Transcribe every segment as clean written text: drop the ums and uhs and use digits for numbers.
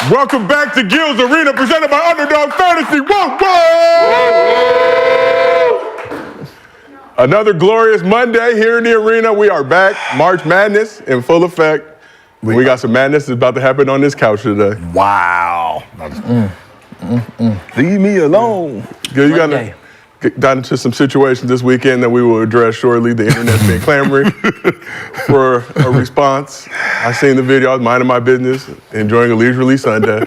Welcome back to Gil's Arena, presented by Underdog Fantasy. Whoa, whoa! Another glorious Monday here in the arena. We are back. March Madness in full effect. We got some madness that's about to happen on this couch today. Wow. Leave me alone. Gil, you got into some situations this weekend that we will address shortly. The internet's been clamoring for a response. I seen the video. I was minding my business, enjoying a leisurely Sunday.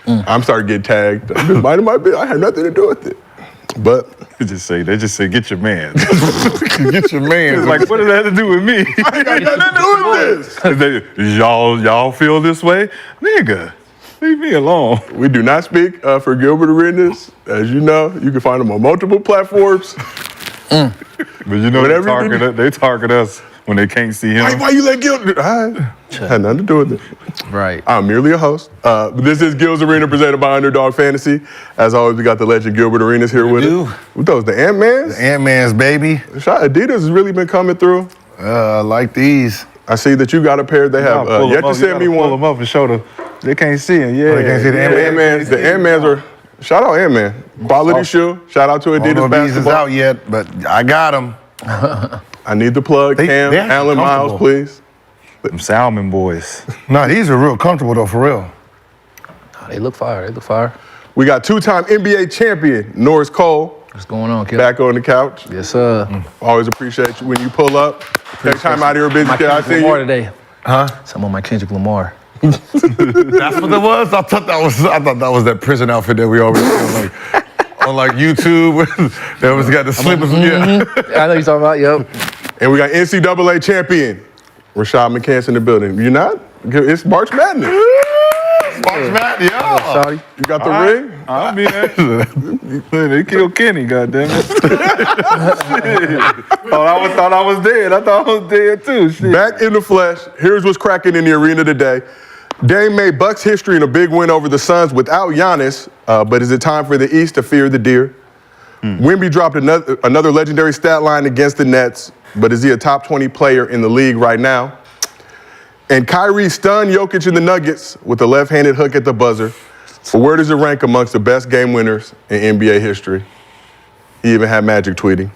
I'm starting to get tagged. I'm just minding my business. I had nothing to do with it. But They just say, get your man. Get your man. It's like, what does that have to do with me? I ain't got nothing to do with this. Y'all feel this way? Nigga, leave me alone. We do not speak for Gilbert Arenas. As you know, you can find them on multiple platforms. But you know they target us when they can't see him. Why you let Gil? I had nothing to do with it. Right. I'm merely a host. This is Gil's Arena, presented by Underdog Fantasy. As always, we got the legend Gilbert Arenas here with us. What those, the Ant-Mans? The Ant-Man's, baby. Adidas has really been coming through. Like these. I see that you got a pair. They have yet to send me one. Pull them up and show them. They can't see him. Yeah, they can't see the Ant-Mans. The Ant-Mans are, shout out Ant-Man. Quality shoe. Shout out to Adidas Basketball. These is out yet, but I got them. I need the plug. Cam, Allen Miles, please. Them Salmon boys. No, these are real comfortable though, for real. They look fire. They look fire. We got two-time NBA champion Norris Cole. What's going on, kid? Back on the couch. Yes, sir. Always appreciate you when you pull up. Take time out of your busy My day. I Kendrick see Lamar you. today. Huh? Some of my Kendrick Lamar. That's what it was? I thought that was that prison outfit that we always see on like YouTube. That was got the slippers. Yeah. I know you're talking about, yep. And we got NCAA champion Rashad McCants in the building. You not? It's March Madness. March Madness, yeah. Sorry. You got the ring? I mean, they killed Kenny, goddammit. Thought I was dead. I thought I was dead too. Shit. Back in the flesh. Here's what's cracking in the arena today. Dame made Bucks history in a big win over the Suns without Giannis, but is it time for the East to fear the deer? Wemby dropped another legendary stat line against the Nets, but is he a top 20 player in the league right now? And Kyrie stunned Jokic in the Nuggets with a left-handed hook at the buzzer. But where does it rank amongst the best game winners in NBA history? He even had Magic tweeting.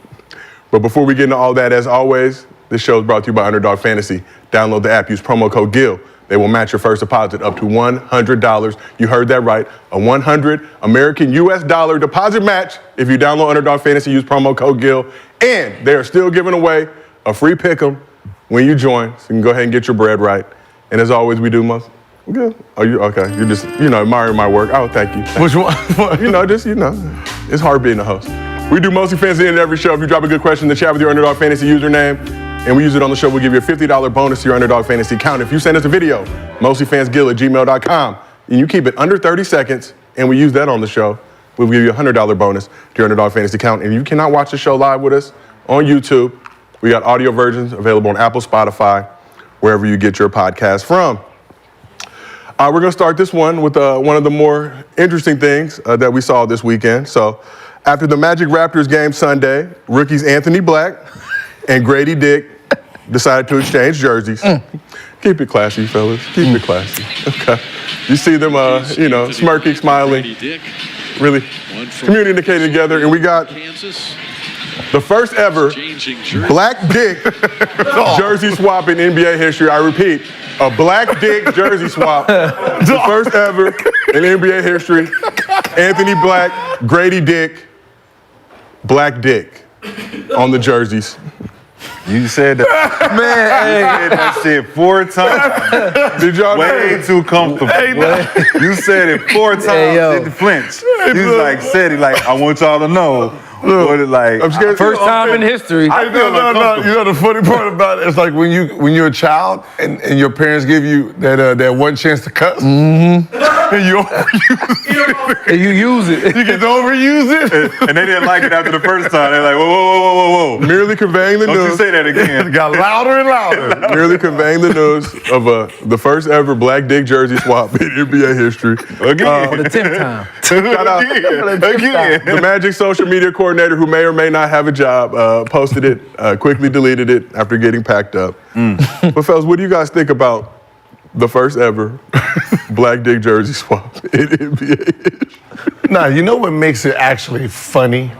But before we get into all that, as always, this show is brought to you by Underdog Fantasy. Download the app, use promo code GIL. They will match your first deposit up to $100. You heard that right, a 100 American US dollar deposit match if you download Underdog Fantasy, use promo code GIL. And they are still giving away a free pick'em when you join, so you can go ahead and get your bread right. And as always, we do most. Good. Oh, you okay? You're just, admiring my work. Oh, thank you. Which one? It's hard being a host. We do Mostly Fans at the end of every show. If you drop a good question in the chat with your Underdog Fantasy username, and we use it on the show, we'll give you a $50 bonus to your Underdog Fantasy account. If you send us a video, mostlyfansgill@gmail.com, and you keep it under 30 seconds, and we use that on the show, we'll give you a $100 bonus to your Underdog Fantasy account. And if you cannot watch the show live with us on YouTube, we got audio versions available on Apple, Spotify, wherever you get your podcast from. We're going to start this one with one of the more interesting things that we saw this weekend. So after the Magic Raptors game Sunday, rookies Anthony Black and Grady Dick decided to exchange jerseys. Keep it classy, fellas. Keep it classy. Okay. You see them, smirking, smiling, really communicating together. And we got the first ever Black Dick jersey swap in NBA history. I repeat, a Black Dick jersey swap. The first ever in NBA history. Anthony Black, Grady Dick, Black Dick on the jerseys. You said that. Man, you said that shit 4 times. Did y'all Way too comfortable. You said it 4 times. Didn't flinch. You said it like, I want y'all to know. What it like? I'm scared. First time in history. No. You know the funny part about it is like when you're a child and your parents give you that one chance to cuss, and you overuse it. And you use it. You get to overuse it. And they didn't like it after the first time. They're like, whoa. Merely conveying the Don't news. you say that again. It got louder and louder. Merely conveying the news of the first ever Black Dick jersey swap in NBA history. Again. For the 10th time. Shout out Again. the Magic social media coordinator, who may or may not have a job, posted it, quickly deleted it after getting packed up. But fellas, what do you guys think about the first ever black dick jersey swap in NBA. Nah, you know what makes it actually funny?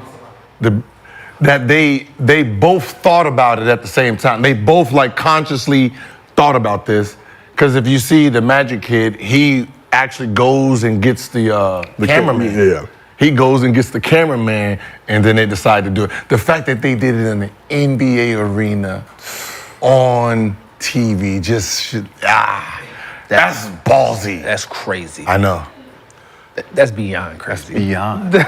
That they both thought about it at the same time. They both like consciously thought about this. Because if you see the Magic kid, he actually goes and gets the cameraman. Yeah. He goes and gets the cameraman, and then they decide to do it. The fact that they did it in the NBA arena on TV that's ballsy. That's crazy. I know. That's beyond crazy. Beyond.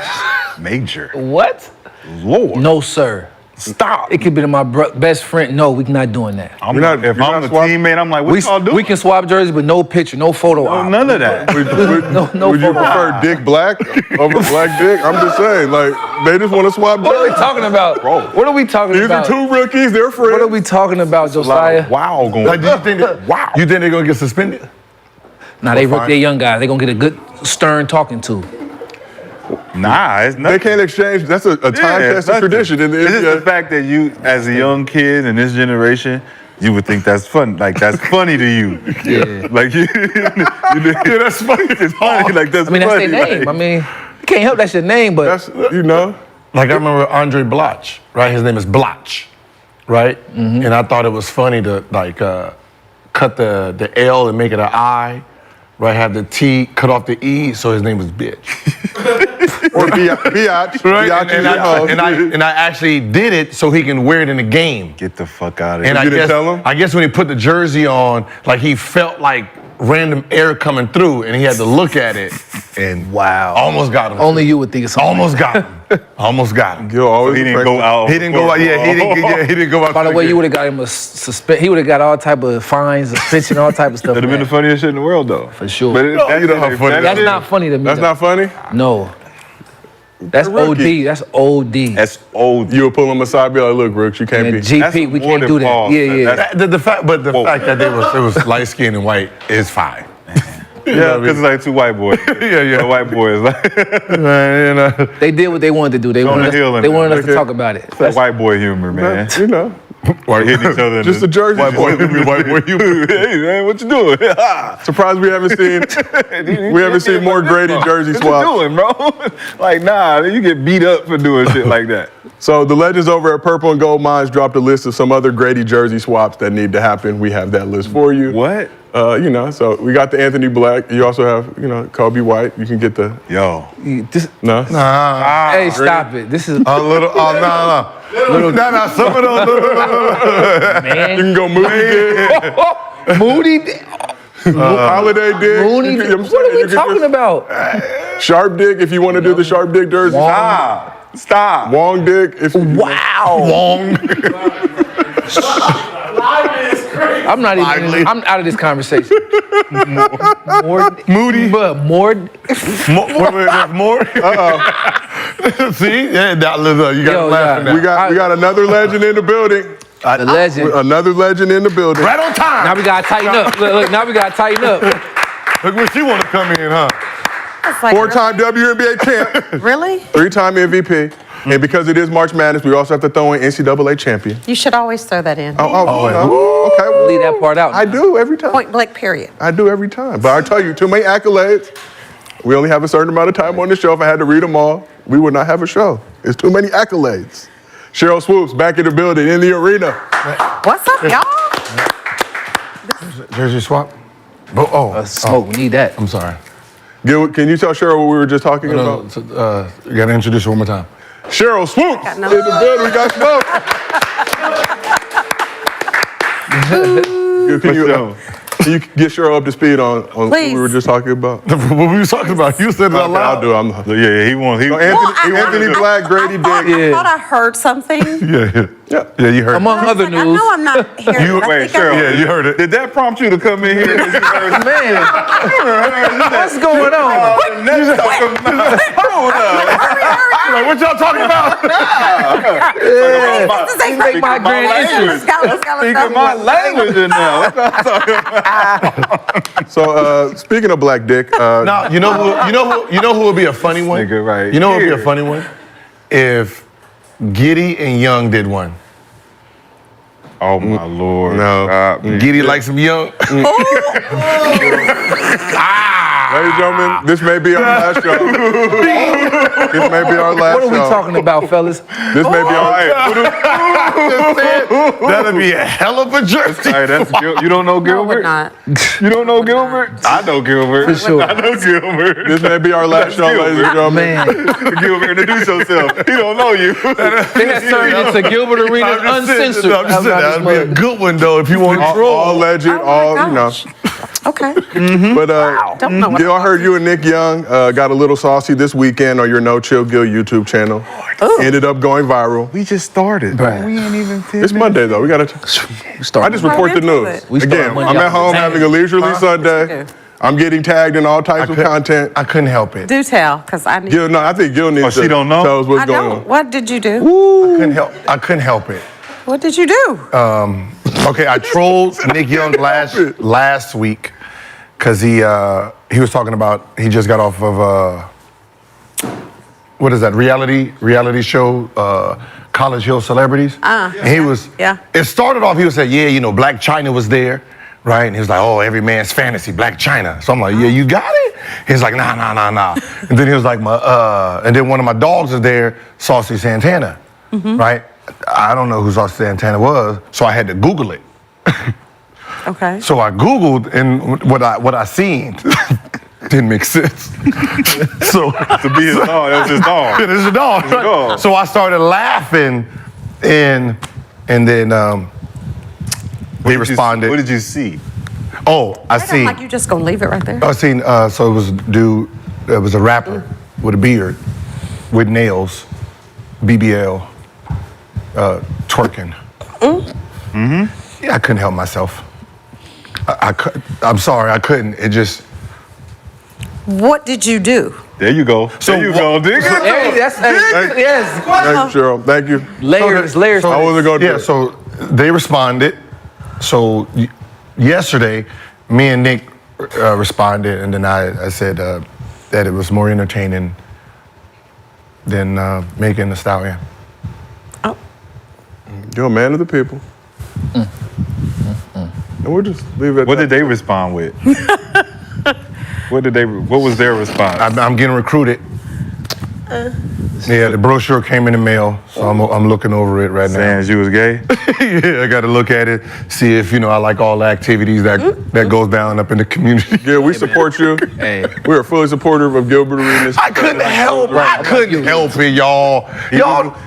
Major. What? Lord. No, sir. Stop. It could be to my best friend. No, we're not doing that. If I'm not the swap- teammate, I'm like, what y'all doing? We can swap jerseys, but no picture, no photo No, op. none of that. Would you prefer Dick Black over Black Dick? I'm just saying, like, they just want to swap What are we jerseys. talking about? What are we talking These about? are two rookies, they're friends. What are we talking about, Josiah? Wow, going Like, do you think you think they're gonna get suspended? Nah, they're young guys. They're gonna get a good stern talking to. Nah, it's They nothing. can't exchange. That's a time-tested nothing. tradition in the It's just the NBA. fact that you, as a young kid in this generation, you would think that's fun. Like, that's funny to you. Yeah. Like, yeah, that's funny. It's funny. Like, that's I mean, that's funny. their name. Like, I mean, you can't help that's your name, but That's, you know. Like I remember Andre Bloch, right? His name is Bloch, right? Mm-hmm. And I thought it was funny to like cut the L and make it an I, right? Have the T, cut off the E, so his name was Bitch. Or Biatch. Right? Biatch is your host. And I actually did it so he can wear it in the game. get the fuck out of And here. You didn't tell him? I guess when he put the jersey on, like he felt like random air coming through, and he had to look at it, and wow. almost got him. Only you would think it's something. Almost got him. Almost got him. Gil always He didn't go out. He didn't go out. Yeah, he didn't go out. By the way, you would have got him a suspend. He would have got all type of fines, suspension, all type of stuff. That'd have been the funniest shit in the world, though. For sure. But you know how funny That's not funny to me. That's though. not funny? No. That's You're a rookie. OD. That's OD. That's old. You would pull him aside, be like, look, Brooks, you can't And be. That's GP, we more can't than do that. balls, Yeah, man. yeah. That's- The fact that it was light skinned and white is fine. Yeah, because it's like two white boys. Yeah. The white boys. Like, You know. They did what they wanted to do. They wanted the hill us, and they wanted us okay. to talk about it. that white boy humor, man. You know. White Hitting each other. in Just the- a jersey White boy, swap. white boy humor. Hey, man, what you doing? Surprised we haven't seen more Grady jersey What swaps. you doing, bro? Like, nah, you get beat up for doing shit like that. So the legends over at Purple and Gold Mines dropped a list of some other Grady jersey swaps that need to happen. We have that list for you. What? You know, so we got the Anthony Black. You also have, you know, Kobe White. You can get the Yo. no. Hey, stop it. This is A little. No. Some of those. You man. can go Moody Dick, Moody. Holiday Dick. Moody. You can- I'm What saying, are you we can talking just- about? Sharp Dick if you want to do the Sharp Dick jersey. Stop. Wong Dick if you Wow. Long. I'm not even. I'm out of this conversation. More Moody. but more. More. See? Yeah, you got Yo, laughing yeah. now. we got another legend in the building. The legend. Another legend in the building. Right on time. Now we gotta tighten up. Look, now we gotta tighten up. Look where she want to come in, huh? It's like, Four-time WNBA champ, really? three-time MVP. And because it is March Madness, we also have to throw in NCAA champion. You should always throw that in. Okay. Well, Leave that part out. I do every time. Point blank, period. I do every time. But I tell you, too many accolades. We only have a certain amount of time on the show. If I had to read them all, we would not have a show. It's too many accolades. Cheryl Swoops back in the building, in the arena. What's up, y'all? Jersey swap? Oh, Smoke. We need that. I'm sorry. Gil, can you tell Cheryl what we were just talking No, about? you got to introduce her one more time. Cheryl Swoops Got in no- the building. We got smoke. Can you get Cheryl up to speed on what Please. we were just talking about? What were you talking about? You said it out I'll loud. do it. Yeah, he won. Anthony Black, Grady Dick. I thought I heard something. Yeah, you heard Among it. other I news. know I'm not hearing it. I Wait, think I- Cheryl. Yeah, you heard it. Did that prompt you to come in here? Man, what's going on? Like, what y'all talking about? This ain't Make my grand entrance. Let's go, let's go, let's Speaking go. my language in now. What y'all talking about? So speaking of Black Dick, No, you know who would be a funny one? Nigga, right You know who would be a here. funny one? If Giddy and Young did one. Oh my Lord. No. Giddy like some young. Ladies and gentlemen, this may be our last show. This may be our last What are we show. talking about, fellas? This may be our That'll be a hell of a jersey. Hey, you don't know No, we're Gilbert? not. You don't know Gilbert? I know Gilbert. For sure. I know Gilbert. This may be our last show, ladies and gentlemen. Man, Gilbert, introduce yourself. He don't know you. they had turned into Gilbert Arenas uncensored. I'm just saying, that'd be a good one though if you want to All troll. legend, Oh my all, you know. gosh. Okay. But Don't know what Gil, I heard you and Nick Young got a little saucy this weekend on your No Chill Gil YouTube channel. Ended up going viral. We just started. Right. We ain't even 10 It's Monday though. We gotta. I just report the Right into news. it. We start Again, Monday I'm at off home the having a leisurely Sunday. I'm getting tagged in all types of content. I couldn't help it. Do tell, because I need. Gil, no, I think Gil needs Oh, she to don't know? tell us what's I going don't. on. What did you do? I couldn't help it. What did you do? Okay, I trolled Nick Young last week because he was talking about he just got off of what is that reality show College Hill Celebrities. And he was It started off he was saying, yeah, you know, Black China was there, right? And he was like, oh, every man's fantasy, Black China. So I'm like, yeah, you got it? He's like, nah. And then he was like, and then one of my dogs is there, Saucy Santana, right? I don't know who Saucy Santana was, so I had to Google it. Okay. So I Googled, and what I seen didn't make sense. So To be his dog, that was his dog. it is a dog. It's a dog. So I started laughing, and then they responded. What did you see? Oh, I seen. Like you just gonna leave it right there. I seen. So it was a dude. It was a rapper with a beard, with nails, BBL, twerking. Yeah, I couldn't help myself. I'm sorry, I couldn't. It just. What did you do? There you go. So There you go, dig it. Hey, yes. Thank you, Cheryl. Thank you. Layers. I wasn't going to. Yeah, so they responded. So yesterday, me and Nick responded, and then I said that it was more entertaining than Megan Thee Stallion. You're a man of the people. And we'll just leave it at What that. did they respond with? What was their response? I'm getting recruited. Yeah, the brochure came in the mail, so I'm looking over it right now. Saying you was gay? Yeah, I got to look at it, see if I like all the activities that goes down up in the community. Gil, we support you. Hey. We are fully supportive of Gilbert Arenas. I couldn't help it, y'all.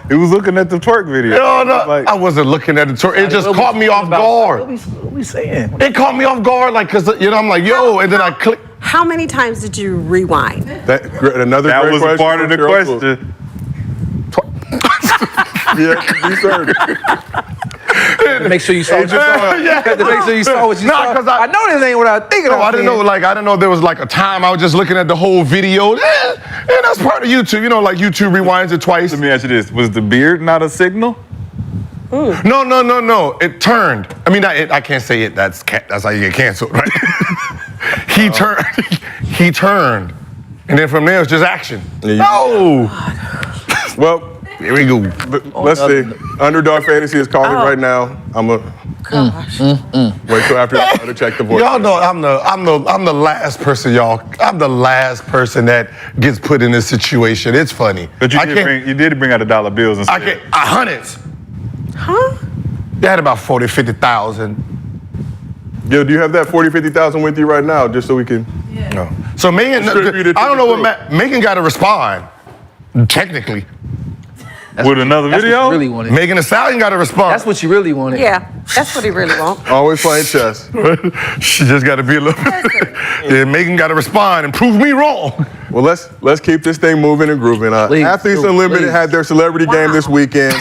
He was looking at the twerk video. No, I wasn't looking at the tour. It just caught me off guard. What we saying? It caught me off guard, like, cause I'm like, yo, and then I click. How many times did you rewind? Another That great was question. part of the from Cheryl. question. Yeah, you heard it. Make sure you saw what you saw. Yeah. To make sure you saw what you Nah, saw. 'cause I know this ain't what I was thinking. No, I didn't know. Like, I didn't know there was like a time I was just looking at the whole video. Yeah, that's part of YouTube. Like YouTube rewinds it twice. Let me ask you this. Was the beard not a signal? No. It turned. I mean, I can't say it. That's how you get canceled, right? He turned. He turned, and then from there it's just action. No. Well, Here we go. let's see. Underdog Fantasy is calling right now. I'm gonna wait till after to check the voice. Y'all know I'm the last person, y'all. I'm the last person that gets put in this situation. It's funny. But you did bring out the dollar bills and I stuff. can't. Hundreds. Huh? They had about 40, 50,000. Gil, do you have that 40, 50,000 with you right now, just so we can? No. So Megan, Distributed I don't know to what the Megan got to respond. Technically, With another That's video? what you really wanted. Megan Thee Stallion got to respond. That's what you really wanted. Yeah, that's what he really wants. Always playing chess. She just got to be a little. Yeah, Megan got to respond and prove me wrong. Well, let's keep this thing moving and grooving. Please, Athletes Unlimited please. had their celebrity game this weekend,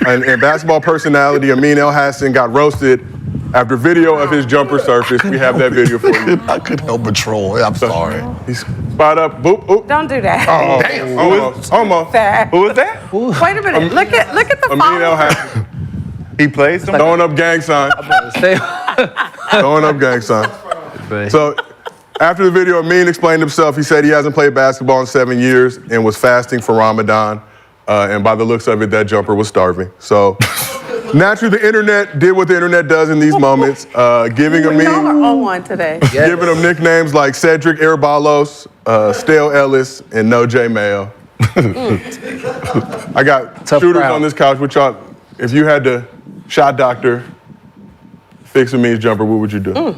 and basketball personality Amin Elhassan got roasted after video of his jumper surfaced. We have that video for you. I couldn't help but troll. I'm sorry. He's spot up. Boop. Oop. Don't do that. Oh, Damn. almost. That. Who was that? Wait a minute. Look at the Amin phone. Elhassan He played some. throwing up gang sign. Stay. Throwing up gang sign. So after the video, Amin explained himself. He said he hasn't played basketball in 7 years and was fasting for Ramadan. And by the looks of it, that jumper was starving. So Naturally, the internet did what the internet does in these moments, giving Y'all are Amin, on one today. giving them nicknames like Cedric Airbalos, Stale Ellis, and No J Mayo. I got Tough shooters crowd. on this couch with y'all. If you had to shot doctor, fix Amin's jumper, what would you do?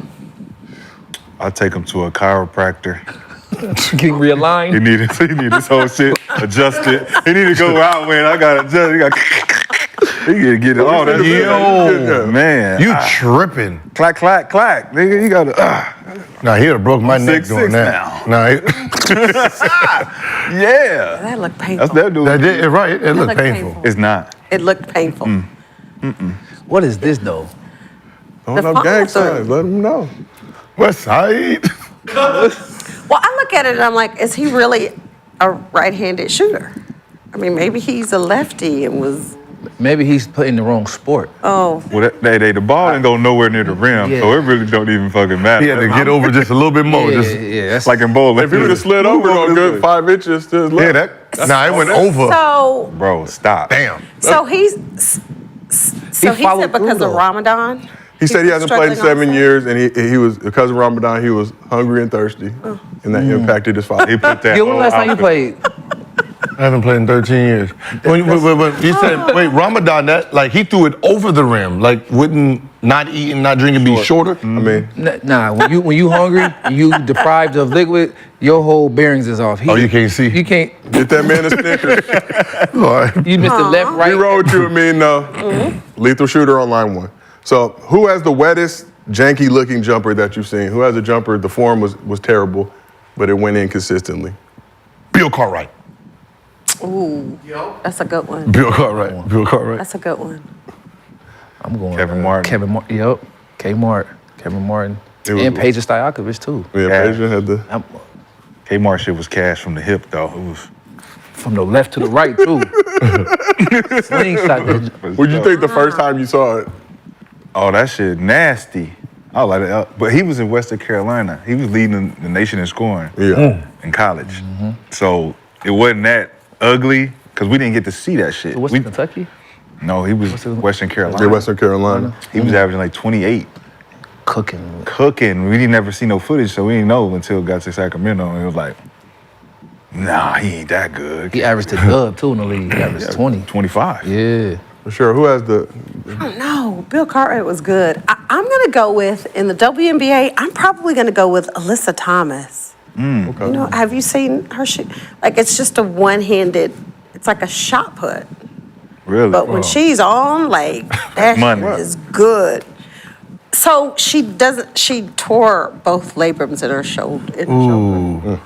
I'll take him to a chiropractor. Getting realigned. He need this whole shit adjusted. He need to go out, man. I got to adjust. He got to get it all that. Yeah. Man. You tripping. Clack, clack, clack. Nigga, you got to. Nah, he'd have broke my neck 6'6" doing that. now. Nah, Yeah. That looked painful. That's that dude. right. It looked looked painful. painful. It's not. It looked painful. What is this though? Throwing The up gang father. signs, let them know. West Side. Well, I look at it and I'm like, is he really a right-handed shooter? I mean, maybe he's a lefty and was, Maybe he's playing the wrong sport. oh. Well, the ball didn't go nowhere near the rim, Yeah. so it really don't even fucking matter. He had to get over just a little bit more. Yeah, Just, that's Like in bowling. If he would have slid over on good 5 inches to his yeah, left. that. Nah, it went over. So, Bro, stop. Damn. so he followed said because through, of though. Ramadan? He said he was hasn't played in struggling 7 years, and he was, because of Ramadan, he was hungry and thirsty, and that impacted his He father. put that Yo, when whole last time you outfit- played? I haven't played in 13 years. When you said, wait, Ramadan, that, like, he threw it over the rim. Like, wouldn't not eating, not drinking be shorter? I mean, Nah, when you hungry, you deprived of liquid, your whole bearings is off. Oh, you can't see? You can't. get that man a Snickers. All right. You missed the left, We right. rode with you, Amin, no. Lethal shooter on line 1. So, who has the wettest, janky-looking jumper that you've seen? Who has a jumper, the form was terrible, but it went in consistently? Bill Cartwright. Ooh, that's a good one. Bill Cartwright. Bill Cartwright. That's a good one. I'm going. Kevin Martin. Kevin Martin. Yep. Kevin Martin. It was- And Peja Stojakovic too. Yeah, Yeah. Peja had the... Kmart shit was cash from the hip, though. It was. From the left to the right too. Slingshot that. What'd you think the first time you saw it? Oh, that shit nasty. I like that. But he was in Western Carolina. He was leading the nation in scoring Yeah. in college. So it wasn't that ugly because we didn't get to see that shit. What's We- in Kentucky? No, he was Western Carolina. Yeah, Western Carolina. He was averaging like 28. Cooking. Cooking. We didn't never see no footage, so we didn't know until it got to Sacramento. And it was like, nah, he ain't that good. He averaged a dub too in the league. He averaged 20. 25. Yeah. For sure. Who has the... No, Bill Cartwright was good. I'm going to go with, in the WNBA, I'm probably going to go with Alyssa Thomas. Okay. You know, have you seen her shoot? Like, it's just a one-handed, it's like a shot put. Really? But when she's on, like, that Money. shit is good. So she tore both labrums in her shoulder.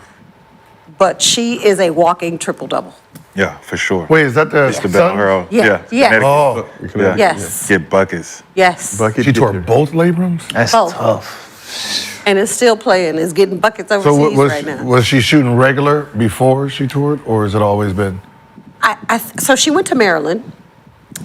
But she is a walking triple-double. Yeah, for sure. Wait, is that the Mr. Bell son? Earl. Yeah, yeah. Connecticut. Oh, Yeah. Yes. Get buckets. Yes. Bucket she tore getter. both labrums? That's Both. tough. And is still playing, is getting buckets So overseas right now. was she shooting regular before she toured, or has it always been? So she went to Maryland.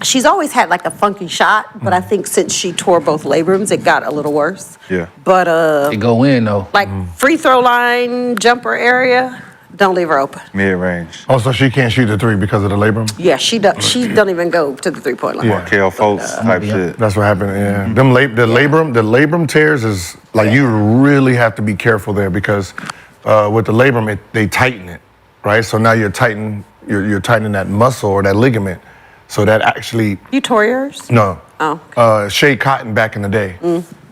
She's always had like a funky shot, but I think since she tore both labrums, it got a little worse. Yeah. But They go in though. like free throw line, jumper area, don't leave her open. Mid-range. Oh, so she can't shoot the three because of the labrum? Yeah, she don't even go to the 3-point line. Yeah. Markel Fultz type shit. That's what happened. Yeah, the labrum tears is like you really have to be careful there because with the labrum they tighten it, right? So now you're tightening that muscle or that ligament, so that actually You tore yours? no. Oh. Shea Cotton back in the day.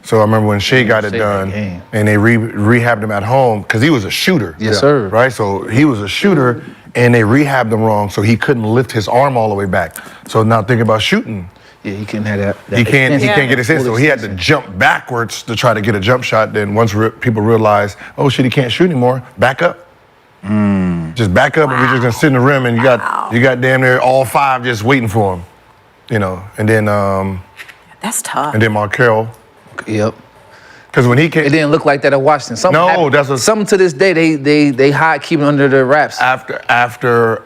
So I remember when Shea got it Shea done, that game. and they rehabbed him at home because he was a shooter. Yes, sir. Right, so he was a shooter, and they rehabbed him wrong, so he couldn't lift his arm all the way back. So now think about shooting. Yeah, he couldn't have that. He can't Yeah. get his head, so he had to jump backwards to try to get a jump shot. Then once people realized, oh shit, he can't shoot anymore, back up. Just back up, and we're just gonna sit in the rim, and you got damn near all five just waiting for him, you know. And then That's tough. Markel, Yep. because when he came, It didn't look like that at Washington. Something No, happened. that's what- something to this day they hide keeping under their wraps. after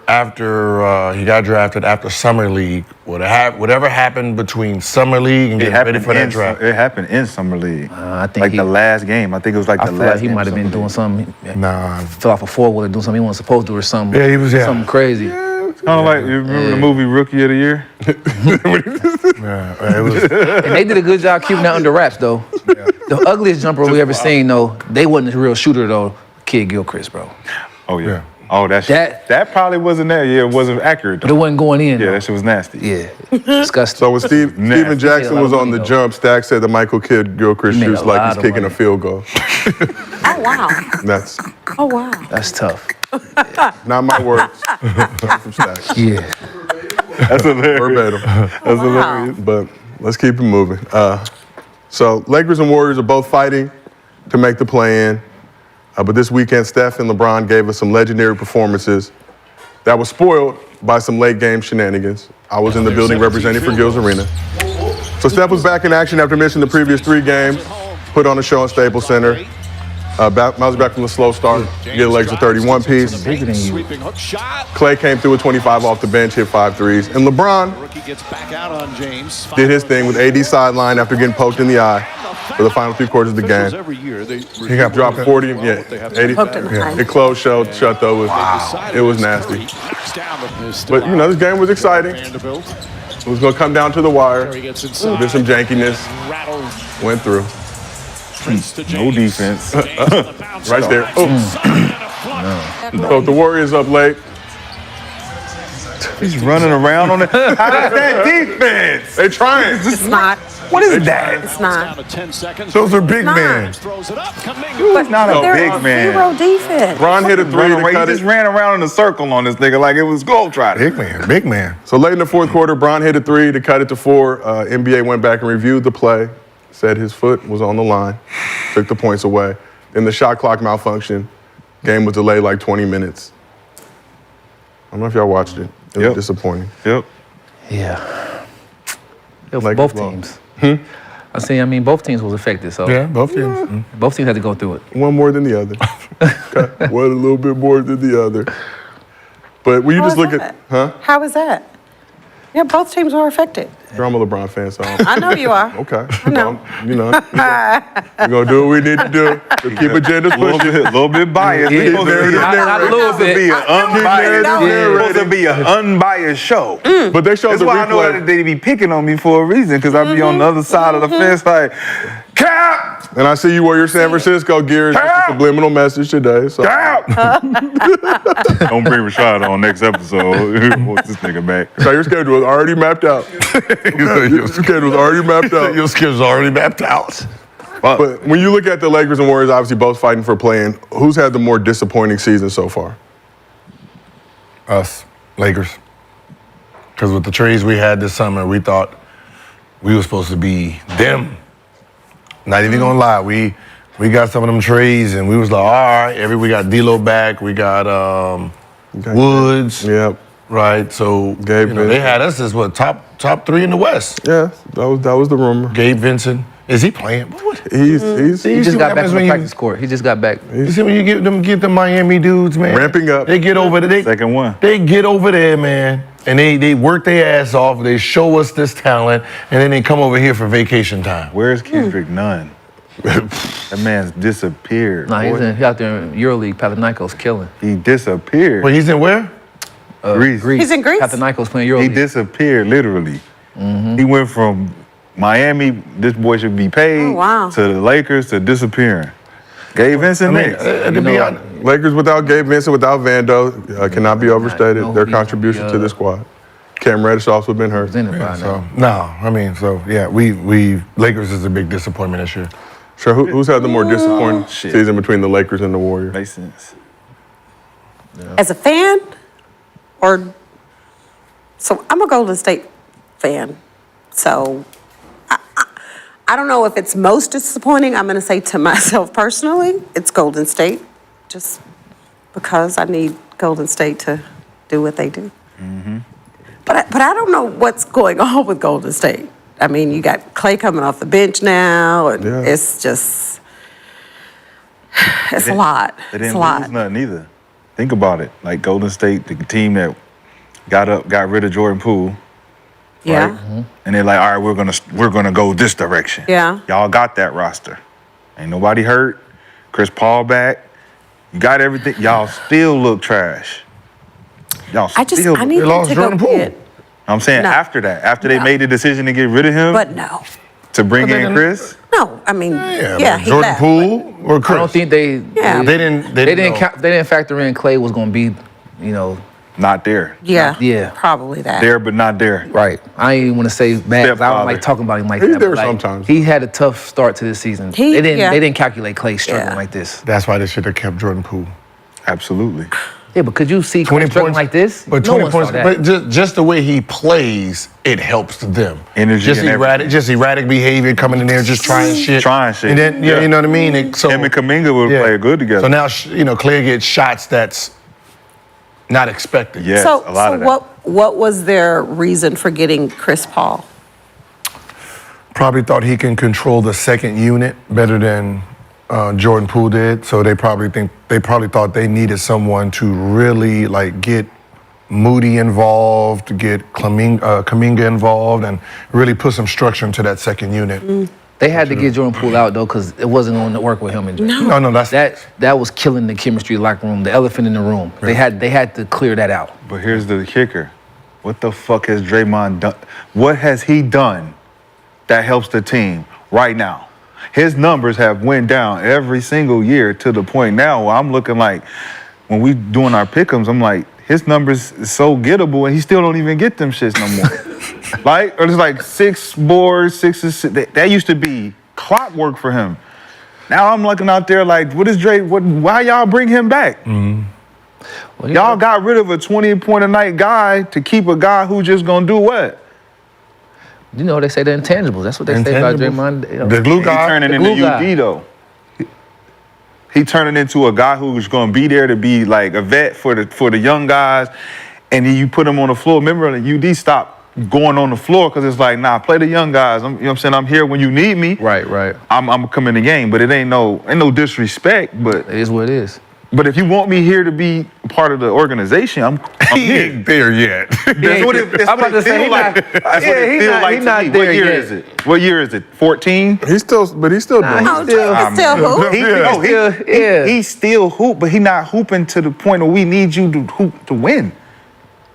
he got drafted after Summer League, whatever happened between Summer League and It getting ready happened, for that draft. it happened in Summer League. I think like the last game. I think it was like I the feel last like he game might have of been Summer doing League. something. Nah. Fell off a four-wheeler doing something he wasn't supposed to or something. Yeah, he was, yeah. Something crazy. Kind of like, you remember the movie Rookie of the Year? Yeah, it was. And they did a good job keeping that under wraps, though. The ugliest jumper we ever seen, though, they wasn't a real shooter, though. Kid Gilchrist, bro. Oh, yeah. Oh, that probably wasn't there. Yeah, it wasn't accurate. But it wasn't going in. Yeah, though. that shit was nasty. Yeah. Disgusting. So when Steven Jackson was on the though. jump, Stack said the Michael Kidd Gilchrist He made shoots a like lot he's of kicking money. a field goal. Oh, wow. That's Oh, wow. That's tough. not my words. From Stack. Yeah. That's hilarious. Verbatim. That's hilarious. But let's keep it moving. So Lakers and Warriors are both fighting to make the play-in. But this weekend, Steph and LeBron gave us some legendary performances that was spoiled by some late-game shenanigans. I was in the building representing for Gil's Arena. So Steph was back in action after missing the previous 3 games, put on a show in Staples Center. Bounced back from the slow start, get the Lakers a 31-piece. Clay came through with 25 off the bench, hit 5 threes. And LeBron did his thing with AD sideline after getting poked in the eye for the final 3 quarters of the game. He got dropped 40, yeah, 80. Poked in the eye. It closed, shut though. It was nasty. But, you know, this game was exciting. It was going to come down to the wire. Did some jankiness. Went through. No defense. Right there. So the Warriors up late. He's running around on it. How is that defense? They trying. It's not. What is that? It's not. Those are big Nah. men. It's not a They're big man. Zero defense. Bron hit a 3 to He cut just it. ran around in a circle on this nigga like it was Globetrotter. Big man. Big man. So late in the 4th quarter, Bron hit a 3 to cut it to 4. NBA went back and reviewed the play, said his foot was on the line, took the points away. Then the shot clock malfunctioned. Game was delayed like 20 minutes. I don't know if y'all watched it. It was disappointing. Yep. Yeah. For Lakers both lost. teams. I mean, both teams was affected, so Yeah, both teams. both teams had to go through it. One more than the other. Okay. One a little bit more than the other. But when you How just is look that? at, How is that? Yeah, both teams were affected. I'm a LeBron fan, so I know you are. okay. I know. You know, we're gonna do what we need to do to keep agendas A pushing. little bit biased. Yeah, It's supposed to be- not a little it's supposed to bit. be an unbiased. Yeah. It's supposed to be an unbiased show. But they showed That's the why I know replay. that they be picking on me for a reason, because I be on the other side of the fence like, Cap! And I see you wear your San Francisco gear. It's just a subliminal message today. So Cap! Don't bring Rashad on next episode. Want this nigga back. So your schedule is already mapped out. Your schedule is already mapped out. Your skills already mapped out. But when you look at the Lakers and Warriors, obviously both fighting for playing, who's had the more disappointing season so far? Us, Lakers. Because with the trades we had this summer, we thought we were supposed to be them. Not even gonna lie, we got some of them trades and we was like, all right, we got D'Lo back, we got Woods, Yep. right? So Gabe you know, they had us as what top 3 in the West. Yeah, that was the rumor. Gabe Vincent, is he playing? What? He's He just got back from the practice court. He just got back. You see when you get the Miami dudes, man, Ramping up. They get over there. Second one. They get over there, man, and they work their ass off. They show us this talent, and then they come over here for vacation time. Where's Kendrick Nunn? That man's disappeared. Nah, boy. he out there in EuroLeague. Panathinaikos killing. He disappeared. Well, he's in where? Greece. Greece. He's in Greece? Panathinaikos playing He EuroLeague. disappeared, literally. He went from Miami, this boy should be paid, Oh, wow. to the Lakers, to disappearing. Gabe Vincent next. To be honest, Lakers without Gabe Vincent, without Vando, cannot be overstated. no, Their he- contribution to the squad. Cam Reddish also been hurt. in it by so now. we Lakers is a big disappointment this year. Sure, who's had the more disappointing shit. season between the Lakers and the Warriors? Makes sense. As a fan, so I'm a Golden State fan. So I don't know if it's most disappointing. I'm going to say to myself personally, it's Golden State, just because I need Golden State to do what they do. But I don't know what's going on with Golden State. I mean, you got Clay coming off the bench now, and Yeah. it's just, it's a lot. They It's didn't a lot. lose nothing either. Think about it. Like Golden State, the team that got rid of Jordan Poole, Yeah. right? And they're like, all right, we're gonna go this direction. Yeah. Y'all got that roster. Ain't nobody hurt. Chris Paul back. You got everything. Y'all still look trash. Y'all I still. need They them lost to go Jordan Poole. get, I'm saying No. after that, after they No. made the decision to get rid of him, but no. to bring But they in didn't- Chris. No, I mean, Yeah, he Jordan left, Poole or Chris? I don't think they. Yeah. They didn't know. They didn't factor in Clay was gonna be, you know, Not there. Yeah, Yeah. probably that. There, but not there. right. I ain't even want to say bad. 'Cause I don't like Stepfather. talking about him like He's that. there but, like, sometimes. He had a tough start to this season. He- They didn't. yeah. They didn't calculate Clay struggling Yeah. like this. That's why they should have kept Jordan Poole. Absolutely. Yeah, but could you see Clay 20 struggling points like this? But No 20 one saw points. that. But just the way he plays, it helps them. Energy just and erratic behavior, coming in there, just trying shit. Trying shit. And then Yeah. you know what I mean. Him and Kuminga would play good together. So now Clay gets shots that's not expected. Yes, so, a lot so of that. what was their reason for getting Chris Paul? Probably thought he can control the second unit better than Jordan Poole did. So they probably thought they needed someone to really like get Moody involved, get Kuminga involved, and really put some structure into that second unit. They had to get Jordan Poole out though, because it wasn't going to work with him and Jay. No, that's That was killing the chemistry locker room, the elephant in the room. They had to clear that out. But here's the kicker. What the fuck has Draymond done? What has he done that helps the team right now? His numbers have went down every single year to the point now where I'm looking like, when we doing our pick'ems, I'm like, his numbers is so gettable and he still don't even get them shits no more. Like, or it's like 6 boards, 6 assists. That used to be clockwork for him. Now I'm looking out there like, what is Dre? Why y'all bring him back? Well, Y'all got rid of a 20-point-a-night guy to keep a guy who just gonna do what? You know, they say the intangibles. That's what they say about Intangibles. Draymond. You know. The glue He guy. turning the into glue guy. UD though. He turning into a guy who's gonna be there to be like a vet for the young guys, and then you put him on the floor. Remember, the UD stopped going on the floor because it's like, nah, play the young guys. You know what I'm saying? I'm here when you need me. Right. I'm coming in the game, but it ain't no disrespect. But It is what it is. if you want me here to be part of the organization, I'm He here. ain't there yet. That's what it, that's I'm about what it to say, feel he like. not- That's what yeah, it he feel not- like he to not me. there What year yet. is it? What year is it? 14? He's still doing. Oh, Drake is still hoop. He still hoop, but he not hooping to the point where we need you to hoop to win.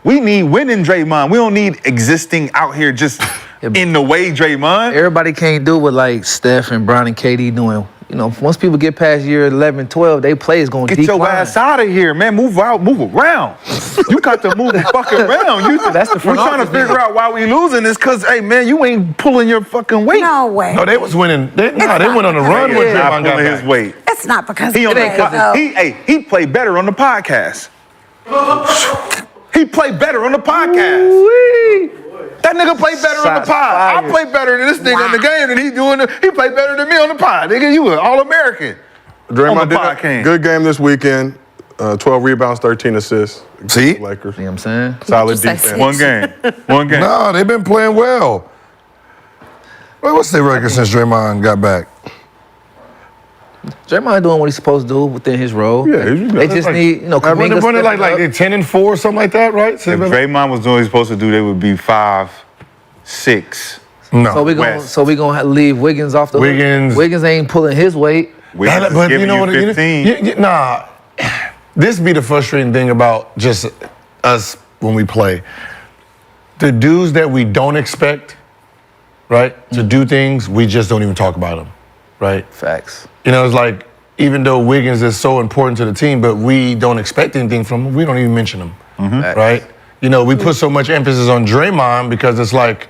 We need winning Draymond. We don't need existing out here just in the way Draymond. Everybody can't do what like Steph and Bron and KD doing. You know, once people get past year 11, 12, they play is going to Get decline. your ass out of here, man. Move out, move around. You got to move the fucking around. That's the We're front trying to office figure now. out why we losing this because, hey, man, you ain't pulling your fucking weight. No way. No, they was winning. They went on a run He when is not Draymond got pulling his back. weight. It's not because He, of on Drake, the, though. he played better on the podcast. He played better on the podcast. That nigga played better on the Shots pod. I fired. play better than this nigga in the game than he played better than me on the pod. Nigga, you an All-American. Draymond On the did a podcast. good game this weekend. 12 rebounds, 13 assists. See? Lakers. You know what I'm saying? Solid Just say defense. One game. No, they've been playing well. Well, what's their record since Draymond got back? Draymond doing what he's supposed to do within his role. Yeah, he's- They just need, you know, They're Kuminga running like stepping up. they're 10-4, something like that, right? If Draymond was doing what he's supposed to do, they would be 5-6. No. So we gonna leave Wiggins off the Wiggins. hook. Wiggins ain't pulling his weight. Wiggins is But you giving know what? 15. Nah, this be the frustrating thing about just us when we play. The dudes that we don't expect, right, to do things, we just don't even talk about them, right? Facts. You know, it's like, even though Wiggins is so important to the team, but we don't expect anything from him, we don't even mention him, right? You know, we put so much emphasis on Draymond because it's like,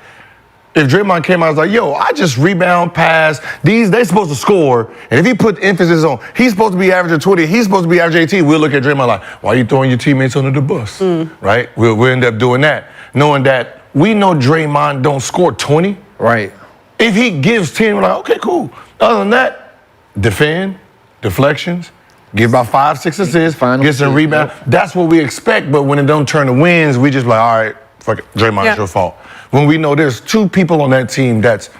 if Draymond came out and was like, yo, I just rebound, pass, they're supposed to score, and if he put emphasis on, he's supposed to be averaging 20, he's supposed to be averaging 18, we'll look at Draymond like, why are you throwing your teammates under the bus, right? We'll end up doing that, knowing that we know Draymond don't score 20. Right. If he gives 10, we're like, okay, cool. Other than that, defend, deflections, give about 5-6 assists, Final get some assist, rebound. yep. That's what we expect, but when it don't turn to wins, we just like, all right, fuck it, Draymond, Yeah. it's your fault. When we know there's 2 people on that team that's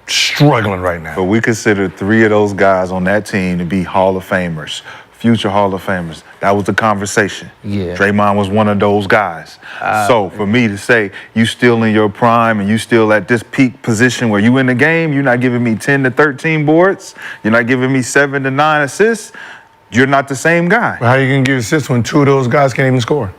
struggling right now. But we consider 3 of those guys on that team to be Hall of Famers, future Hall of Famers. That was the conversation. Yeah. Draymond was one of those guys. So for me to say you still in your prime and you still at this peak position where you in the game, you're not giving me 10 to 13 boards, you're not giving me 7 to 9 assists, You're not the same guy. How you gonna get assists when two of those guys can't even score?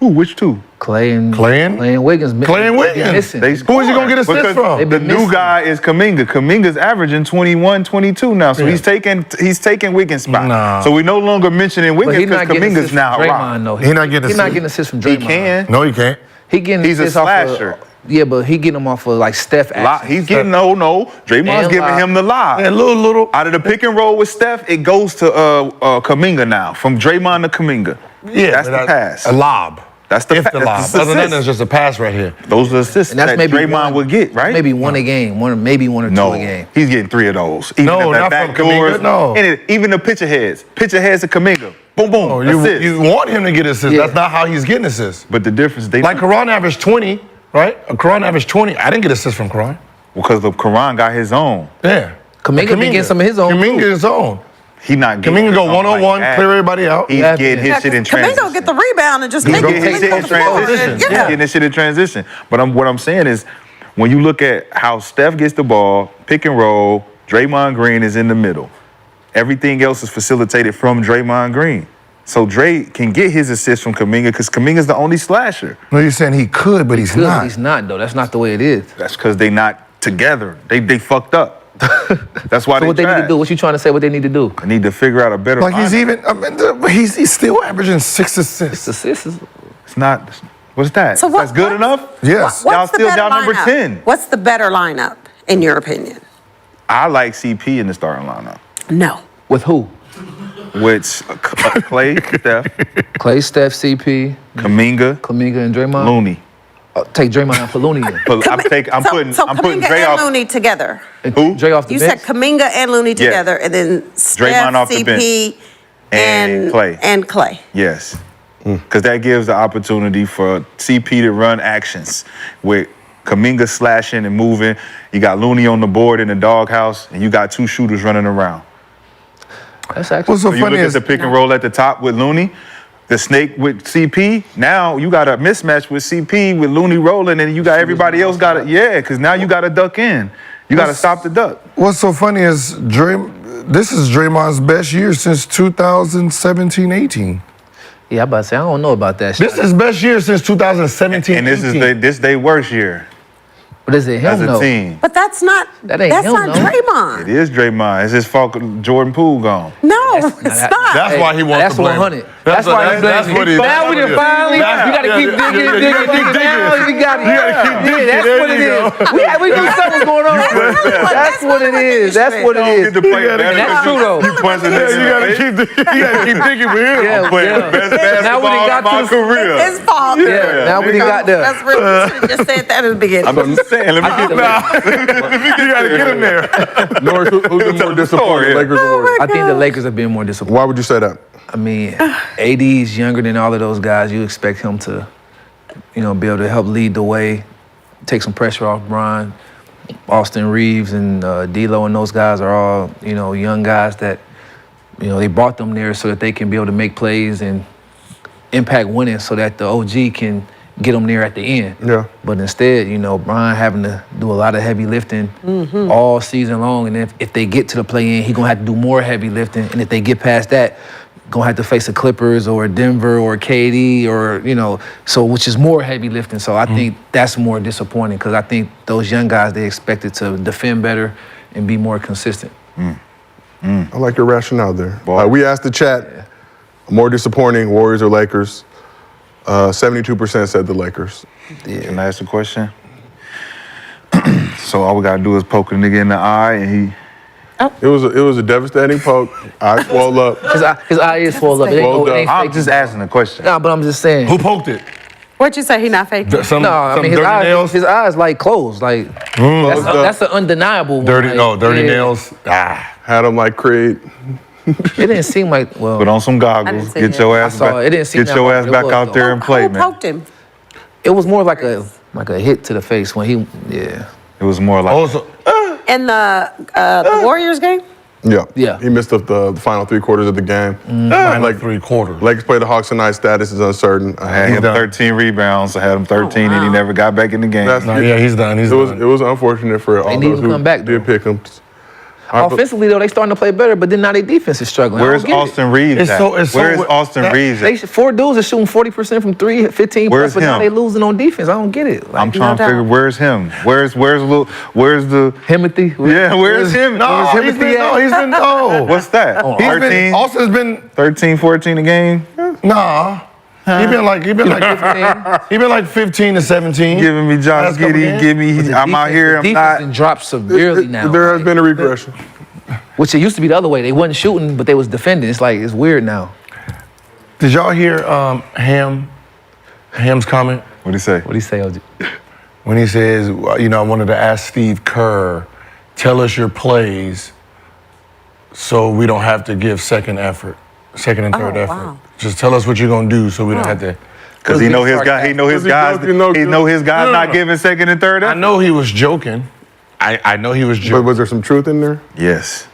Who? Which two? Clay and Clay Wiggins. and Wiggins. Missing. They Who is he gonna get assists because from? They've The been new missing. guy is Kuminga. Kuminga's averaging 21, 22 now, so Yeah. he's taking Wiggins' spot. Nah. So we no longer mentioning But Wiggins he's because not getting Kuminga's assists now from rock. Draymond, though. He not getting He's not assists. getting assists from He Draymond. can. No, he can't. He getting He's a assists off slasher. Of, yeah, but he getting them off of like Steph. actions. He's getting no. Draymond's And giving lob. him the lob. Yeah, little. Out of the pick and roll with Steph, it goes to Kuminga now. From Draymond to Kuminga. Yeah, That's but the pass. A lob. That's the If the lob. that's the Other than that, assist. it's just a pass right here. Those are assists And that's that maybe Draymond one, would get, right? Maybe one a game, maybe one or two No, a game. he's getting 3 of those. Even No, at that not back from Kuminga, doors, no. and even the pitcher heads to Kuminga. Boom, boom, Oh, assist. you want him to get assists. Yeah. That's not how he's getting assists. But the difference, Like Karan averaged 20, right? Karan averaged 20. I didn't get assists from Karan. because of Karan got his own. Yeah. Kuminga been getting some of his own, Kuminga too. his own. He not getting Kuminga go his own one-on-one, like that. clear everybody out. He's Yeah. getting his shit in transition. Kuminga get the rebound and just He's make getting his shit in it forward. transition. He's Yeah. getting his shit in transition. But what I'm saying is, when you look at how Steph gets the ball, pick and roll, Draymond Green is in the middle. Everything else is facilitated from Draymond Green. So Dre can get his assist from Kuminga because Kuminga's the only slasher. No, you're saying he could, but he's Good, not. he's not though. That's not the way it is. That's because they not together. They fucked up. That's why So what they need trash. to do? What you trying to say? What they need to do? I need to figure out a better Like he's lineup. even, I mean, he's still averaging 6 assists. Assists. It's not. What's that? So what- That's good what- enough? Yes. What's Y'all the still better down number lineup? 10. What's the better lineup, in your opinion? I like CP in the starting lineup. No. With who? Which Clay, Steph, Clay, Steph, CP, Kuminga, Kuminga, and Draymond. Looney. Take Draymond out for Looney. Then. But I'm putting Kuminga Dre and off. Looney together. Who? Dre off the You bench. said Kuminga and Looney together, and then Steph, Draymond off the CP, And Clay. And Clay. Yes. Because that gives the opportunity for CP to run actions with Kuminga slashing and moving. You got Looney on the board in the doghouse, and you got 2 shooters running around. That's actually. What's so So you funny look at is, the pick and roll at the top with Looney, the snake with CP. Now you got a mismatch with CP with Looney rolling, and you got everybody else got it. Yeah, because now you got to duck in. You got to stop the duck. what's so funny is this is Draymond's best year since 2017-18. Yeah, I'm about to say I don't know about that. This is best year since 2017-18. And this they worst year What is it? Him as a no. team. But that's not That ain't that's him, not no. Draymond. It is Draymond. It's his fault. Jordan Poole gone. No, it's that- not. That's why he wants That's to blame 100. him. That's why he's that's what blaming. he- Now we done finally. That's- You gotta keep yeah, digging, yeah, digging, you gotta keep digging. Now digging. we got it. You gotta keep digging. Yeah, that's There what it you is. go. We knew something was going on. That's what it is. That's what it is. Get to play gotta- better. That's true, though. You punching Yeah, this in you the gotta face. keep digging with him. Yeah, Playing the best Now we basketball done got of my to- career. His fault. Yeah, now we done got there. That's real. You should have just said that at the beginning. I'm just saying. Let me get You gotta get him there. Norris, who's been more disappointed, story. Lakers or Warriors? I think the Lakers have been more disappointed. Why would you say that? I mean, AD's younger than all of those guys. You expect him to, be able to help lead the way, take some pressure off Bron. Austin Reeves and D'Lo and those guys are all, young guys that, they brought them there so that they can be able to make plays and impact winning so that the OG can get them there at the end. Yeah. But instead, Bron having to do a lot of heavy lifting all season long. And if they get to the play-in, he's going to have to do more heavy lifting. And if they get past that, going to have to face the Clippers or Denver or KD or, so which is more heavy lifting. So I think that's more disappointing because I think those young guys, they expected to defend better and be more consistent. I like your rationale there. We asked the chat, more disappointing, Warriors or Lakers? 72% said the Lakers. Can I ask a question? So all we gotta do is poke a nigga in the eye, and he. It was a devastating poke. I swole up. His eye is full up. It ain't I'm fake. just asking a question. Nah, but I'm just saying. Who poked it? What'd you say? He not faking? Some His dirty eyes, nails? his eyes like closed. Like that's an undeniable one. Dirty, like, no, dirty yeah. nails. Ah. Had him like Creed. It didn't seem like Put on some I didn't goggles. see Get it. your I ass saw back. it. It didn't seem Get that your much, ass but it back was, out though. there and play, Who man. poked him? it was more like a hit to the face when he It was more like. Also, In the Warriors game? Yeah. Yeah. He missed the final 3 quarters of the game. like 3/4. Lakers play the Hawks tonight. Status is uncertain. I had He's him done. 13 rebounds. I had him 13, and he wow. never got back in the game. That's- No, yeah, he's done. He's It done. was unfortunate for all need those him to who come back, did though. pick him. Offensively, though, they starting to play better, but then now their defense is struggling. Where's Austin Reeves at? Where's Austin Reeves at? Four dudes are shooting 40% from three, 15 Where's plus, but now him? they losing on defense. I don't get it. I'm trying to figure where's him. Where's the Timothy? Yeah, where's him? No, he's been no. What's that? 13? Austin's been 13, 14 a game? Nah. He been like 15 to 17. Giving me Josh Giddey, I'm out here, I'm not. Defense dropped severely now. There has been a regression. Which it used to be the other way. They wasn't shooting, but they was defending. It's like, it's weird now. Did y'all hear Ham's comment? What'd he say? What'd he say, OG? When he says, I wanted to ask Steve Kerr, tell us your plays so we don't have to give second and third effort. Wow. Just tell us what you're gonna do so we don't have to. Because he know his guy. He know his guys. He know his guys not giving second and third. I know he was joking. I know he was joking. But was there some truth in there? Yes.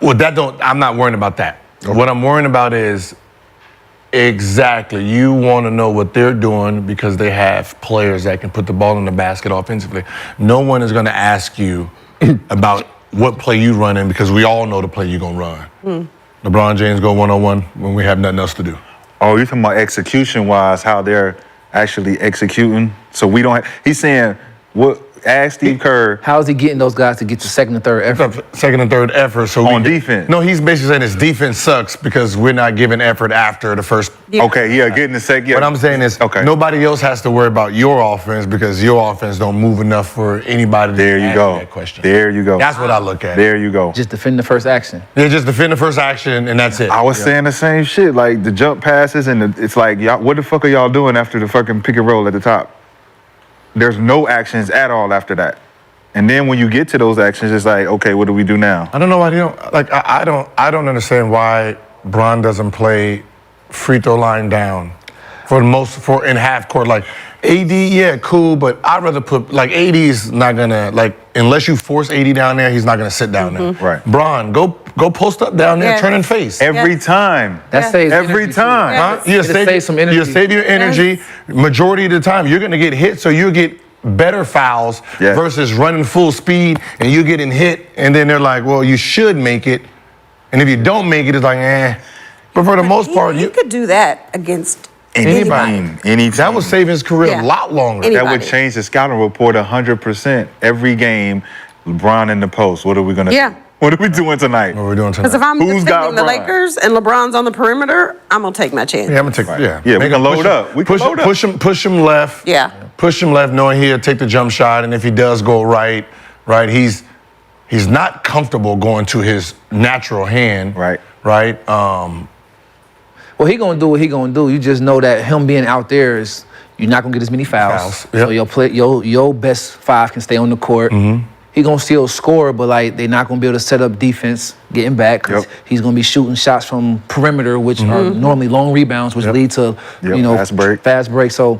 Well, I'm not worrying about that. Okay. What I'm worrying about is exactly, you want to know what they're doing because they have players that can put the ball in the basket offensively. No one is going to ask you about what play you run in because we all know the play you're going to run. LeBron James go one-on-one when we have nothing else to do. Oh, you're talking about execution-wise, how they're actually executing. So we don't. He's saying ask Steve Kerr. How is he getting those guys to get to second and third effort? Second and third effort. So on defense. No, he's basically saying his defense sucks because we're not giving effort after the first. Yeah. Okay, yeah, getting the second. Yeah. What I'm saying is, nobody else has to worry about your offense because your offense don't move enough for anybody to ask that question. There you go. That's what I look at. There you go. Just defend the first action. Yeah, just defend the first action and that's it. I was saying the same shit, like the jump passes and it's like, y'all, what the fuck are y'all doing after the fucking pick and roll at the top? There's no actions at all after that. And then when you get to those actions, it's like, okay, what do we do now? I don't know why they don't I don't understand why Bron doesn't play free throw line down for in half court. Like AD, yeah, cool, but I'd rather put AD is not gonna unless you force AD down there, he's not gonna sit down there. Right. Bron, go post up down there, turn and face. Every time. That saves every energy, time. Huh? It'll save some energy. You save your energy. Majority of the time, you're gonna get hit, so you'll get better fouls versus running full speed and you getting hit, and then they're like, well, you should make it, and if you don't make it, it's like, eh. But for the most part, you could do that against anybody. That would save his career a lot longer. Anybody. That would change the scouting report 100%. Every game, LeBron in the post. What are we gonna do? What are we doing tonight? What are we doing tonight? Because if I'm Who's got defending the LeBron? Lakers and LeBron's on the perimeter, I'm gonna take my chance. Yeah, I'm gonna take. Yeah, we can load up. We can load up. Push him left. Yeah. Push him left, knowing he'll take the jump shot, and if he does go right, he's not comfortable going to his natural hand. Right. Well, he gonna do what he gonna do. You just know that him being out there is you're not gonna get as many fouls. Yep. So your best five can stay on the court. He gonna still score, but they're not gonna be able to set up defense getting back because he's gonna be shooting shots from perimeter, which are normally long rebounds, which lead to fast break. So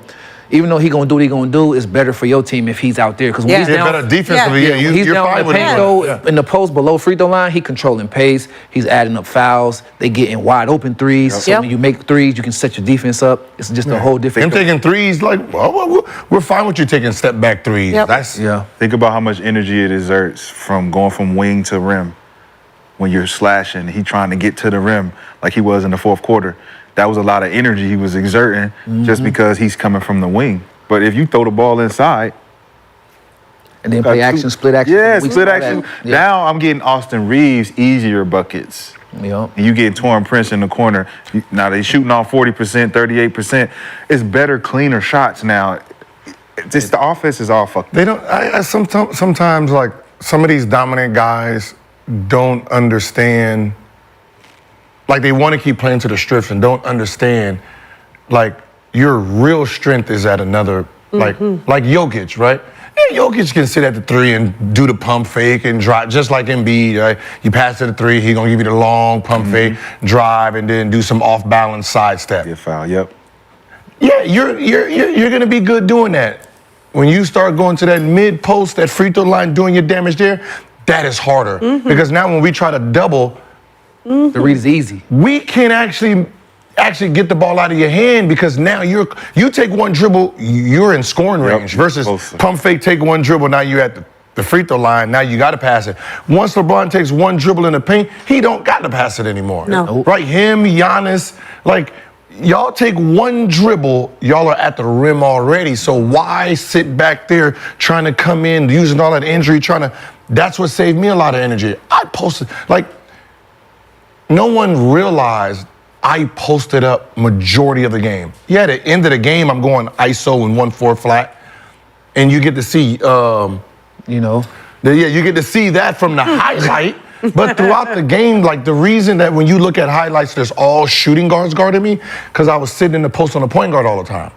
even though he gonna do what he gonna do, it's better for your team if he's out there. Because when he's down, better defensively. Yeah, when he's you're down fine in the with paint, him. though, in the post below free throw line, he controlling pace. He's adding up fouls. They getting wide open threes. So when you make threes, you can set your defense up. It's just a whole different. Him taking threes, we're fine with you taking step back threes. That's Think about how much energy it exerts from going from wing to rim. When you're slashing, he trying to get to the rim like he was in the fourth quarter. That was a lot of energy he was exerting just because he's coming from the wing. But if you throw the ball inside, and then play action, split action. Yeah, split action. Now I'm getting Austin Reeves easier buckets. Yeah. And you get Torrin Prince in the corner. Now they shooting off 40%, 38%. It's better, cleaner shots now. Just the offense is all fucked. They don't. Sometimes some of these dominant guys don't understand. They want to keep playing to the strips and don't understand. Your real strength is at another, like Jokic, right? Yeah, Jokic can sit at the three and do the pump fake and drive, just like Embiid, right? You pass to the three, he gonna give you the long pump fake, drive, and then do some off-balance sidestep. Get foul, yep. Yeah, you're gonna be good doing that. When you start going to that mid-post, that free throw line, doing your damage there, that is harder. Because now when we try to double, the read is easy. We can actually get the ball out of your hand because now you take one dribble, you're in scoring range versus pump fake, take one dribble, now you're at the the free throw line, now you got to pass it. Once LeBron takes one dribble in the paint, he don't got to pass it anymore. No. Right? Him, Giannis, like, y'all take one dribble, y'all are at the rim already. So why sit back there trying to come in, using all that injury, that's what saved me a lot of energy. I posted, like, no one realized I posted up majority of the game. Yeah, at the end of the game, I'm going ISO and 1-4 flat. And you get to see, you get to see that from the highlight. But throughout the game, like, the reason that when you look at highlights, there's all shooting guards guarding me, because I was sitting in the post on the point guard all the time.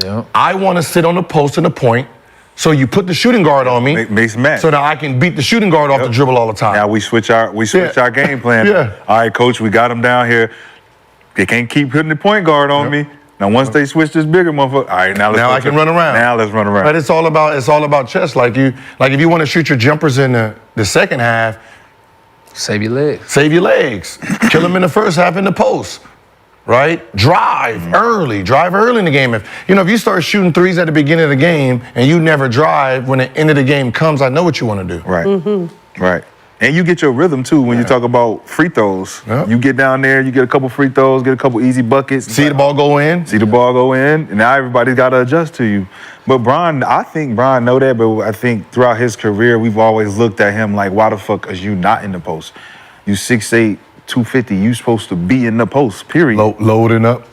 Yeah. I want to sit on the post and the point, so you put the shooting guard on me, Makes match. so that I can beat the shooting guard off the dribble all the time. Now we switch our game plan. Yeah. All right, coach, we got them down here. They can't keep putting the point guard on me. Now once they switch this bigger motherfucker, all right, now I can run around. Now let's run around. But it's all about chess. Like if you want to shoot your jumpers in the second half, Save your legs. save your legs. Kill them in the first half in the post. Right? Drive early in the game. If you start shooting threes at the beginning of the game and you never drive, when the end of the game comes, I know what you want to do. Right. Right. And you get your rhythm too when you talk about free throws. Yep. You get down there, you get a couple free throws, get a couple easy buckets. See the ball go in. See the ball go in, and now everybody's got to adjust to you. But I think Bron know that, but I think throughout his career, we've always looked at him like, why the fuck is you not in the post? You 6'8", 250, you supposed to be in the post, period. Loading up.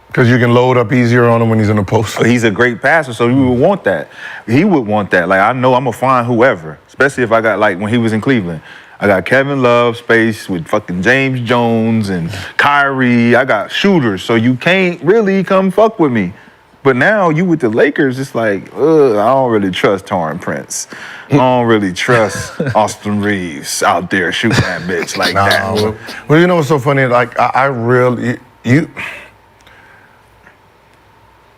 Because you can load up easier on him when he's in the post. He's a great passer, so you would want that. He would want that. Like, I know I'm going to find whoever, especially if I got, like, when he was in Cleveland. I got Kevin Love space with fucking James Jones and Kyrie. I got shooters, so you can't really come fuck with me. But now you with the Lakers, it's like, I don't really trust Taurean Prince. I don't really trust Austin Reeves out there shooting that bitch like that. Well, you know what's so funny? Like, I really,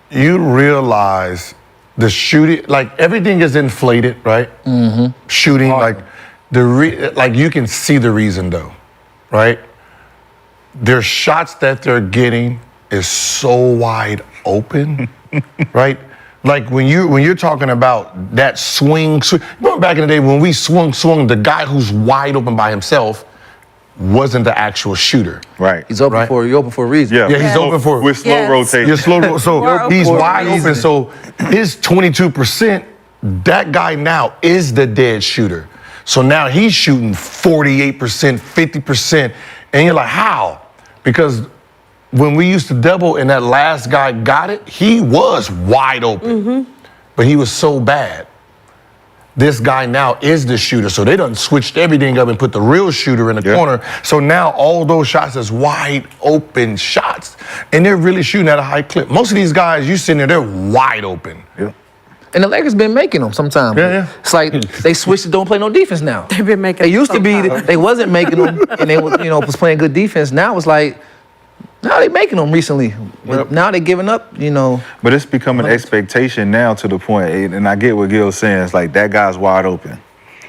you realize the shooting, like, everything is inflated, right? Mm-hmm. Shooting, like, you can see the reason though, right? Their shots that they're getting is so wide open, right? Like when you're talking about that swing, remember back in the day when we swung, the guy who's wide open by himself wasn't the actual shooter. Right. He's open for a reason. Yeah, he's open for with slow rotation. You're slow, so he's wide open. So his 22%, that guy now is the dead shooter. So now he's shooting 48%, 50%, and you're like, how? Because when we used to double and that last guy got it, he was wide open, but he was so bad. This guy now is the shooter, so they done switched everything up and put the real shooter in the corner. So now all those shots is wide open shots, and they're really shooting at a high clip. Most of these guys, you sitting there, they're wide open. Yeah. And the Lakers been making them sometimes. Yeah. It's like they switched to don't play no defense now. They've been making They used to them be, sometimes. they wasn't making them, and they was playing good defense. Now it's like, now they making them recently. But now they giving up, But it's become an expectation now to the point, and I get what Gil's saying, it's like that guy's wide open.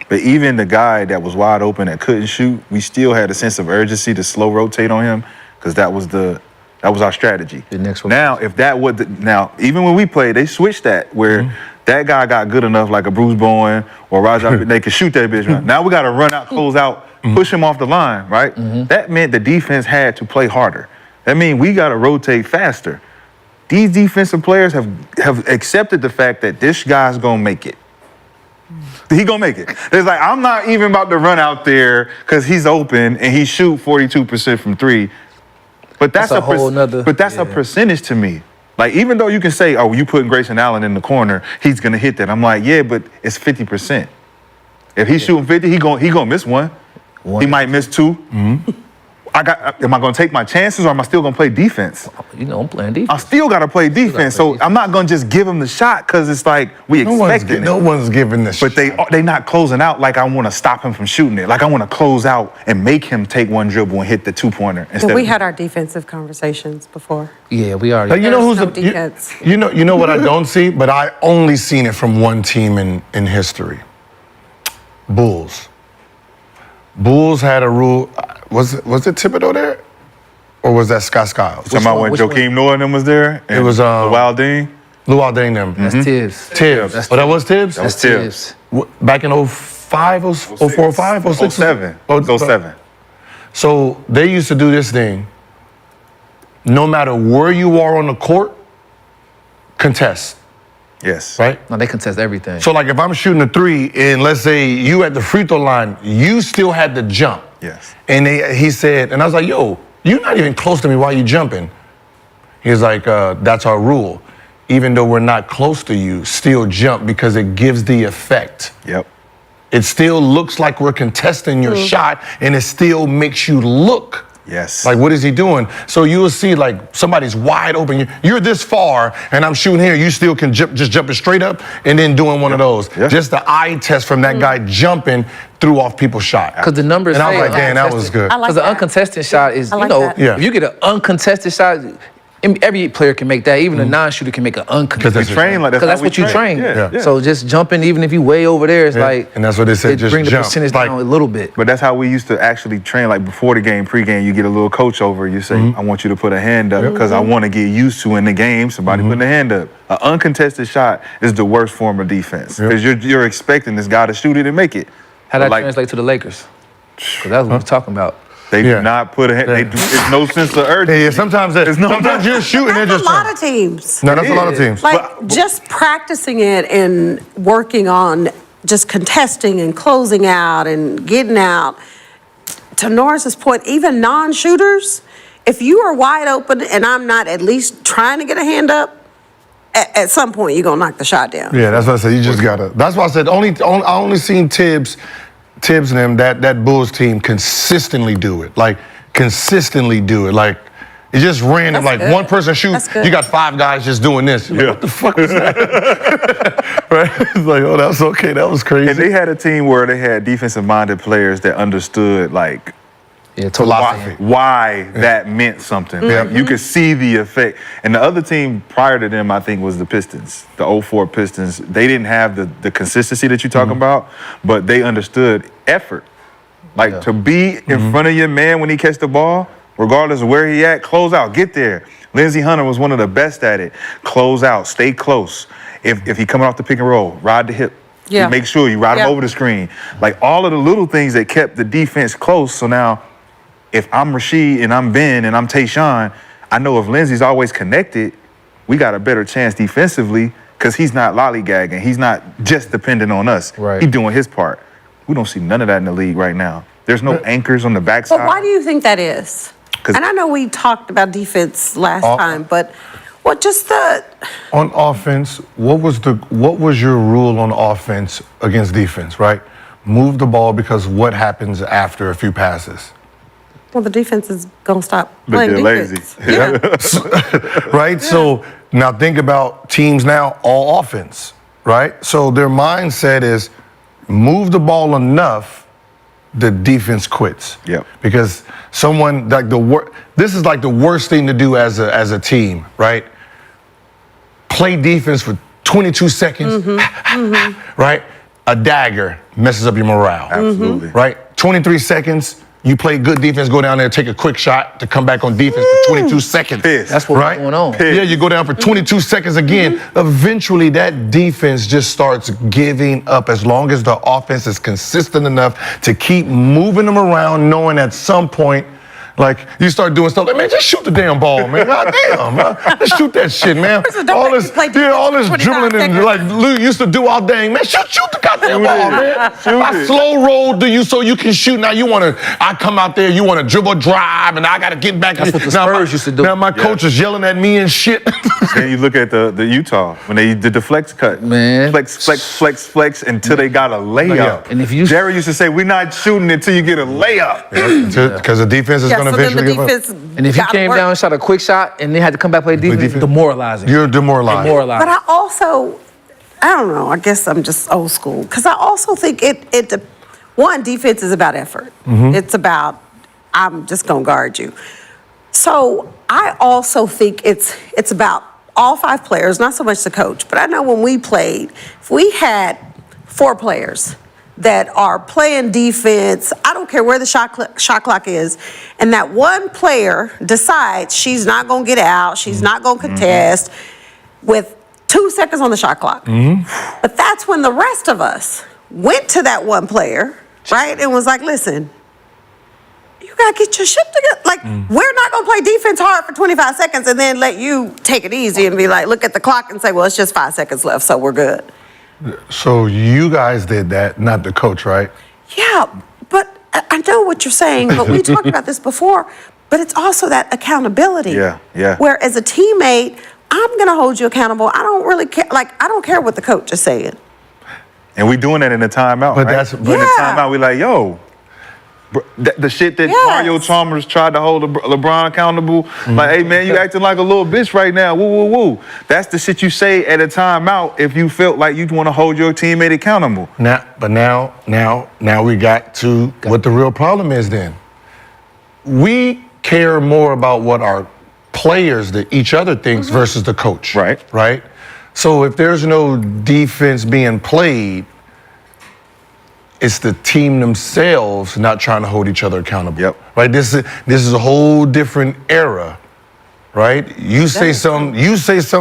But even the guy that was wide open that couldn't shoot, we still had a sense of urgency to slow rotate on him, because that was our strategy. The next one. Now, even when we played, they switched that where that guy got good enough, like a Bruce Bowen or Raja, they could shoot that bitch. Right? Now we got to run out, close out, push him off the line, right? That meant the defense had to play harder. That means we got to rotate faster. These defensive players have accepted the fact that this guy's going to make it. He going to make it. It's like, I'm not even about to run out there because he's open and he shoot 42% from three. But that's a whole nother. But that's a percentage to me. Like, even though you can say, oh, you putting Grayson Allen in the corner, he's going to hit that. I'm like, yeah, but it's 50%. If he's shooting 50, he gonna miss one. He might miss two. Am I going to take my chances, or am I still going to play defense? I'm playing defense. I still got to play defense, so I'm not going to just give him the shot because it's like we expecting it. No one's giving this But they not closing out like I want to stop him from shooting it. Like I want to close out and make him take one dribble and hit the two-pointer. We had our defensive conversations before. Yeah, we already. Like, you know There's who's no defense. you know what I don't see, but I only seen it from one team in history. Bulls. Bulls had a rule. Was it Thibodeau there, or was that Scott Skiles? Talking about when Which Joakim Noah and them was there? It was Wilding. Luol Deng them. That's Tibbs. Tibbs. Oh, that was Tibbs? That's Tibbs. Back in 05, 04, 05, 06? 07. 07. So they used to do this thing. No matter where you are on the court, contest, Yes. right? No, they contest everything. So like if I'm shooting a three and let's say you at the free throw line, you still had to jump. Yes. And he said, and I was like, yo, you're not even close to me, why you jumping? He's like, that's our rule. Even though we're not close to you, still jump because it gives the effect. Yep. It still looks like we're contesting your shot and it still makes you look. Yes. Like, what is he doing? So you will see, like, somebody's wide open. You're this far, and I'm shooting here. You still can just jumping straight up and then doing one of those. Yeah. Just the eye test from that guy jumping threw off people's shot. Because the numbers And I was say like, damn, that was good. I like Because the that. uncontested shot is, I like you know, that. Yeah. if you get an uncontested shot, every player can make that. Even a non-shooter can make an uncontested Because We train like Because that's how what you we train. Yeah. Yeah. So just jumping, even if you way over there, it's Yeah. like, And that's what they said, it just bring the jump. percentage Like- down a little bit. But that's how we used to actually train, like before the game, pre-game, you get a little coach over, you say, I want you to put a hand up because I want to get used to in the game, somebody putting a hand up. An uncontested shot is the worst form of defense because you're expecting this guy to shoot it and make it. How that Like, translate to the Lakers? Because that's what we're talking about. They Yeah. do not put a hand, it's no sense of urgency. Yeah, sometimes you're shooting and That's just a lot of teams. No, that's a lot of teams. Like, just practicing it and working on just contesting and closing out and getting out. To Norris's point, even non-shooters, if you are wide open and I'm not at least trying to get a hand up, at some point you're gonna knock the shot down. Yeah, that's what I said. You just gotta. That's why I said I only seen Tibbs and them, that Bulls team consistently do it. Like consistently do it. Like it's just random. That's like good. one person shoots, That's good. you got 5 guys just doing this. You're like, what the fuck was that? Right? It's like, oh, that's okay. That was crazy. And they had a team where they had defensive-minded players that understood, like, Yeah, Philosophy. why that meant something. Like, you could see the effect. And the other team prior to them, I think, was the Pistons, the 04 Pistons. They didn't have the consistency that you're talking about, but they understood effort. Like, to be in front of your man when he catch the ball, regardless of where he at, close out, get there. Lindsey Hunter was one of the best at it. Close out, stay close. If he coming off the pick and roll, ride the hip. Yeah. Make sure you ride him over the screen. Like, all of the little things that kept the defense close. So now, if I'm Rasheed and I'm Ben and I'm Tayshaun, I know if Lindsey's always connected, we got a better chance defensively because he's not lollygagging. He's not just dependent on us. Right. He's doing his part. We don't see none of that in the league right now. There's no anchors on the backside. But why do you think that is? 'Cause- And I know we talked about defense last time, but what just the On offense, what was your rule on offense against defense, right? Move the ball because what happens after a few passes? well, the defense is gonna stop But playing they're defense. lazy. Yeah. Right? So now think about teams now, all offense, right? So their mindset is move the ball enough, the defense quits. Yep. Because someone like this is like the worst thing to do as a team, right? Play defense for 22 seconds, right? A dagger messes up your morale. Absolutely. Right? 23 seconds, you play good defense, go down there, take a quick shot to come back on defense for 22 seconds. Pissed. That's what's right? going on. Yeah, you go down for 22 seconds again. Eventually, that defense just starts giving up as long as the offense is consistent enough to keep moving them around, knowing at some point, like, you start doing stuff like, man, just shoot the damn ball, man. God damn, man. Just shoot that shit, man. Don't All make this, me play defense all for this 25 dribbling and seconds. like Lou used to do all dang, man. Shoot the goddamn ball, man. I slow roll to you so you can shoot. Now I come out there, you want to dribble drive, and I got to get back. That's what the Now Spurs used to do. Now my coach is yelling at me and shit. Then you look at the Utah when they did the flex cut. Man. Flex until they got a layup. And if you- Jerry used to say, we're not shooting until you get a layup. Because the defense is Yeah, going to so then the eventually give up. defense And if you gotta came work. down and shot a quick shot and they had to come back play defense, defense. demoralizing. You're demoralized. Demoralizing. But I also, I don't know, I guess I'm just old school. Because I also think one, defense is about effort. It's about, I'm just going to guard you. So I also think it's about all 5 players, not so much the coach. But I know when we played, if we had 4 players that are playing defense, I don't care where the shot clock is, and that one player decides she's not going to get out, she's not going to contest, with 2 seconds on the shot clock. But that's when the rest of us went to that one player, right, and was like, listen, you gotta get your shit together. Like, we're not gonna play defense hard for 25 seconds and then let you take it easy and be like, look at the clock and say, well, it's just 5 seconds left, so we're good. So you guys did that, not the coach, right? Yeah, but I know what you're saying, but we talked about this before, but it's also that accountability. Yeah, yeah. Where as a teammate, I'm gonna hold you accountable. I don't really care, like, I don't care what the coach is saying. And we doing that in the timeout, But right? that's- But in the timeout, we like, yo, the shit that Yes. Mario Chalmers tried to hold LeBron accountable, like, hey man, you acting like a little bitch right now, woo, woo, woo. That's the shit you say at a timeout if you felt like you want to hold your teammate accountable. Now we got to what the real problem is then. We care more about what our players, each other thinks versus the coach. Right. Right? So if there's no defense being played, it's the team themselves not trying to hold each other accountable. Yep. Right? This is a whole different era. Right? You say something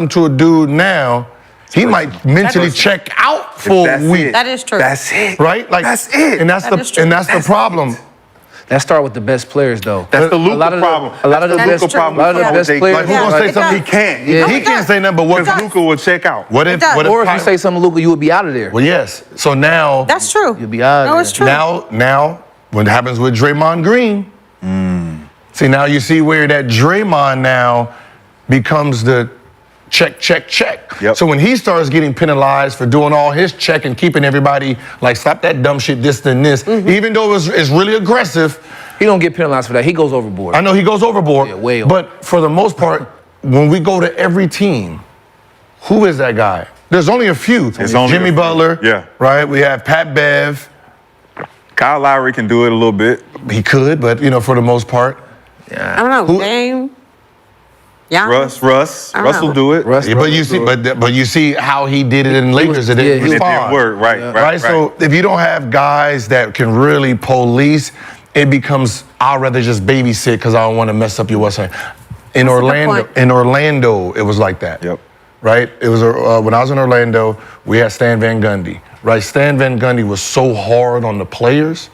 to a dude now, he might mentally check out for a week. That is true. That's it. Right? Like that's it. And that's the problem. That start with the best players, though. That's the Luka problem. A lot of the That's best, the Luka problem. a lot of the best Like, players. Like, who's gonna say something? He can't. He can't say nothing but what Because Luka will check out. What if? does. What if? Or if you say something, Luka, you would be out of there. Well, yes. So now, That's true. You'll be out of No, there. it's true. now, what happens with Draymond Green? See, now you see where that Draymond now becomes the check. Yep. So when he starts getting penalized for doing all his check and keeping everybody like, stop that dumb shit, this, then this, even though it's really aggressive, He don't get penalized for that. He goes overboard. I know he goes overboard. Yeah, way over. But for the most part, when we go to every team, who is that guy? There's only a few. It's only Jimmy a few. Butler. Yeah. Right? We have Pat Bev. Kyle Lowry can do it a little bit. He could, but for the most part. I don't know, Who- Dame. Giannis. Russ I don't will know. do it. Russ- Yeah, but you see, but you see how he did it in Lakers. It yeah, didn't he- It didn't respond. work. Right. So if you don't have guys that can really police, it becomes I'd rather just babysit because I don't want to mess up your what's name. In That's a good point. Orlando, it was like that. Yep. Right? It was when I was in Orlando, we had Stan Van Gundy. Right? Stan Van Gundy was so hard on the players.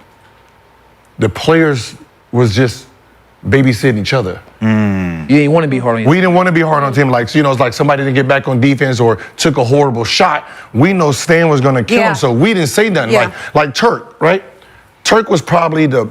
The players was just babysitting each other. You ain't want to be hard on you. We didn't want to be hard on the team. Like, it's like somebody didn't get back on defense or took a horrible shot. We know Stan was going to kill Yeah. him, so we didn't say nothing. Yeah. Like Turk, right? Turk was probably the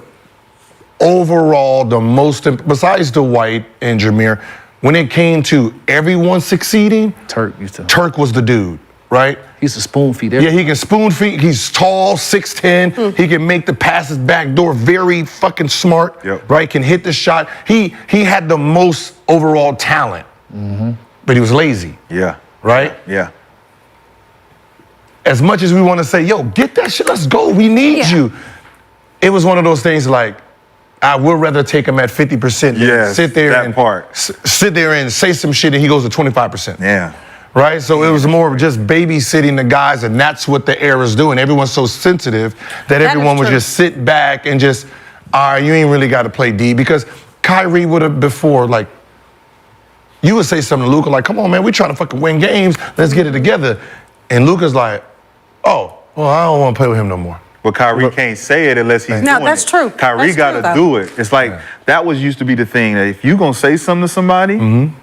overall, the most, besides Dwight and Jameer, when it came to everyone succeeding, Turk was the dude, right? he used to spoon feed Yeah, everybody. he can spoon feed. He's tall, 6'10". He can make the passes back door, very fucking smart. Yep. Right? Can hit the shot. He had the most overall talent, but he was lazy. Yeah. Right? Yeah. As much as we want to say, yo, get that shit, let's go. We need Yeah. you. It was one of those things like, I would rather take him at 50% than Yes, sit there that and part. sit there and say some shit and he goes to 25%. Yeah. Right? So it was more of just babysitting the guys, and that's what the era's doing. Everyone's so sensitive that is everyone would true. just sit back and just, all right, you ain't really got to play D. Because Kyrie would have before, like, you would say something to Luka like, come on, man, we trying to fucking win games. Let's get it together. And Luka's like, oh, well, I don't want to play with him no more. But Kyrie can't say it unless he's No, doing that's it. true. Kyrie That's got true, to though. do it. It's like, that used to be the thing, that if you going to say something to somebody,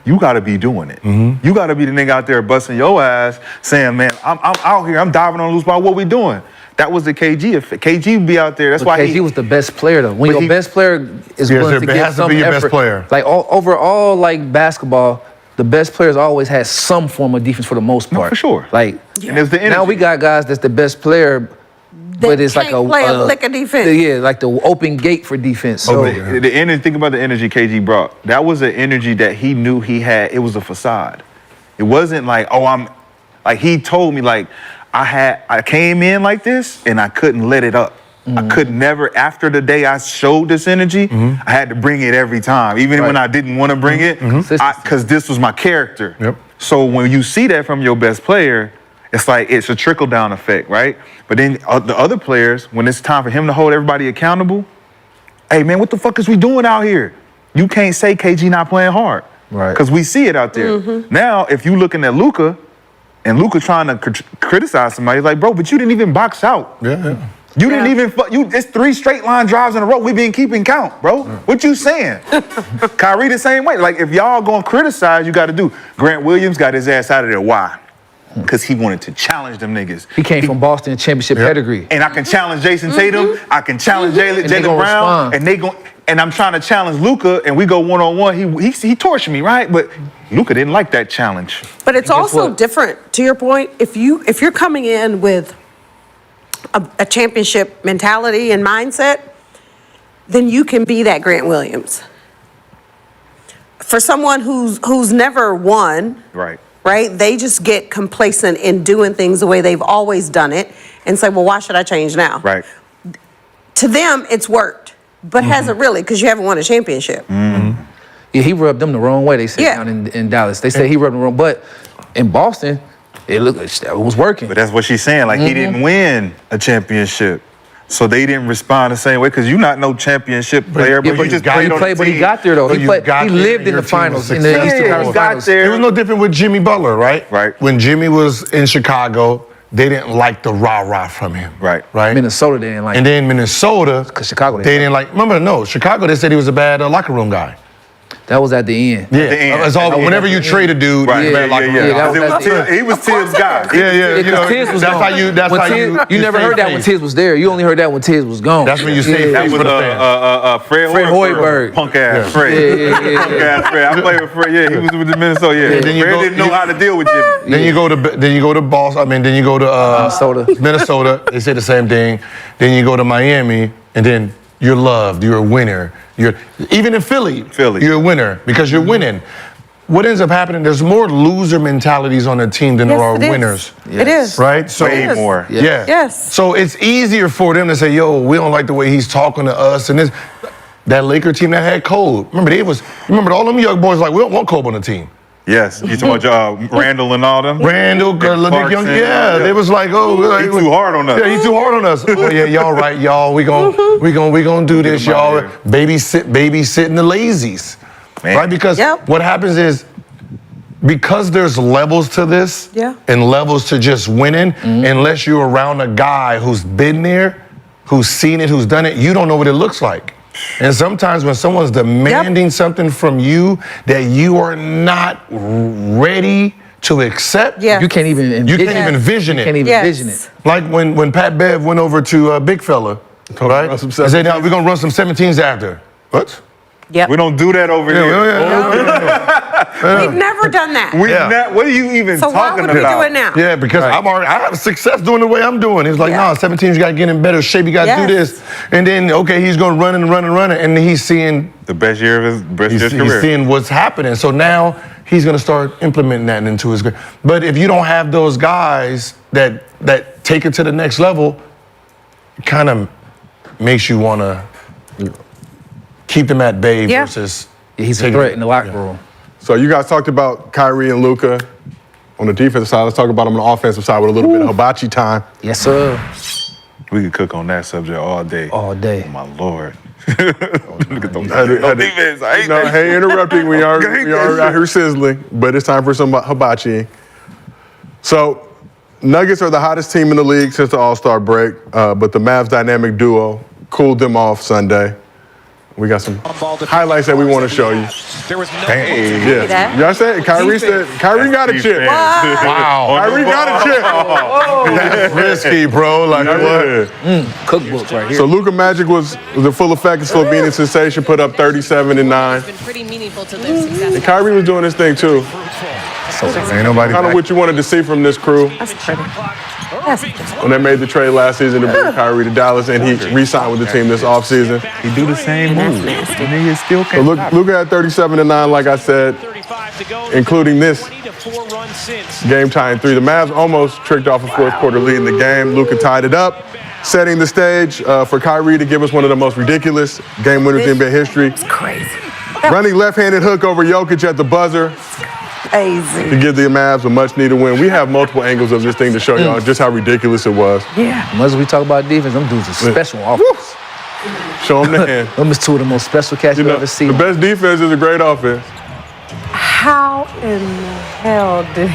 you got to be doing it. You got to be the nigga out there busting your ass saying, man, I'm out here, I'm diving on a loose ball, what we doing? That was the KG effect. KG would be out there. That's But why KG was the best player, though. When But your he- best player is Yes, willing it to give has to some be your effort, best player. like overall, like basketball, the best players always had some form of defense for the most part. for sure. Like And there's the now energy. we got guys that's the best player, but it's like can't play a lick of defense. Yeah, like the open gate for defense. So The energy, think about the energy KG brought. That was an energy that he knew he had. It was a facade. It wasn't like, he told me like, I came in like this and I couldn't let it up. I could never, after the day I showed this energy, I had to bring it every time. Even when I didn't want to bring it, because this was my character. Yep. So when you see that from your best player, it's like, it's a trickle-down effect, right? But then the other players, when it's time for him to hold everybody accountable, hey, man, what the fuck is we doing out here? You can't say KG not playing hard. Right. Because we see it out there. Now, if you looking at Luka, And Luka trying to criticize somebody. He's like, bro, but you didn't even box out. Yeah. You didn't even, it's 3 straight line drives in a row. We been keeping count, bro. What you saying? Kyrie the same way. Like, if y'all gonna criticize, you gotta do. Grant Williams got his ass out of there. Why? Because he wanted to challenge them niggas. He came from Boston championship pedigree. And I can challenge Jason Tatum. I can challenge Jaylen Brown. Respond. And I'm trying to challenge Luka, and we go one-on-one. He torched me, right? But Luka didn't like that challenge. But it's also different, to your point, if you're coming in with a championship mentality and mindset, then you can be that Grant Williams. For someone who's never won, Right. they just get complacent in doing things the way they've always done it and say, well, why should I change now? Right. To them, it's worked, but hasn't really, because you haven't won a championship. Mm-hmm. Yeah, he rubbed them the wrong way, they said down in Dallas. They said he rubbed them wrong, but in Boston, it was working. But that's what she's saying. Like, he didn't win a championship. So they didn't respond the same way, because you're not no championship player, but you just played on the but he team. got there, though. He lived in the finals, in the Eastern Conference Finals. It was no different with Jimmy Butler, right? Right. When Jimmy was in Chicago, they didn't like the rah-rah from him. Right. Minnesota didn't like And then Minnesota, 'Cause Chicago they didn't like. Remember, no, Chicago, they said he was a bad locker room guy. That was at the end. Yeah, end. it's all, whenever you trade a dude, he's a bad locker room guy. that was at the end. He was Tibbs' guy. Yeah, you know, Tiz was that's gone. how you. That's When how you. you never heard that when Tiz was there. You only heard that when Tiz was gone. That's when you say That face was for the fans. Fred Hoiberg. Punk ass Fred. Punk ass Fred. I played with Fred. Yeah, he was with the Minnesota. Yeah, then you Fred go- didn't know how to deal with Jimmy. Then you go to Boston. I mean, then you go to Minnesota. They say the same thing. Then you go to Miami, and then you're loved. You're a winner. Even in Philly, you're a winner because you're winning. What ends up happening? There's more loser mentalities on a team than there are winners. It is. Right? So Way more. Yeah. Yes. So it's easier for them to say, "Yo, we don't like the way he's talking to us." And this, that Laker team that had Kobe. Remember all them young boys like, we don't want Kobe on the team. Yes, you talking about Randall and all them? Randall, Nick Young, they was like, he too hard on us. Yeah, he too hard on us. Oh yeah, y'all right, y'all. We gonna do this, y'all. Babysitting the lazies, Man. right? Because what happens is, because there's levels to this, and levels to just winning. Unless you're around a guy who's been there, who's seen it, who's done it, you don't know what it looks like. And sometimes when someone's demanding something from you that you are not ready to accept, you can't even envision it. You can't even envision it. Like when Pat Bev went over to Big Fella, right? And said, "Now we're gonna run some 17s after." What? Yep. We don't do that over here. We've never done that. What are you even So why talking would we about? do it now? Yeah, because I have success doing the way I'm doing. He's like, "No, 17s, you gotta get in better shape. You gotta do this." And then, okay, he's gonna run, and he's seeing the best year of his career. He's seeing what's happening. So now he's gonna start implementing that into his. But if you don't have those guys that take it to the next level, it kind of makes you wanna keep them at bay versus. He's a threat in the locker room. So you guys talked about Kyrie and Luka on the defensive side. Let's talk about them on the offensive side with a little bit of hibachi time. Yes, sir. We could cook on that subject all day. All day. Oh, my Lord. Look at those defense. I hate No, that. hey, interrupting. We are out here sizzling, but it's time for some hibachi. So, Nuggets are the hottest team in the league since the All-Star break, but the Mavs dynamic duo cooled them off Sunday. We got some highlights that we want to show you. Y'all said Kyrie got a chip. Wow. Kyrie got a chip. That's risky, bro. Like what? Cookbook right here. So Luka Magic was in full effect. His Slovenian sensation put up 37 and 9. Been pretty meaningful to their success. And Kyrie was doing his thing too. Ain't nobody. Kind of what you wanted to see from this crew. That's pretty. When they made the trade last season to bring Kyrie to Dallas, and he re-signed with the team this offseason. He do the same move. And he still So can't. Luka had 37 and 9, like I said, including this game-tying 3. The Mavs almost tricked off a fourth-quarter lead in the game. Luka tied it up, setting the stage for Kyrie to give us one of the most ridiculous game winners in NBA history. It's crazy. Running left-handed hook over Jokic at the buzzer Crazy. to give the Mavs a much-needed win. We have multiple angles of this thing to show y'all just how ridiculous it was. Yeah. Much as we talk about defense, them dudes are special on offense. Show them the hand. Them is two of the most special cats you ever see. The best defense is a great offense. How in the hell did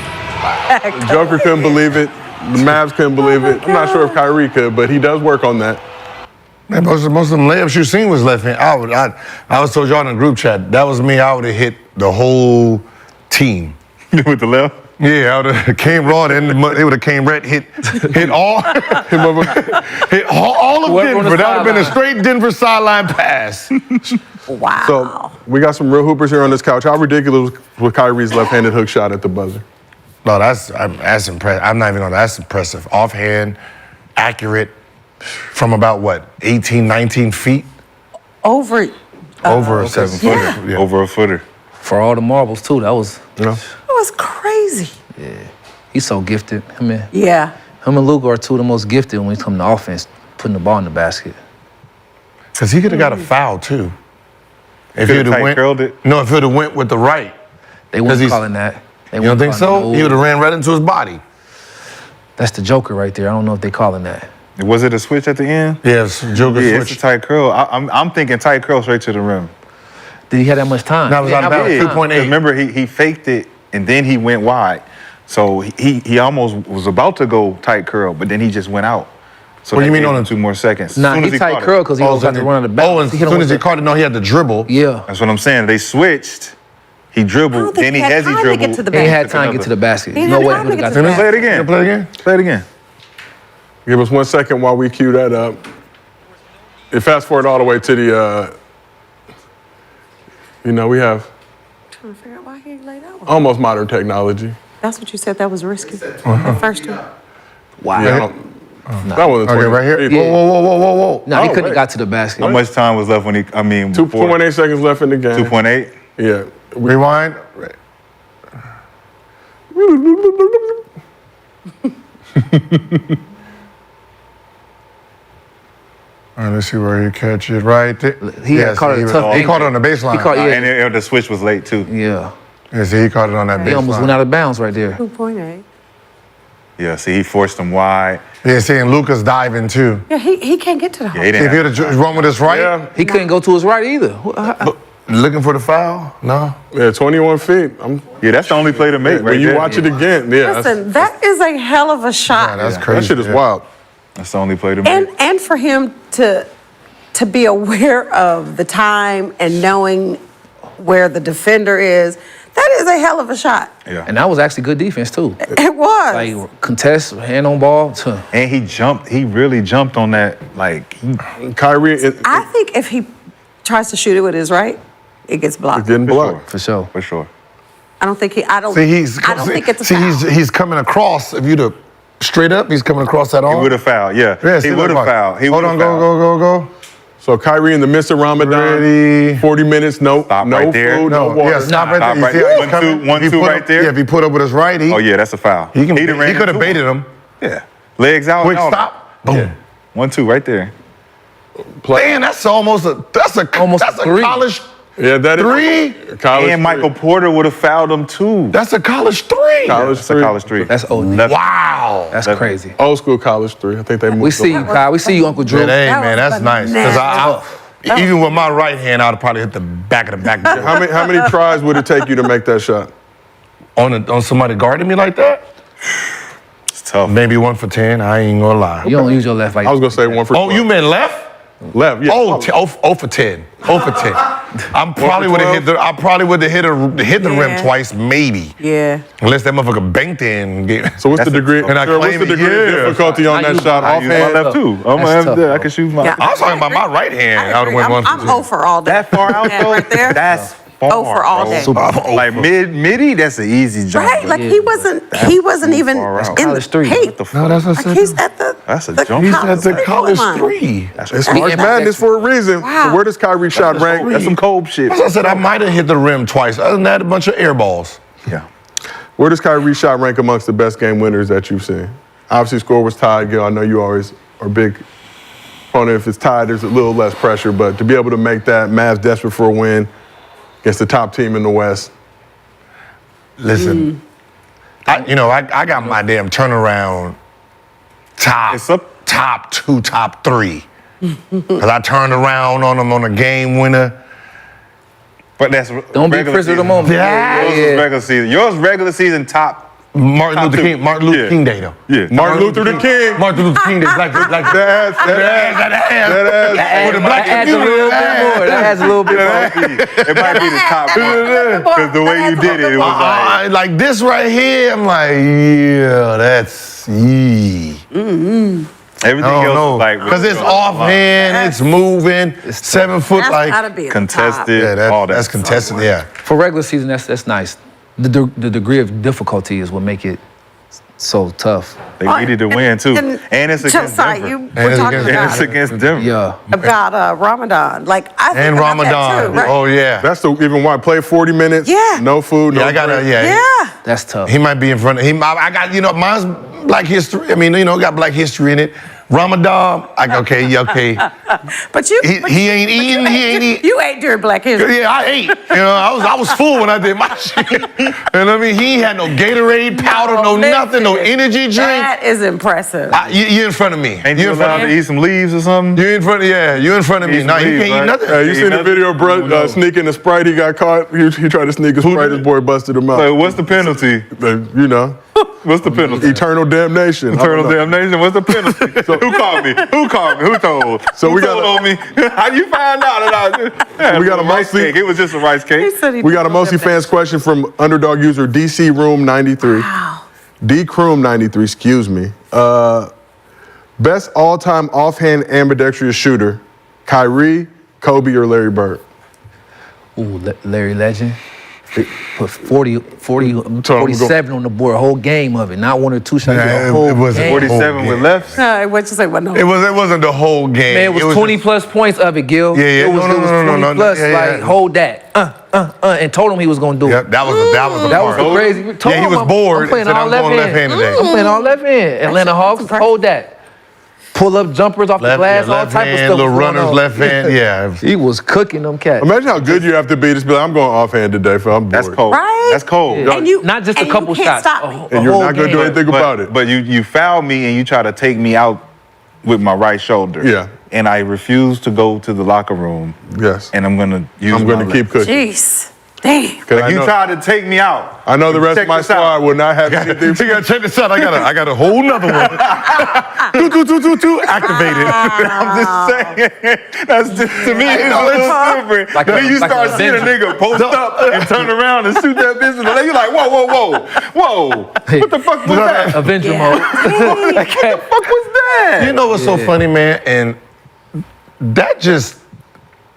The Joker couldn't believe it. The Mavs couldn't believe it. I'm not sure if Kyrie could, but he does work on that. Man, most of them layups you seen was left hand. I was told y'all in the group chat, that was me. I would have hit the whole team. With the left? Yeah, I would have came raw, and it would have came red, hit all, hit all of Whoever on the Denver. That would have been a sideline. straight Denver sideline pass. Wow. So we got some real hoopers here on this couch. How ridiculous was Kyrie's left-handed hook shot at the buzzer? No, that's impressive. I'm not even on that. That's impressive. Offhand, accurate, from about what, 18, 19 feet? Over Over a 7 footer. Yeah. Yeah. Over a footer. For all the marbles too, that was. You know? It was crazy. He's so gifted. Yeah. Him and Luka are two of the most gifted when it comes to offense, putting the ball in the basket. Because he could have got a foul, too. If Could've he'd have went, curled it. No, if he'd have went with the right. They 'Cause weren't he's- calling that. They You don't think weren't calling so? it. He would have ran right into his body. That's the Joker right there. I don't know if they calling that. Was it a switch at the end? Yes, Joker Yeah, it's a switch. tight curl. I'm thinking tight curl straight to the rim. Did he have that much time? That was out of bounds. Yeah, 2.8. remember, he faked it, and then he went wide. So he almost was about to go tight curl, but then he just went out. So What do you that mean gave on him the- 2 more seconds. Nah, Soon as he tight caught it. curl because he was about to run out of bounds. Oh, and as He hit him soon with as he the- caught it, no, he had to dribble. Yeah. That's what I'm saying. They switched. He I don't dribbled, think then he he had hezzy time to dribbled. get to the He ain't had basket. time to get to the basket. He ain't No had way time he to would get have to got the to the Play it basket. again. Play it again? Play it again. Give us 1 second while we cue that up. And fast forward all the way to the, we have Trying to figure out why he ain't laid out. almost modern technology. That's what you said. That was risky. Uh-huh. The first one. Wow. Yeah, I don't- that wasn't Okay, 20 right here. feet. Whoa. No, he Oh, couldn't wait. have got to the basket. How much time was left when he? I mean, before 2.8 seconds left in the game. 2.8. Yeah. Rewind. All right, let's see where he catch it. Right there. He had caught it tough He angle. caught it on the baseline. He caught- yeah. And the switch was late too. Yeah. Yeah, see, he caught it on that baseline. He almost went out of bounds right there. 2.8. Yeah. See, he forced him wide. Yeah, see, and Lucas diving too. Yeah, he can't get to the Yeah, hole. he If didn't. he Have, would have run with his right, Yeah. He couldn't go to his right either. looking for the foul, no. Yeah, 21 feet. yeah, that's the only play to make. When right you there. watch it again, yeah. Listen, that is a hell of a shot. That's crazy. That shit is yeah. wild. That's the only play to make. And for him to be aware of the time and knowing where the defender is, that is a hell of a shot. Yeah. And that was actually good defense too. It was. Like contest, hand on ball. And he jumped. He really jumped on that. Like he Kyrie, I think if he tries to shoot it with his right, it gets blocked. didn't block. For sure. for sure. I don't think I don't think it's a see, foul. he's coming across. If you'd have straight up, he's coming across that He arm. would have fouled. Yeah. Yeah, he see, would look, have fouled. He Hold would've on, fouled. go. So Kyrie in the midst of Ramadan, Ready. 40 minutes, no Stop no right there. food, no No, water. yeah, stop right Stop there. right You see there. how he's 1-2, coming? 1-2 If he put right up- there. Yeah, if he put up with his right, Oh yeah, that's a foul. he He'd have ran could have into baited him. Yeah. Legs out. Quick and all. stop. Boom. Yeah. 1-2 right there. Man, that's almost a three. college Yeah, that is three. college And Michael three. Porter would have fouled him too. That's a college three. College That's a three. college three. That's OD. Left- Wow. That's Left- crazy. Old school college three. I think they moved. We see you, Kyle. We see you, Uncle Drew. Hey, That man, was that's nice. 'Cause bananas. even with my right hand, I'd probably hit the back of the back. How many tries would it take you to make that shot? on somebody guarding me like that? It's tough. Maybe 1 for 10. I ain't gonna lie. You don't use your left like I was gonna say 1 for 12. Oh, you meant left? left. Yeah. Oh, 0 for 10. 0 for 10. I probably would have hit the. I probably would have hit the rim Yeah. twice, maybe. Yeah. Unless that motherfucker banked in. So what's the degree? and I Sir, what's claim the it, degree of yeah. difficulty on I that use shot? I use my Offhand. left too. That's tough, I can shoot my. Yeah. I was talking about my right hand. I would have went 1 for 10. I'm 0 for all day. That far out Yeah, though. right there. That's far. Oh, for all bro. day. Like midi, that's an easy jump. Right? Like he wasn't even far out. in College three. Hey, What the No, fuck? that's what I like said. he's at the That's a the jump. He's at the three-point college line. three. It's March Madness for a reason. Wow. So where does Kyrie shot rank? That's some cold shit. As I said, I might have hit the rim twice. Other than that, a bunch of air balls. Yeah. Where does Kyrie shot rank amongst the best game winners that you've seen? Obviously, score was tied. Gil, I know you always are big opponent. If it's tied, there's a little less pressure. But to be able to make that, Mavs desperate for a win against the top team in the West. Listen, I got my damn turnaround It's up. top 2, top 3. Because I turned around on them on a game winner. But that's Don't be regular prisoner of the season. moment. Yeah. Yours was regular season. Yours regular season top Martin Luther King. Martin Luther King Day though. Yeah. Martin Luther the King. Martin Luther King Day. Like that ass. For the black That adds a community. little bit more. That adds a little bit more. It might be the top one. Because the way you did it was like... Like this right here, I'm like, yeah, that's yee. Everything I don't else know. is like... Because it's offhand, it's moving, 7 foot, That's like. gotta be a contested, Yeah, all that. that's contested, yeah. For regular season, that's nice. The degree of difficulty is what make it so tough. They needed to win, too. And it's against Sorry, Denver. you And were it's talking against- And it's about, against Denver. Yeah. about Ramadan. Like, I think And about that Ramadan. too, right? Oh, yeah. That's the even why play 40 minutes. Yeah. No food. No Yeah, I gotta, drink. yeah. Yeah. That's tough. He might be in front of him. I got, mine's black history. I mean, got black history in it. Ramadan, okay. But you, He ain't eating, he ain't eating. You ate during Black History. Yeah, I ate. I was full when I did my shit. You know what I mean? He ain't had no Gatorade powder, no nothing, no listen, energy drink. That is impressive. You in front of me. Ain't you in front allowed of to me. eat some leaves or something? You in front of you in front of me. Eat Nah, some you leaves, can't eat right? nothing. You seen the video, bro? Sneaking the Sprite. He got caught. He tried to sneak a Sprite. His boy busted him out. Like, what's the penalty? You know, What's the penalty? eternal damnation. Eternal damnation. What's the penalty? Who called me? Who called me? Who told? So Who we told gotta- on me? How you find out that We got a rice mostly- cake? It was just a rice cake. He said he We got a did mostly that. fans question from underdog user DC Room 93. Wow. D Croom 93, excuse me. Best all-time offhand ambidextrous shooter: Kyrie, Kobe, or Larry Bird? Ooh, Larry Legend. Put 47 on the board, a whole game of it, not one or two shots. Yeah, a whole it wasn't game. 47 with lefts. What'd you say? What? No. It wasn't the whole game. Man, it was 20 plus points of it, Gil. Yeah, yeah. It was, No, it was no, 20 plus. yeah, like, yeah. hold that. And told him he was gonna do Yep, it. that was the That was part. the crazy. Told Yeah, he him was I'm bored. playing and said, all I'm left going hand. left-handed today. I'm playing all left hand. Atlanta Hawks, impressive. hold that. Pull up jumpers off the glass, all left type of hand, stuff. little was going runners, on. left hand. Yeah. He was cooking them cats. Imagine how good you have to be to be like, I'm going offhand today, for I'm bored. That's cold. Right? That's cold. Yeah. And you, Not just a and couple you can't shots. Stop me. And you're whole not going to do game. anything about it. But you foul me and you try to take me out with my right shoulder. Yeah. And I refuse to go to the locker room. Yes. And I'm gonna use. I'm going to keep cooking. Jeez. Damn. 'Cause Like, you tried to take me out. I know the rest Check of my this out. squad will not have anything. You gotta check this out. I got a whole nother one. Activated. I'm just saying. That's just, to me, it's a little different. Like Then a- you like start an seeing a Avenger. nigga post up and turn around and shoot that business. You're like, whoa. What the fuck was that? Avenger Yeah. mode. What the fuck was that? You know what's so funny, man? And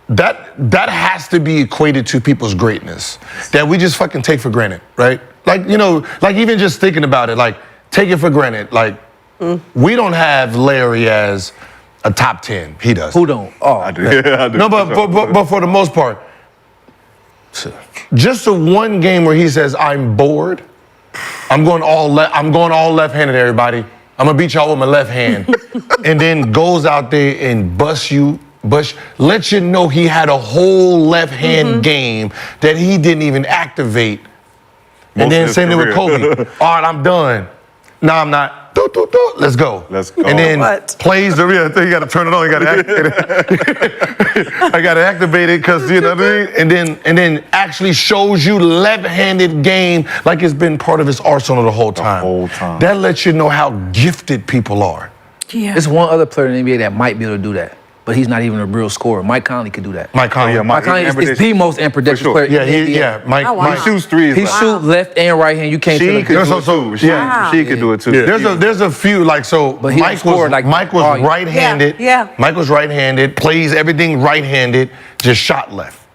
that has to be equated to people's greatness that we just fucking take for granted, right? Like, like even just thinking about it, like take it for granted. Like we don't have Larry as a top 10. He does. Who don't? Oh, I do. Yeah, I do. No, but for the most part, just the one game where he says, "I'm bored. I'm going all left-handed, everybody. I'm gonna beat y'all with my left hand," and then goes out there and lets you know he had a whole left-hand game that he didn't even activate. Most And then of his same thing with career. Kobe. All right, I'm done. No, I'm not. Let's go. Let's go. And then What? plays the real thing. You got to turn it on. You got to activate it. I got to activate it because you know what I mean. And then actually shows you left-handed game like it's been part of his arsenal the whole time. whole time. That lets you know how gifted people are. Yeah. There's one other player in the NBA that might be able to do that, but he's not even a real scorer. Mike Conley could do that. Mike Conley. yeah, Mike Conley is the most ambidextrous sure. player in Yeah, the NBA. Mike. Oh, wow. Mike. He shoots threes. He like- shoot left and right hand. You can't She feel could him. do it too. She could do it too. There's a few like so. But he Mike scored, was like, Mike was oh, yeah. right-handed. Yeah. Mike was right-handed. Plays everything right-handed. Just shot left.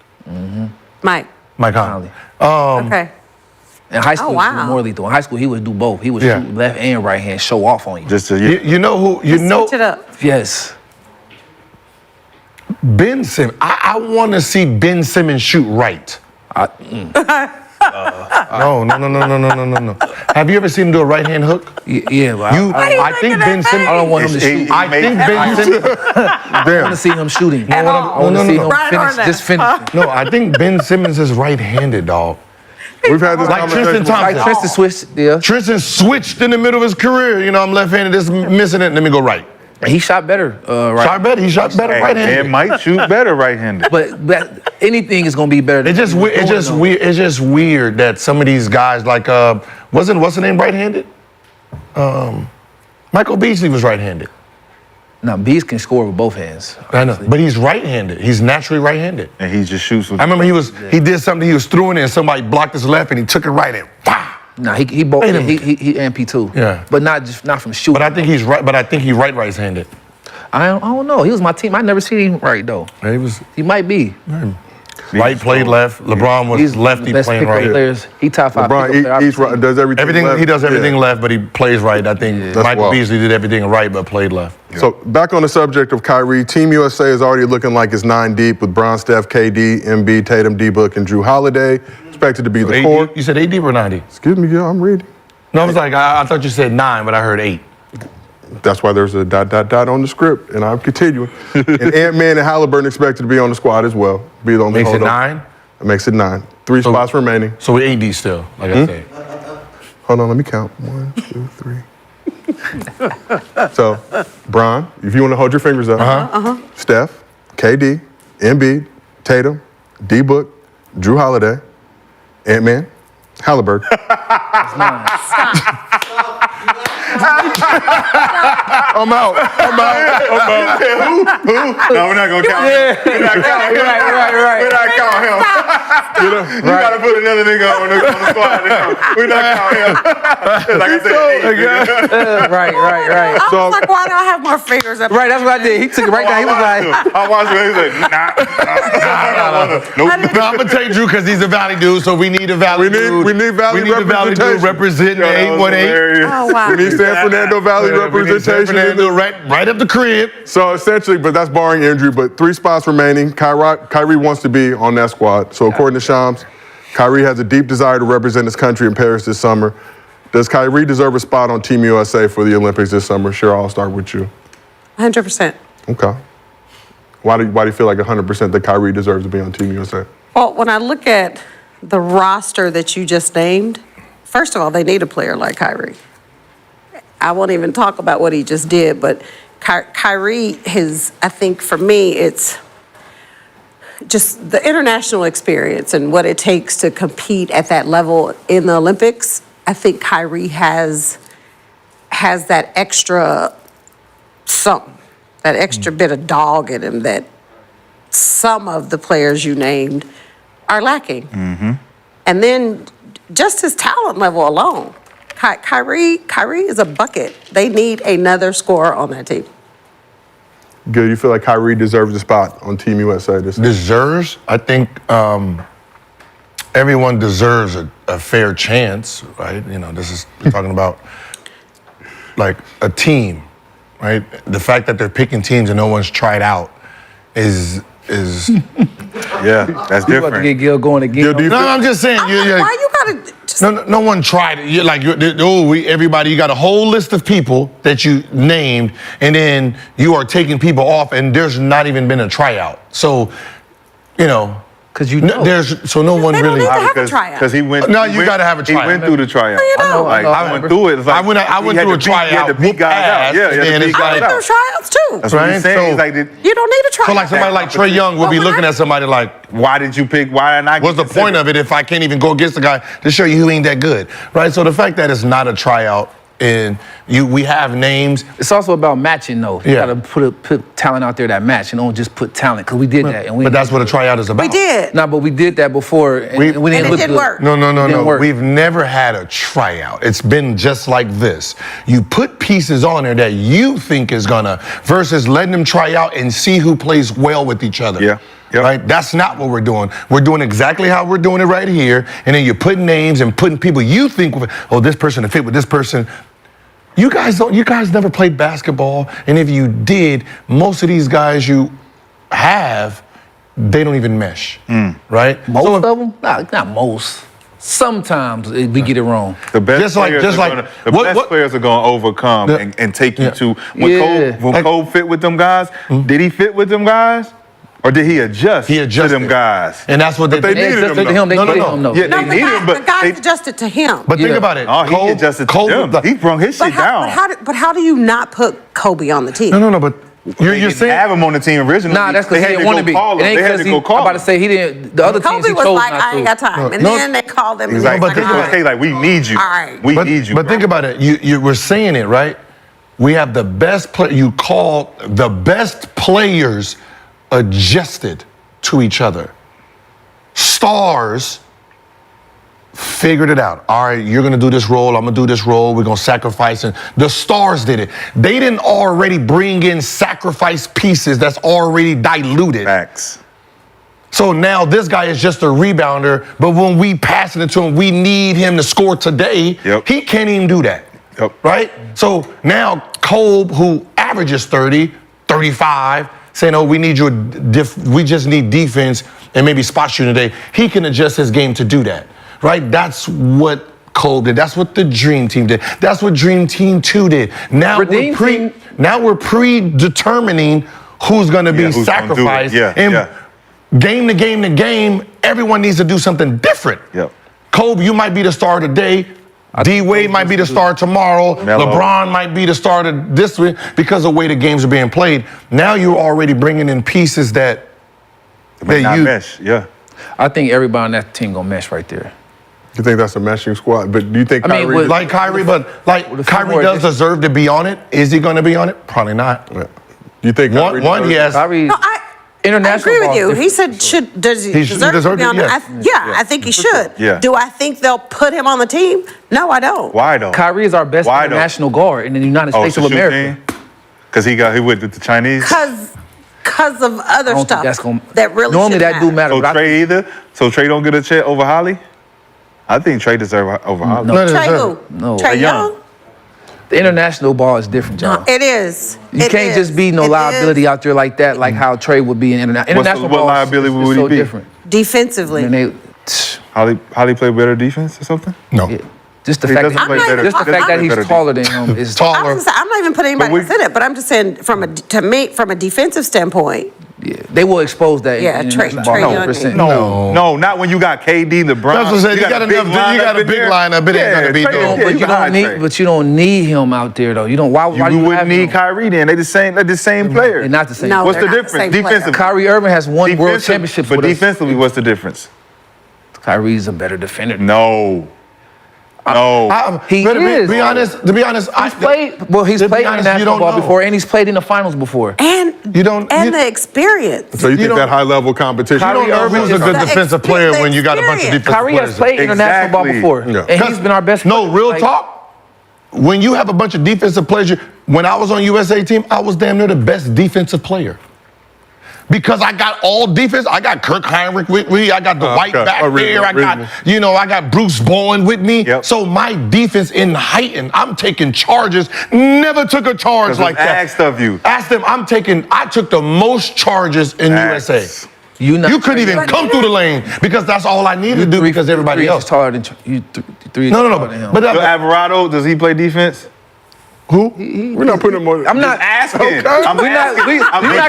Mike. Mike Conley. Okay. In high school, he wow. was more lethal. In high school, he would do both. He would Yeah. shoot left and right hand, show off on you. Just to, You know who? You know Switch it up. Yes. Ben Simmons. I want to see Ben Simmons shoot right. No. Have you ever seen him do a right-hand hook? Yeah, but I think Ben Simmons. I don't want him to shoot. I think Ben Simmons. I want to see him shooting. At all. I want to No, see no, him no. Right or finish. left? Just finish. No, I think Ben Simmons is right-handed, dog. We've had this Like conversation. Tristan Thompson. Like Tristan switched, yeah. Tristan switched in the middle of his career. I'm left-handed, just missing it. Let me go right. He shot better. Right. He shot better right-handed. And might shoot better right-handed. But anything is gonna be better. It's just weird. It's just weird that some of these guys, like, what's the name, right-handed? Michael Beasley was right-handed. No, Beast can score with both hands. I know, but he's right-handed. He's naturally right-handed. And he just shoots with. I remember he did something. He was throwing it, and somebody blocked his left, and he took it right in. Wow. No, he both. He MP too. Yeah, but not from shooting. But I think he's right. But I think he's right-handed. I don't know. He was my team. I never seen him right though. He might be. Right played left. LeBron was lefty best playing right. Players. He top 5. LeBron does everything left. He does everything left, but he plays right. I think Michael Beasley did everything right, but played left. So back on the subject of Kyrie, Team USA is already looking like it's 9 deep with Bron, Steph, KD, Embiid, Tatum, D-Book, and Drew Holiday. Expected to be the core. You said 8 deep or 9 deep? Excuse me, I'm reading. No, I was like, I thought you said 9, but I heard 8. That's why there's a ... on the script, and I'm continuing. And Ant-Man and Halliburton expected to be on the squad as well. Be the only Makes it 9? It makes it 9. 3 spots remaining. So we're 8 deep still, like I said. Hold on, let me count. 1, 2, 3. So, Bron, if you want to hold your fingers up. Steph, KD, Embiid, Tatum, D-Book, Drew Holiday, Ant-Man, Halliburton. I'm out. Who? No, we're not gonna count him. We're not counting him. Right. We're not counting him. You gotta put another nigga on the squad now. We're not counting him. Like I said, Right. I was like, why do I have more fingers up? Right, that's what I did. He took it right down. He was like, I watched him. He was like, nah. Nope. No, I'm gonna take Drew because he's a Valley dude, so we need a Valley dude. We need Valley dude representing the 818. Oh, wow. We need San Fernando Valley representation. Right up the crib. So essentially, but that's barring injury, but 3 spots remaining. Kyrie wants to be on that squad. So according to Shams, Kyrie has a deep desire to represent his country in Paris this summer. Does Kyrie deserve a spot on Team USA for the Olympics this summer? Sure, I'll start with you. 100%. Okay. Why do you feel like 100% that Kyrie deserves to be on Team USA? Well, when I look at the roster that you just named, first of all, they need a player like Kyrie. I won't even talk about what he just did, but Kyrie, I think for me, it's just the international experience and what it takes to compete at that level in the Olympics. I think Kyrie has that extra something, that extra bit of dog in him that some of the players you named are lacking. Mm-hmm. And then just his talent level alone. Kyrie is a bucket. They need another scorer on that team. Good. You feel like Kyrie deserves a spot on Team USA this season? Deserves? I think everyone deserves a fair chance, right? You know, we're talking about like a team, right? The fact that they're picking teams and no one's tried out is yeah, that's you about to get different. Gil going again. No, I'm just saying. Why you gotta just... No one tried it. Everybody, you got a whole list of people that you named, and then you are taking people off, and there's not even been a tryout. So, you know, because no one They don't really. need to have a tryout. Because he went. No, you gotta have a tryout. He went through the tryout. No, you don't. Like, I went through it. It's like I went through a tryout. He had to beat guys out. Yeah, and it's I like, went through tryouts too. That's what he's saying. So- He's like, You don't need a tryout. so like somebody like Trae Young will be looking at somebody like, why did you pick? Why did I not? what's the point of it if I can't even go against the guy to show you who ain't that good, right? So the fact that it's not a tryout and we have names. It's also about matching, though. You Yeah. got to put talent out there that match, and don't just put talent, because we did that. And But that's what a tryout is about. We did. No, but we did that before, and we didn't And it look didn't good. work. No. Didn't work. We've never had a tryout. It's been just like this. You put pieces on there that you think is gonna, versus letting them try out and see who plays well with each other. Yeah. Yep. Right? That's not what we're doing. We're doing exactly how we're doing it right here. And then you're putting names and putting people you think, oh, this person to fit with this person. You guys never played basketball. And if you did, most of these guys you have, they don't even mesh. Right? Most of them? Not most. Sometimes we get it wrong. The best players are going to overcome and take you to when Yeah. Cole fit with them guys. Did he fit with them guys? Or did he adjust He adjusted to them guys? And that's what they they did. needed adjusted him, to him. They though. needed No, him, no. though. Yeah, No, they need him, the but guys they, adjusted to him. But think Yeah. about it. oh, he adjusted to them. but- He brung his shit down. But how do you not put Kobe on the team? No, but you're Didn't saying have him on the team originally. Nah, that's because They he had didn't want go to be. call him. It ain't They had 'cause to he, go I'm call about him. to say he didn't. The other teams Kobe he was chose like, not I ain't to. got time. And No. then they called him. and Exactly. he was think like, about it. Okay, like we need you. All right. We need you. But bro. think about it. You were saying it, right? We have the best play. You call the best players adjusted to each other. Stars figured it out. All right, you're gonna do this role. I'm gonna do this role. We're gonna sacrifice. And the stars did it. They didn't already bring in sacrifice pieces that's already diluted. Facts. So now this guy is just a rebounder, but when we pass it to him, we need him to score today. Yep. He can't even do that. Yep. Right? So now Cole, who averages 30, 35, saying, oh, we need we just need defense and maybe spot shooting today. He can adjust his game to do that. Right? That's what Cole did. That's what the Dream Team did. That's what Dream Team 2 did. Now we're predetermining who's gonna be who's gonna do it. sacrificed. Yeah, And yeah. game to game to game, everyone needs to do something different. Yep. Kobe, you might be the star today. D-Wade might be the star tomorrow. Melo. LeBron might be the starter this week because of the way the games are being played. Now you're already bringing in pieces that May not mesh. Yeah. I think everybody on that team gonna mesh right there. You think that's a meshing squad? But do you think I mean, Kyrie? with- like Kyrie, but like With a few Kyrie more does additions. deserve to be on it. Is he going to be on it? Probably not. do you think Kyrie One, he has. Kyrie, No, I international agree with ball you. is He said, does he He should- deserve to deserved be it, on yes. I think he should. Yeah. Do I think they'll put him on the team? No, I don't. Why though? Kyrie is our best Why though? international guard in the United States of America. Because he went with the Chinese. Because of I other don't think stuff that's gonna. that really normally should that do matter. So but I Trey either. So Trey don't get a check over Holly. I think Trey deserves over Holly. No, Trey deserve who? No. Trey Young. Young? the international ball is different, y'all. It is. You can't just be no liability out there like that, like how Trey would be in international what ball. liability would so he be? different. Defensively. And they, Holly play better defense or something? No. yeah. Just the He fact doesn't that, play I'm better. not just the even- fact that he's Better taller than him is Taller. I'm not even putting anybody we- else in it, but I'm just saying from a defensive standpoint, Yeah, they will expose that. Yeah, in Trey international ball, Young 100%. No, not when you got KD, LeBron. That's what I'm saying. You got enough- you got a big lineup, it ain't gonna be Trey, no- yeah, But you don't need. Trey. But you don't need him out there though. You don't. Why? Why do You you wouldn't have need him? Kyrie then. They're the same player. They're not the same. No, What's they're the not the same difference? player. Defensively. Kyrie Irving has won world Defensive- championships But with us. defensively, what's the difference? Kyrie's a better defender. No. No. He But is. to be honest, He's played. Well, he's to be played honest, you international don't ball know. before, and he's played in the finals before. and You don't- you- the experience. So you think don't- that high level competition? You don't know who's a good The defensive player when you got a bunch of experience. defensive Kyrie players. has played international ball Exactly. before, Yeah. and he's been our best. No, player. real Like, talk. When you have a bunch of defensive players, when I was on USA team, I was damn near the best defensive player. Because I got all defense. I got Kirk Heinrich with me. I got the White okay. back Oh, really? there. I got Bruce Bowen with me. Yep. So my defense in heightened. I'm taking charges. Never took a charge 'Cause like it's that. asked of you. Ask them. I took the most charges in Asked. USA. You couldn't even come through the lane because that's all I needed to do because everybody 3 else. inches taller than you. 3 No, inches no, taller than him. But So Alvarado, does he play defense? who? We're not putting him on. I'm not Asking. Okay. I'm We're not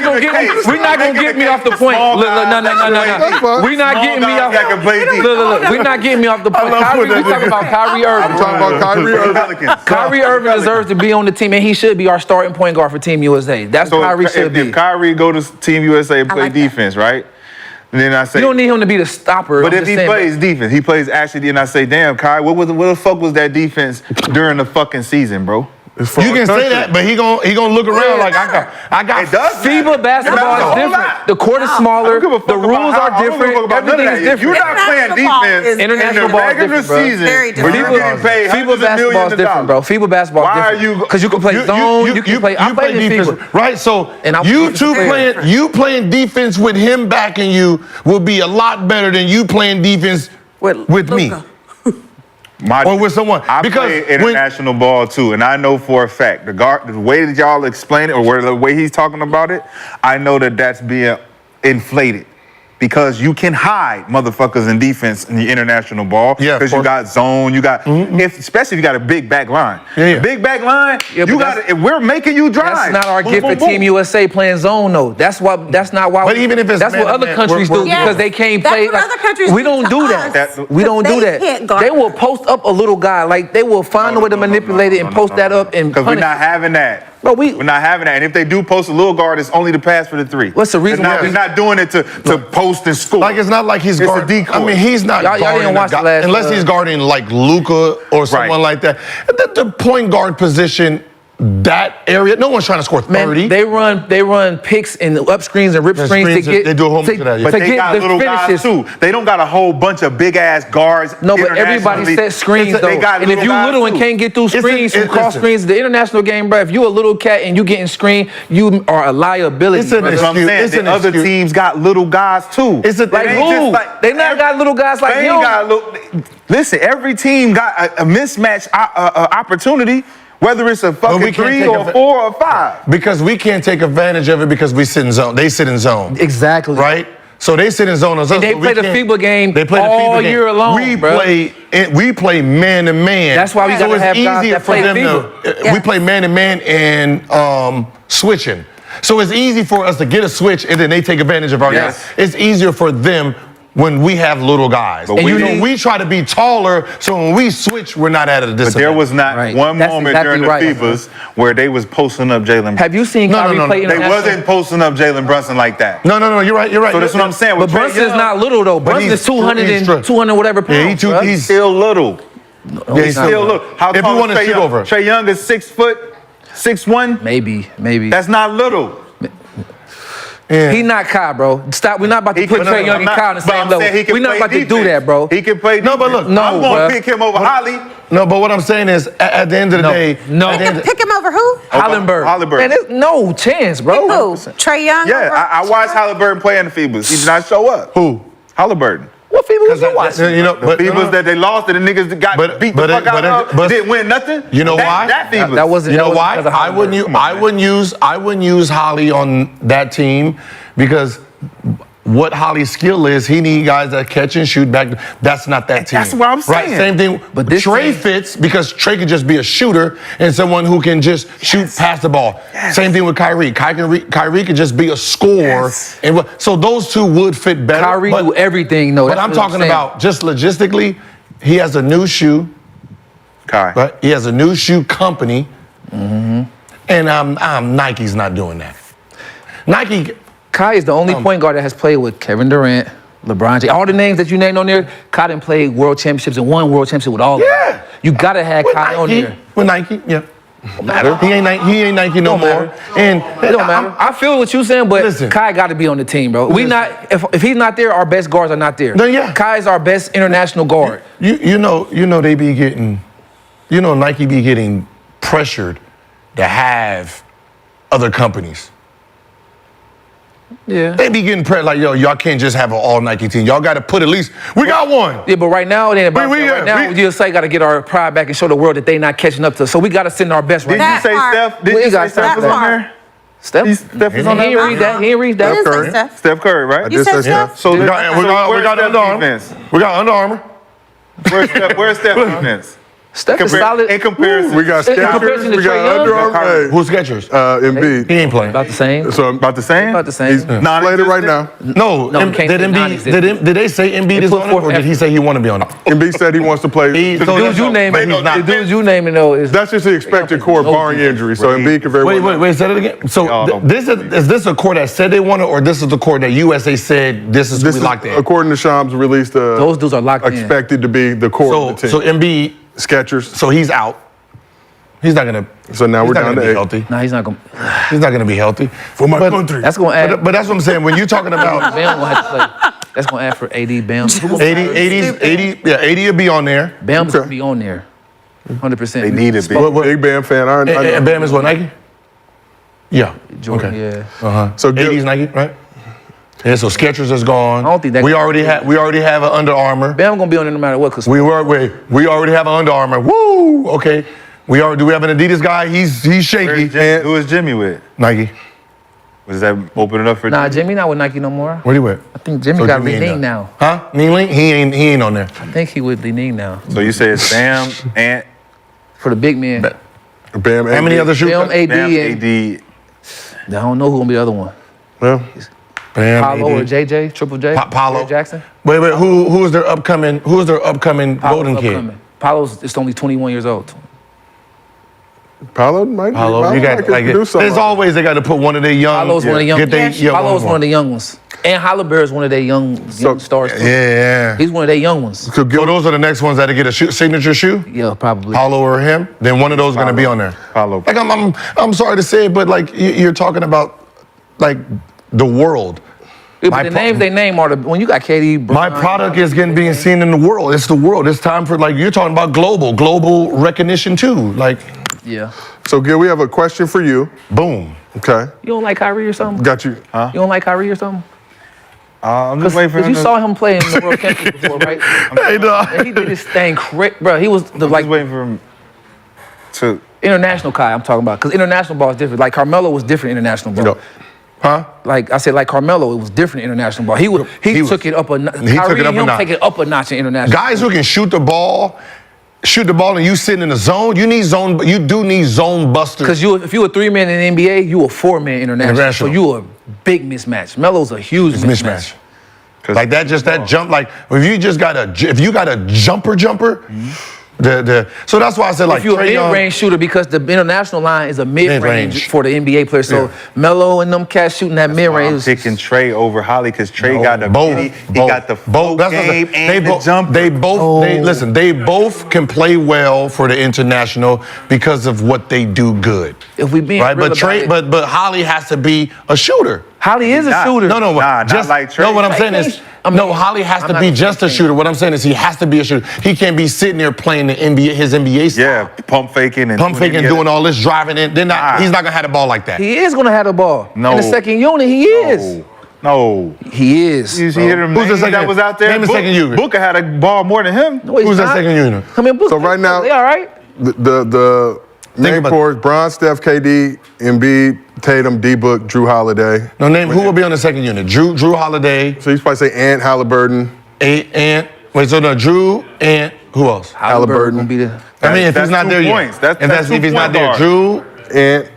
gonna get me. We're not gonna get me off the point. Look, no. That's fine. We're not getting me off. That can play defense. Look. We're not getting me off the point. love Kyrie, putting we that talking about Kyrie Irving. I'm talking about Kyrie Irving. Pelicans. Kyrie Irving deserves to be on the team, and he should be our starting point guard for Team USA. That's So what Kyrie should if be. Kyrie go to Team USA and play like that. defense, right? And then I say, You don't need him to be the stopper. but I'm if just he saying, plays defense, he plays actually, and I say, damn, Kyrie, what the fuck was that defense during the fucking season, bro? You can say that, but he gonna look around like I got. It does matter. FIBA It basketball matters a is whole different. lot. The court is smaller. I don't give a fuck The about rules how- are I don't give a different. fuck about none of Everything that. is If you're different. not playing International ball defense is International in the ball is regular different, bro. season, Very where you're different. getting paid FIBA hundreds of basketball millions is of different, bro. dollars. FIBA basketball is Why are different. you- Because you can play zone. You can play. I you played in defense, FIBA. right? So And I was you defensive two player. playing defense with him backing you will be a lot better than you playing defense with me Luka. or with someone. I Because play when- international ball too, and I know for a fact the way that y'all explain it, or the way he's talking about it, I know that that's being inflated because you can hide motherfuckers in defense in the international ball. Yeah, of because you course. got zone, you got especially if you got a big back line. Yeah. Big back line, Yeah, but you got if we're making you drive. That's not our Boom, gift boom, at boom. Team USA playing zone though. That's not why. But even if it's that's what man-to-man, other countries we're- do Yeah. because they can't That's play. what like, other countries we do don't to do us. that. We don't They do that. can't guard They will post up a little guy. Like they will find a way to manipulate it and post that up and Because we're punish. not having that. Bro, we're not having that. And if they do post a little guard, it's only to pass for the three. What's the reason They're why not, they're not doing it to post and score. Like it's not like he's It's a guarding. decoy. I mean, he's not Y'all guarding didn't watch a the guy, last, unless he's guarding like Luka or someone like that. The point guard position, that area, no one's trying to score 30. Man, they run picks and up screens and rip Yeah, screens to screens, get. they do a whole bunch of that, yeah. But to they get got the little guys finishes. too. They don't got a whole bunch of big ass guards. No, but everybody internationally. set screens though. They got And if you guys, little and too. can't get through It's a- screens from cross listen. screens, the international game, bro. If you a little cat and you getting screened, you are a liability. It's an brother. That's what I'm excuse. saying. It's The an other excuse. teams got little guys too. It's a- It Like ain't who? just like- They not got little guys like They him. ain't got listen, every team got a mismatch opportunity, whether it's a we fucking can't 3 take or 4 or 5. Because we can't take advantage of it because we sit in zone. They sit in zone. Exactly. Right? So they sit in zone. And they play the FIBA game They play the all FIBA game. year long, We bro. play man to man. That's why we so gotta it's have guys easier that for play them FIBA. to. We play man to man and switching. So it's easy for us to get a switch and then they take advantage of our Yes. guys. It's easier for them when we have little guys. But And we you know, need- we try to be taller, so when we switch, we're not at a disadvantage. But there was not Right. one That's moment exactly during the right. FIBAs where they was posting up Jalen. Have you seen No, Kyrie no, no, play no. They international? wasn't posting up Jalen Brunson like that. No, you're right. So that's what I'm saying. But With Trae Brunson's Young, not little though. But Brunson he's is 200 he's and 200 whatever pounds. Yeah, he's bruh. he's still little. yeah, he's Still little. How If tall you want is to Trae shoot Young? over. Trae Young is 6 foot, 6'1". Maybe. That's not little. Yeah. He not Kai, bro. Stop. We're not about to He put can- Trae Young I'm and not- Kai on the but same I'm saying he level. can We're not play about to do defense. that, bro. He can play No, but look, defense. I'm no, going bruh. to pick him over Holly. No, but what I'm saying is, at the end of the day, No. at the end of- Pick him over who? Hollenberg. Hollenberg. Man, there's no chance, bro. Who? Trae Young? Yeah, over- I watched Halliburton play in the FIBAs. He did not show up. who? Halliburton. What FIBA was you That- watching? you know, The but FIBAs that they lost, that the niggas that got But- beat but the it- fuck but out it- of, but- didn't win nothing. You know why? That FIBAs. That wasn't. You know that why? wasn't because of Hollenberg. I wouldn't use Holly on that team because what Holly's skill is, he need guys that catch and shoot back. That's not that team. That's what I'm Right? saying. Same thing. But this Trey team- fits because Trey can just be a shooter and someone who can just shoot past the ball. Same thing with Kyrie. Kyrie can just be a scorer. Yes. And so those two would fit better. Kyrie but- do everything, though. But That's I'm what talking saying. about just logistically. He has a new shoe. Kai. Right? He has a new shoe company, and Nike's not doing that. Nike, Kai is the only point guard that has played with Kevin Durant, LeBron James. All the names that you named on there, Kai done played world championships and won world championship with all of them. Yeah. You gotta have with Kai on Nike, there. with Nike, yeah. Don't matter. He ain't Nike no Don't more. matter. And It don't matter. I feel what you're saying, but Listen. Kai got to be on the team, bro. We Listen. not if he's not there, our best guards are not there. No, yeah. Kai is our best international guard. You know they be getting, Nike be getting pressured to have other companies. Yeah. They be getting pressured like, yo, y'all can't just have an all Nike team. Y'all got to put at least, we got one. Yeah, but right now it ain't about We- that. Right now, we- we just got to get our pride back and show the world that they not catching up to us. So we got to send our best right Did now. you say part. Steph? Did We you got say Steph that was on part. there? Steph? Steph is on He ain't there? read that. He ain't read that. You did say Curry. Steph. Steph Curry, right? You said Steph? So We where's got Under Armour. defense? We got Under Armour. Where's Steph defense? Steph is solid. In comparison. We got In comparison Skechers, to we Trae got Young? Under Armour. Hey, Who's Skechers? Embiid. He ain't playing. About the same. So About the same? About the same. He's- playing it right now. No, No, we can't did say Embiid? non-existent. Did they say Embiid They is put on it, forth or did he say he want to be on it? Embiid said he wants to play. He- The so dudes you naming, but he's not. the dudes you naming though is That's just the expected core barring injury. So Embiid can very well. Wait, say that again. So Y'all this is this a core that said they want it, or this is the core that USA said this is This who is, we locked in? according to Shams, released those dudes are locked in. expected to be the core of the So team. Embiid, Skechers. so he's out. He's not gonna. So now he's we're not down gonna to be 8. healthy. Nah, he's not gonna. He's not gonna be healthy For my But- country. That's gonna add. But that's what I'm saying. When you're talking about Bam gonna have to play. That's gonna add for AD. Bam. 80 will be on there. Bam's gonna be on there. 100%. They need it, big. Big Bam fan. I know. And Bam is what, Nike? Yeah. Jordan, Okay. yeah. So Gil- 80s Nike, right? Yeah. So Skechers is gone. I don't think that- we already have an Under Armour. Bam gonna be on there no matter what. Cause We already have an Under Armour. Woo! Okay. Do we have an Adidas guy? He's shaky. Who is Jimmy with? Nike. Was that opening up for Nah, Jimmy not with Nike no more. Where you at? I think Jimmy So got Jimmy ain't Li Ning done. now. Huh? Ning? He ain't on there. I think he with Li Ning now. So you say it's Bam, Ant, For the big men. Bam, How many other shooters? Bam, AD, Bam, and AD. I don't know who gonna be the other one. Well, Bam, Paulo or AD. JJ, Triple J, Paulo. Jay Jackson. Wait, who's their upcoming golden Paulo's kid? upcoming. Paulo's just only 21 years old. Paulo might Paulo, you got like do something. there's always they got to put one of their young. Paulo's one of the young. Get they young Paulo's ones one of the young ones. And Halliburton is one of their young stars. too. Yeah. He's one of their young ones. So those are the next ones that get a signature shoe. Yeah, probably. Paulo or him. Then one of those is gonna be on there. Paulo. Like I'm sorry to say it, but like you're talking about like the world. Yeah, My but the pro- names they name are the when you got KD. My product is being seen in the world. It's the world. It's time for like you're talking about global recognition too. Like Yeah. So, Gil, we have a question for you. boom. Okay. You don't like Kyrie or something? Got you. You don't like Kyrie or something? I'm just waiting for Because him you to... saw him play in the World Championship before, right? Hey, dog. And he did his thing, bro. He was the I'm like just waiting for him to... international Kai. I'm talking about because international ball is different. Like Carmelo was different international ball. No. Huh? Like I said, like Carmelo, it was different international ball. He took it up a notch. He took Kyrie it up and a him notch. take it up a notch in international. Guys who can shoot the ball and you sitting in the zone. You do need zone busters. Because if you a 3-man in the NBA, you a 4-man international. So you a big mismatch. Melo's a huge mismatch. Like that jump. Like if you got a jumper. So that's why I said like If you're a Trae Young- mid-range shooter, because the international line is a mid-range Mid-range. for the NBA players. So Melo and them cats shooting that I'm mid-range. picking Trey over Holly because Trey got the he got the full That's what I'm game saying. and the jumper. They both can play well for the international because of what they do good. If we being Right, real but about it, but Holly has to be a shooter. Holly is a Nah. shooter. No, Not like Trey. No, what I'm Trey saying is, can't- no, Holly has I'm to not be gonna just a say shooter. What I'm saying is he has to be a shooter. He can't be sitting there playing the NBA, his NBA style. Yeah, pump faking and Doing all this, driving in. He's not gonna have the ball like that. He is gonna have the ball. No. In the second unit, he is. No. He is. You see him Who's the second- that was out there? name the second unit. Booker had a ball more than him. No, he's Who's that not. second unit? Come in, So right now- they all right. The main about- four: Bron, Steph, KD, Embiid, Tatum, D-Book, Drew Holiday. No, name who will be on the second unit? Drew Holiday, So you probably say Ant, Halliburton. Drew, and who else? Halliburton. Gonna be the. I mean, if That's he's not 2 there points. yet. That's If he's not there, guard. Drew, Ant.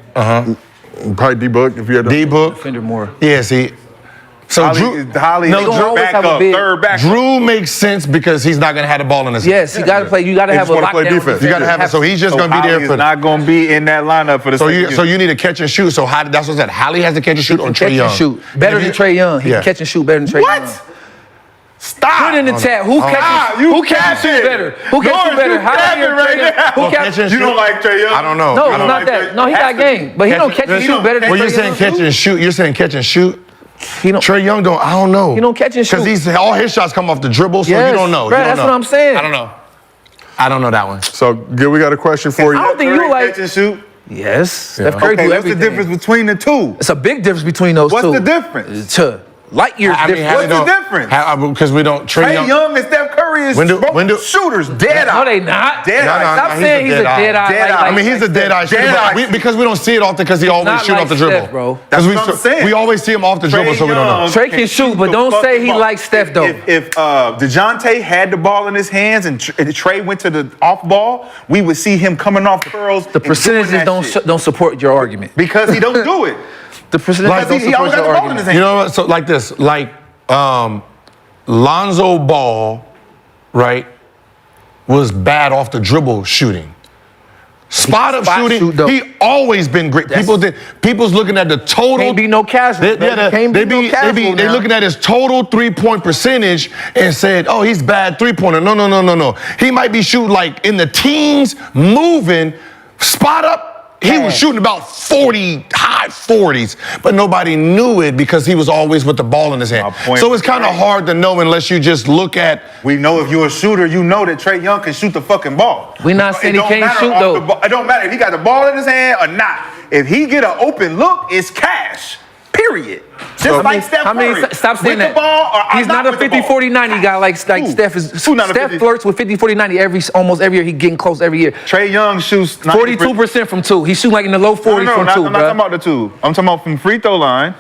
Probably D-Book if you had to. D-Book. Defender more. Yeah, see. So Holly They gonna always have a big- third back. Drew makes sense because he's not gonna have the ball in his Yes, you gotta play. You gotta They have just a wanna play lockdown defense. You gotta have it. So he's just gonna be there Holly for is not going to be in that lineup for the So second you unit. need to catch and shoot. So that's what I said. Holly has to catch and shoot or catch Trae Young. and shoot better than Trae Young. He Yeah. can catch and shoot better than Trae Young. What? Stop. Put it in the chat. Who catches? you Who catches shoot capping. better? Who catches Lawrence, better? you Holly or capping Trae right Young? now. Who Well, catches? catch and You don't shoot. like Trae Young? I don't know. No, I it's don't not like that. No, he Has got to game, but he don't catch and shoot better than Well, Trae you're saying Young. catch and shoot. You're saying catch and shoot. He don't. Trae Young don't. I don't know. He don't catch and shoot. Because all his shots come off the dribble, so Yes, you don't know. bruh, You don't that's know. what I'm saying. I don't know. I don't know that one. So, Gil, we got a question for you. I don't think you like. catch and shoot? Yes, Steph Curry Okay, do what's the everything. difference between the two? It's a big difference between those What's two. the difference? Light years difference. What's the difference? Because we don't. Trae Young and Steph Curry is both shooters, dead No, eye. they not. Dead No, eye. no, Stop saying he's a dead eye. Dead eye. I mean, he's a dead eye shooter, Dead but eye. because we don't see it often because he always not shoot like off the Steph, dribble. bro. That's Because what I'm saying. we always see him off the dribble, so we don't know. Trae can shoot, but don't say he likes Steph, though. If DeJounte had the ball in his hands and Trae went to the off ball, we would see him coming off curls. The percentages don't support your argument. because he don't do it. The percentages Like, don't he always support got your the ball in his argument. You know what? So like this, Lonzo Ball, right, was bad off the dribble shooting. Spot up Spot shooting, shoot, though. he always been great. People's looking at the total. Can't be no casual. They looking at his total 3-point percentage and said, oh, he's bad 3-pointer. No. He might be shooting like in the teens, moving, spot up. He was shooting about 40, high 40s, but nobody knew it because he was always with the ball in his hand. So it's kind of hard to know unless you just look at. We know if you're a shooter, you know that Trae Young can shoot the fucking ball. We not saying he can't shoot, though. It don't matter if he got the ball in his hand or not. If he get an open look, it's cash. Period. Just like Steph Curry. Stop saying with that. the ball or He's not a 50-40-90 50-40-90 guy like Steph is. Who not a Steph 50? flirts with 50-40-90 almost every year. He getting close every year. Trae Young shoots 42% from two. He's shooting like in the low 40s No, from two, I'm not talking about the two. I'm talking about from free throw line.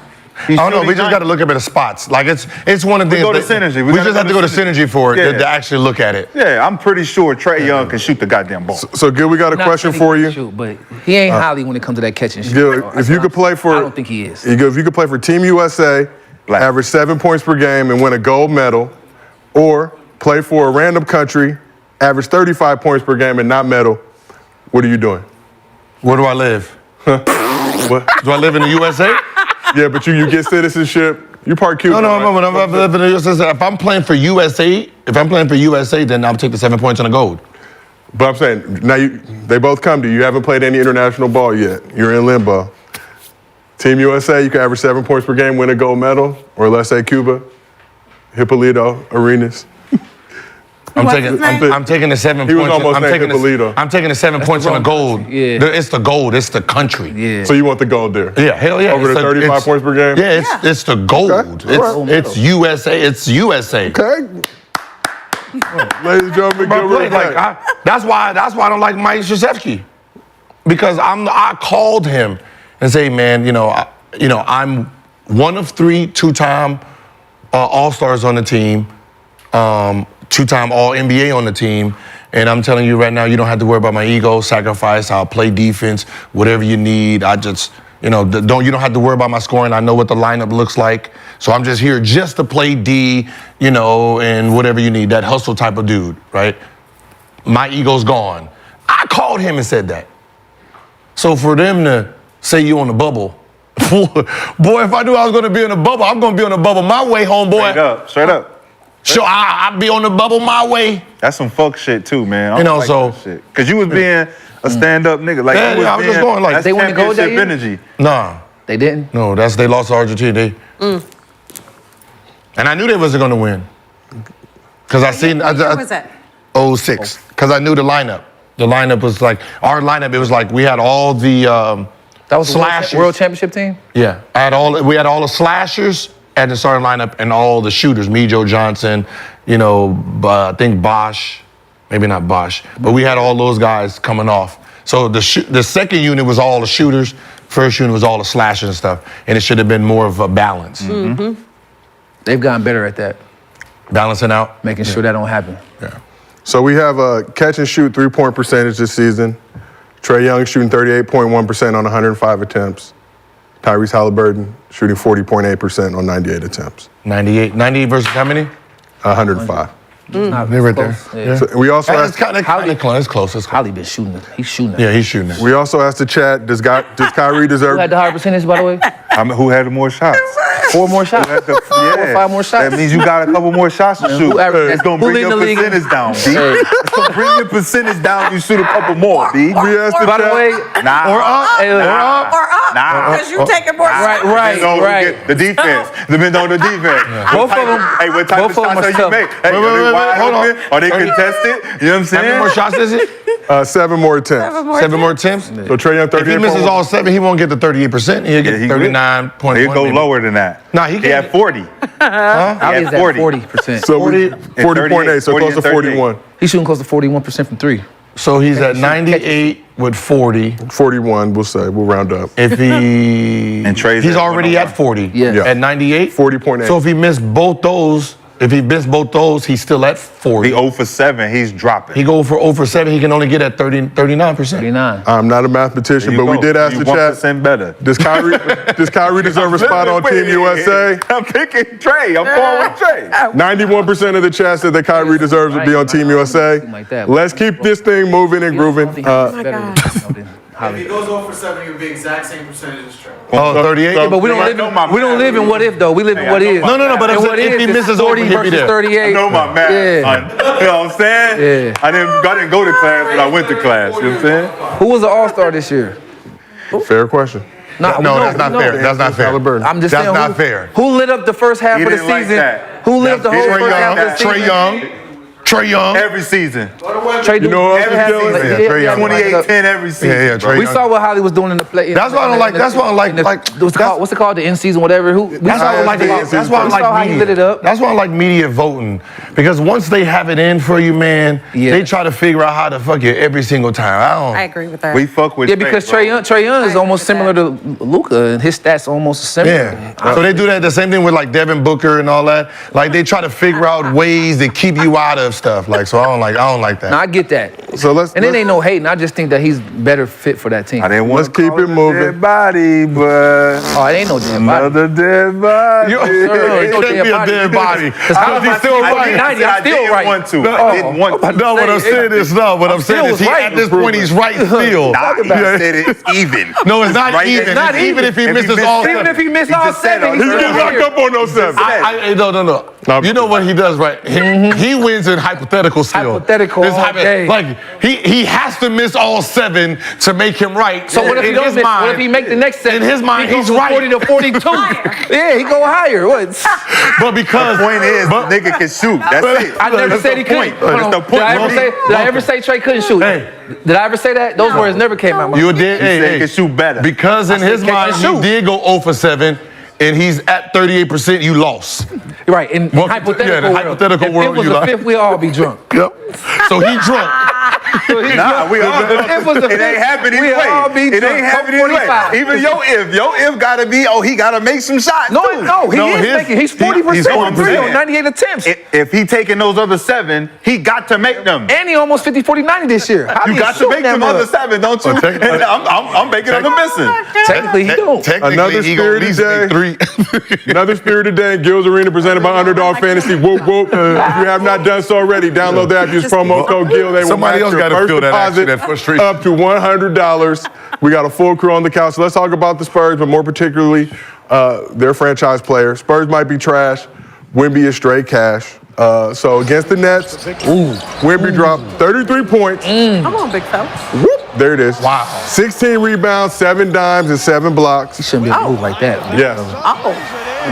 I don't know. We just got to look up at the spots. Like it's one of the We things. go to synergy. We just have to go to synergy for it Yeah. to actually look at it. Yeah, I'm pretty sure Trae Young can shoot the goddamn ball. So, Gil, we got a Not question really for good you. shoot, but he ain't highly when it comes to that catch and shoot. Gil, bro. if you could play for, I don't think he is. If you could play for Team USA, Black. average 7 points per game and win a gold medal, or play for a random country, average 35 points per game and not medal, what are you doing? Where do I live? What? Do I live in the USA? Yeah, but you get citizenship. You part Cuban. No, right? when I'm living in the USA, if I'm playing for USA, then I'll take the 7 points and the gold. But I'm saying, now they both come to you. You haven't played any international ball yet. You're in limbo. Team USA, you can average 7 points per game, win a gold medal, or let's say Cuba, Hippolyto Arenas. What's his name? I'm taking the 7 He was points. almost I'm named taking Hippolyto. I'm taking the 7 points on the gold. Yeah. It's the gold. It's the country. Yeah. So you want the gold there? Yeah, hell yeah. Over the It's 35 points per game? Yeah, it's the gold. Okay. All right. It's USA. It's USA. Okay. Ladies and gentlemen, But Gil look, Back. that's why I don't like Mike Krzyzewski, because I called him and say, man, I'm one of three two-time All-Stars on the team, two-time All-NBA on the team, and I'm telling you right now, you don't have to worry about my ego, sacrifice. I'll play defense, whatever you need. I just, you don't have to worry about my scoring. I know what the lineup looks like, so I'm just here just to play D, and whatever you need. That hustle type of dude, right? My ego's gone. I called him and said that. So for them to say you on the bubble, boy, if I knew I was going to be in the bubble, I'm going to be on the bubble my way, homeboy. Straight up. Sure, I'll be on the bubble my way. That's some fuck shit too, man. I don't like so- that shit. Cause you was being a stand-up nigga. Like Yeah, you was yeah, I was just being- going like- that's They won the gold that championship year? energy. Nah, They didn't? no, they lost to Argentina. And I knew they wasn't going to win. Because What was that? 06. Because I knew the lineup. The lineup was like, our lineup, it was like we had all the That was the slashers. World Championship team? Yeah, we had all the slashers at the starting lineup and all the shooters. Me, Joe Johnson, I think Bosch, maybe not Bosch, but we had all those guys coming off. So the second unit was all the shooters. First unit was all the slashers and stuff. And it should have been more of a balance. Mm-hmm. They've gotten better at that, Balancing out. making sure that don't happen. Yeah. So we have a catch and shoot 3-point percentage this season. Trae Young shooting 38.1% on 105 attempts. Tyrese Halliburton shooting 40.8% on 98 attempps. 98 versus how many? 105. Not They're right there. close. Yeah. Yeah. So we also It's asked, kind of close. It's close. Holly been shooting it. He's shooting it. Yeah, he's shooting it. we also asked the chat, does Kyrie Who deserve? had the higher percentage, by the way? Who had more shots? 4 more shots. Yeah. 4 or 5 more shots. That means you got a couple more shots to shoot. who averaged- It's gonna who bring lead your the league in- percentage down, B. Hey. It's gonna bring your percentage down. You shoot a couple more, B. We asked the By the chat, way, Nah. Or up. hey, look, Or up, Nah. because you taking more shots. right, Depends on right. The defense. Depends on the defense. Both of them- Hey, what type of both of them shots are are you tough. make? Hey, Wait, are they wide hold on. open? Are they contested? You know what I'm How many saying? more shots is it? 7 more attempts. 7 more attempts? So Trae Young 38. If he misses all 7, he won't get the 38%. He'll get he will. 39.1. He'll go maybe. lower than that. Nah, he had can't. 40. Holly is at 40. 40%. So 40.8, so 40 close to and 38. 41. He's shooting close to 41% from 3. So he's at 98 with 40. 41, we'll say. We'll round up. If he And Trey's he's at already 101. at 40. Yeah. At 98. 40.8. So if he missed both those, he's still at 40. He 0 for 7, he's dropping. He go for over 7, he can only get at 39%. 39. I'm not a mathematician, There you but we go. did ask You the chat, 1% better. does Kyrie deserve a spot on Team USA? I'm picking Trey. I'm going with Trey. 91% of the chat said that Kyrie deserves to be on Team USA. Like that. Let's keep this thing moving and grooving. If he goes over 7, he would be exact same percentage as Trey. Oh, 38? So- But we don't live in what if though. We live in what if. No, but And what if he if misses it's over, 40 he'll be versus there. 38. I know my math. Yeah. son. You know what I'm saying? Yeah. I didn't go to class, but I went to class. You know what I'm saying? Who was the All-Star this year? Fair question. Nah, No, we that's not know. fair. That's not fair. Halliburton. I'm just That's saying. not fair. Who lit up the first half He of the didn't like season? that. Who lit up the whole Trey first half of the Young. season? Trae Young. Trae Young. Every season. Trey You know what else is killing? Yeah, Trae Young. 28-10 every season. Yeah, Trae We Young. saw what Holly was doing in the play. That's why I don't like. That's why I don't like. What's it called? The end season, whatever. We That's why I don't like. That's why I we like saw how he media. lit it up. That's why I like media voting, because once they have it in for you, man, Yeah. they try to figure out how to fuck you every single time. I agree with that. We fuck with Yeah, because Trae Young is I almost agree similar with to Luka, and his stats almost similar. Yeah. So they do that the same thing with like Devin Booker and all that. Like they try to figure out ways to keep you out of stuff. Like so I don't like that. Now I get that. So let's And it ain't no hating. I just think that he's better fit for that team. I didn't want Let's keep it moving. Dead body, but Oh, it ain't no dead body. another dead body. It can't be a dead body. Because he's still right. I'm still right. Want to. I didn't want to. No, what I'm saying is what I'm saying is still right. at this point he's right still. Nah, he said it's even. No, it's not Right? even. It's not even if he If he misses missed all seven. Even if he missed He all just said seven, all he's He's seven. getting still locked here. up on 07. No. You know what he does, right? He wins in hypothetical still. Hypothetical This all day. Like he has to miss all 7 to make him right. So what if he In don't his miss? What if mind- he make the next set? In his mind, he goes he's from right. 40 to 42. Yeah, he go higher. What? But because The point is, the nigga can shoot. That's it. I never That's said the he couldn't. point. Hold That's on. the point. Did I ever say Trey couldn't shoot? Hey. Did I ever say that? Those words never came out. you did, said he can shoot better. Because in said his catch mind and he shoot. did go 0 for 7, and he's at 38%. You lost. Right, in Well, hypothetical yeah, the world. hypothetical if world, it was you the like- fifth, we all be drunk. Yep. So he drunk. Nah, we all. It was the It ain't happening we all be anyway. It drunk. ain't happening 45. anyway. Even your if gotta be. Oh, he gotta make some shots. No, too. no, he's 40% he's on 40%. on 98 attempts. If he taking those other 7, he got to make them. And he almost 50, 40, 90 this year. How You he got to shooting make that them much? other 7, don't you? Well, And I'm making them missing. Technically, he don't. Technically, Another he gonna at least spirited make 3. Another Spirited Day in Gil's Arena presented by Underdog Fantasy. Whoop, whoop. If you have not done so already, download the app, use promo code GIL. They will Somebody match else your gotta first feel that deposit action, that frustration. up to $100. We got a full crew on the couch. So let's talk about the Spurs, but more particularly their franchise players. Spurs might be trash. Wemby is straight cash. So against the Nets, Wemby dropped 33 points. Come on, big fella. Whoop, there it is. Wow. 16 rebounds, 7 dimes, and 7 blocks. He shouldn't be able to move like that. Yes. Oh.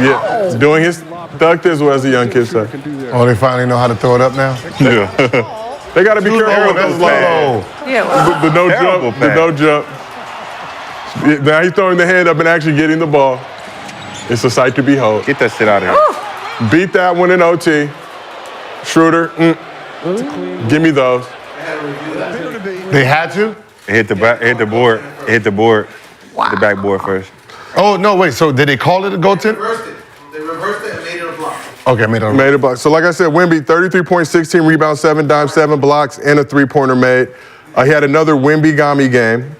Yeah. Doing his thug thizzle, as the young kids say. Oh, they finally know how to throw it up now? They got to be careful with that's those low. Yeah. The no Terrible jump. The no jump. Yeah, now he's throwing the hand up and actually getting the ball. It's a sight to behold. Get that shit out of here. Beat that one in OT. Schroeder, give me those. They had to? Hit the board. The backboard first. Oh, no, wait. So did they call it a goaltend? They reversed it and made it a block. Okay, made it. Made a block. So like I said, Wemby, 33 points, 16 rebounds, 7 dimes, 7 blocks, and a 3-pointer made. He had another Wemby-Gami game.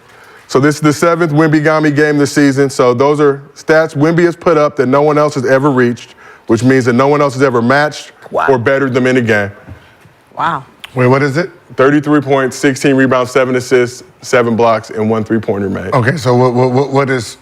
So this is the 7th Wemby-Gami game this season. So those are stats Wemby has put up that no one else has ever reached, which means that no one else has ever matched or bettered them in a game. Wow. Wait, what is it? 33 points, 16 rebounds, 7 assists, 7 blocks, and 1 3-pointer made. Okay, so what is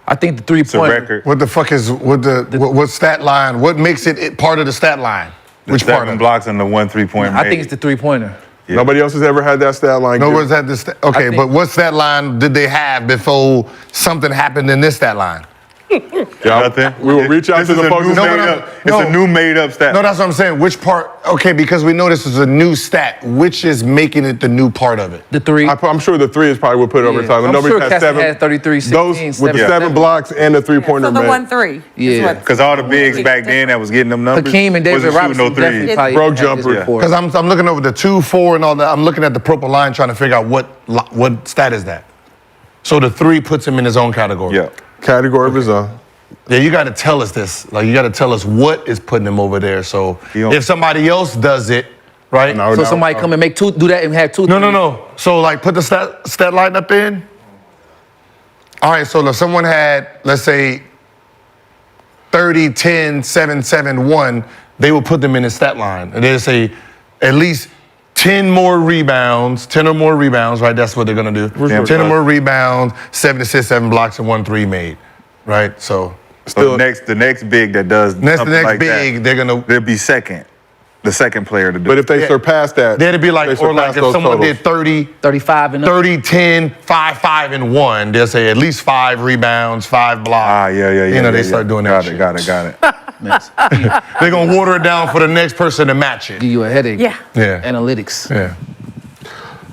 I think the It's a 3-pointer. record. what the fuck is what stat line? What makes it part of the stat line? Which part 7 of it? blocks and the 1 3-point. I think it's the 3-pointer. Nobody else has ever had that stat line. No Gil. one's had this. Okay, think- but what stat line did they have before something happened in this stat line? Yeah, Nothing. We will reach out This to is the a folks. new that- No, made no, up. no. It's a new made up stat. No, that's what I'm saying. Which part? Okay, because we know this is a new stat. Which is making it the new part of it? The 3. I'm sure the 3 is probably what put it over Yeah. time. I'm Nobody's sure had Cassie 7. had 33, 16, Those with 7. 7 blocks and a 3-pointer So the made. 1-3. Yeah. Because all the bigs back then that was getting them numbers Hakeem and David wasn't shooting Robinson no definitely threes. probably Broke had this jumper. before. Because I'm looking over the 2, 4, and all that. I'm looking at the purple line trying to figure out what stat is that. So the 3 puts him in his own category. Yeah. Category of his own. Yeah, you got to tell us this. Like, you got to tell us what is putting him over there. So You don't- if somebody else does it, right? No, So somebody come and make 2, do that and have 2. No. So, like, put the stat line up in. All right, so if someone had, let's say, 30, 10, 7, 7, 1, they will put them in the stat line. And they'll say at least 10 more rebounds, 10 or more rebounds, right? That's what they're going to do. Damn 10 or right. more rebounds, 7 assists, 7 blocks, and 1 3 made, right? So, So the next big that does the something next like big, that, they're going to. they'll be second. The second player to do But it. if they surpass that, They'd be like, they or like surpass if those someone totals. did 30, 35 and up. 30, 10, 5, 5, and 1, they'll say at least 5 rebounds, 5 blocks. Yeah. You know, they start doing that Got shit. it. Mess. They're gonna water it down for the next person to match it. Give you a headache. Yeah. Yeah. Analytics. Yeah.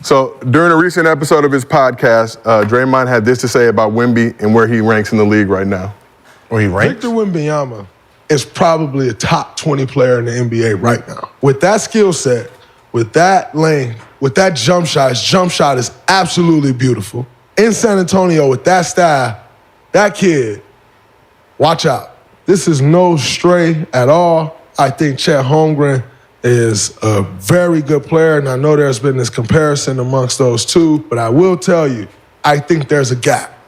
So during a recent episode of his podcast, Draymond had this to say about Wemby and where he ranks in the league right now. Or he ranks. Victor Wembanyama is probably a top 20 player in the NBA right now. With that skill set, with that length, with that jump shot, his jump shot is absolutely beautiful. In San Antonio with that style, that kid, watch out. This is no stray at all. I think Chet Holmgren is a very good player, and I know there's been this comparison amongst those two, but I will tell you, I think there's a gap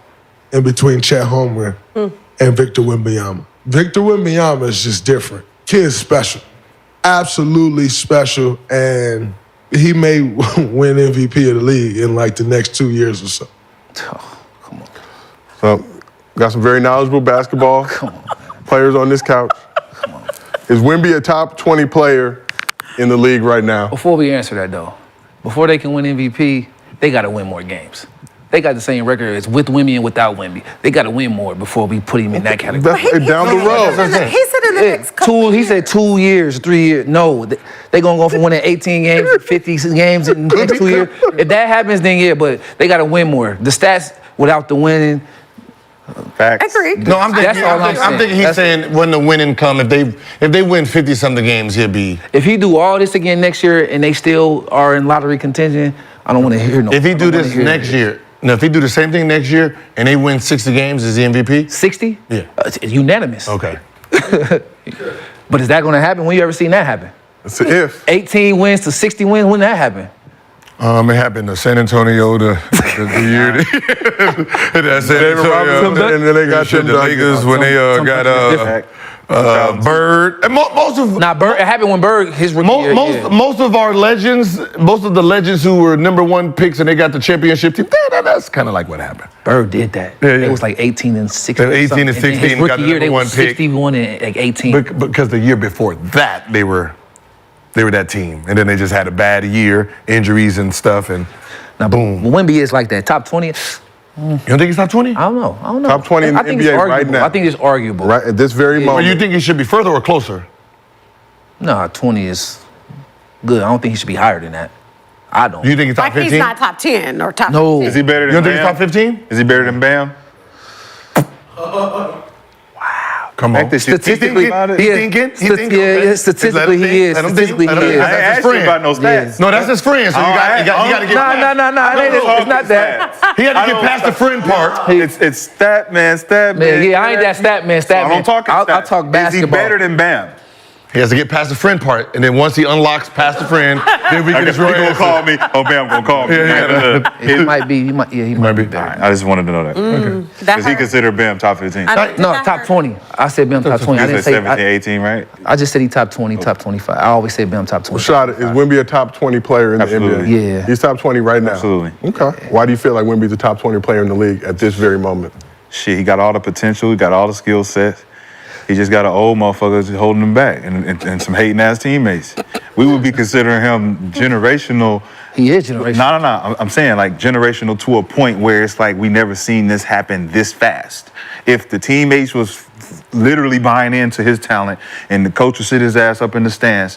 in between Chet Holmgren and Victor Wembanyama. Victor Wembanyama is just different. Kid's special, absolutely special, and he may win MVP of the league in like the next 2 years or so. Oh, come on. So got some very knowledgeable basketball players on this couch. Is Wemby a top 20 player in the league right now? Before we answer that, though, before they can win MVP, they got to win more games. They got the same record as with Wemby and without Wemby. They got to win more before we put him in that category. That's down the road. He said in the next couple He said 2 years, 3 years. No, they going to go from winning 18 games to 50 games in the next 2 years. If that happens, then yeah, but they got to win more. The stats without the winning. Facts. Agreed. No, I'm thinking, That's all I'm I'm thinking he's saying when the winning come, if they win 50-something games, he'll be. If he do all this again next year and they still are in lottery contention, I don't want to hear no. If he do this next year, no, if he do the same thing next year and they win 60 games, is he MVP? 60? Yeah. It's unanimous. Okay. But is that going to happen? When you ever seen that happen? It's an if. 18 wins to 60 wins, when did that happen? It happened to San Antonio the year. That's San Antonio. And then they got the Lakers when they got Bird. And most of Bird, it happened when Bird, his rookie year. most of our legends, most of the legends who were #1 picks and they got the championship team, that's kind of like what happened. Bird did that. Yeah, yeah. It was like 18 and 16. They were 18 and 16, His got rookie the year, they #1 were pick. 61 and like 18. Because the year before that, they were that team. And then they just had a bad year, injuries and stuff, and boom. Wemby is like that. Top 20. You don't think he's top 20? I don't know. Top 20 in the I think it's NBA right arguable. now. I think it's arguable. Right at this very Or moment. you think he should be further or closer? No, 20 is good. I don't think he should be higher than that. I don't. You think he's top Like 15? he's not top 10 or top No. 15. Is he better You than don't think Bam? he's top 15? Is he better than Bam? Come on. Fact that you Statistically, think about it. He thinking? He thinking? Yeah, Okay. statistically he is. Let him think. Statistically Let him he think. is. I ain't That's his asked you friend. about no stats. No, that's his friend. So you got to get past. No, it ain't- it's not that. He had to get past the friend part. It's stat man. Man, yeah, I ain't that stat man. I don't talk I'll stats. talk basketball. Is he better than Bam? He has to get past the friend part, and then once he unlocks past the friend, then we I can guess just he gonna call me. Oh, Bam gonna call me. Yeah. He might be. He might be be. better. I just wanted to know that. That Because he hurt. considered Bam top 15. No, top 20. I said Bam top 20. I You didn't said say. 17, 18, right? I just said he top 20, top 25. I always say Bam top 20. Shot, is Wemby a top 20 player in the Absolutely. NBA? Yeah. He's top 20 right now. Absolutely. Okay. Why do you feel like Wemby's a top 20 player in the league at this very moment? Shit, he got all the potential. He got all the skill sets. He just got an old motherfucker just holding him back and some hating ass teammates. We would be considering him generational. He is generational. No. I'm saying like generational to a point where it's like we never seen this happen this fast. If the teammates was literally buying into his talent and the coach would sit his ass up in the stands,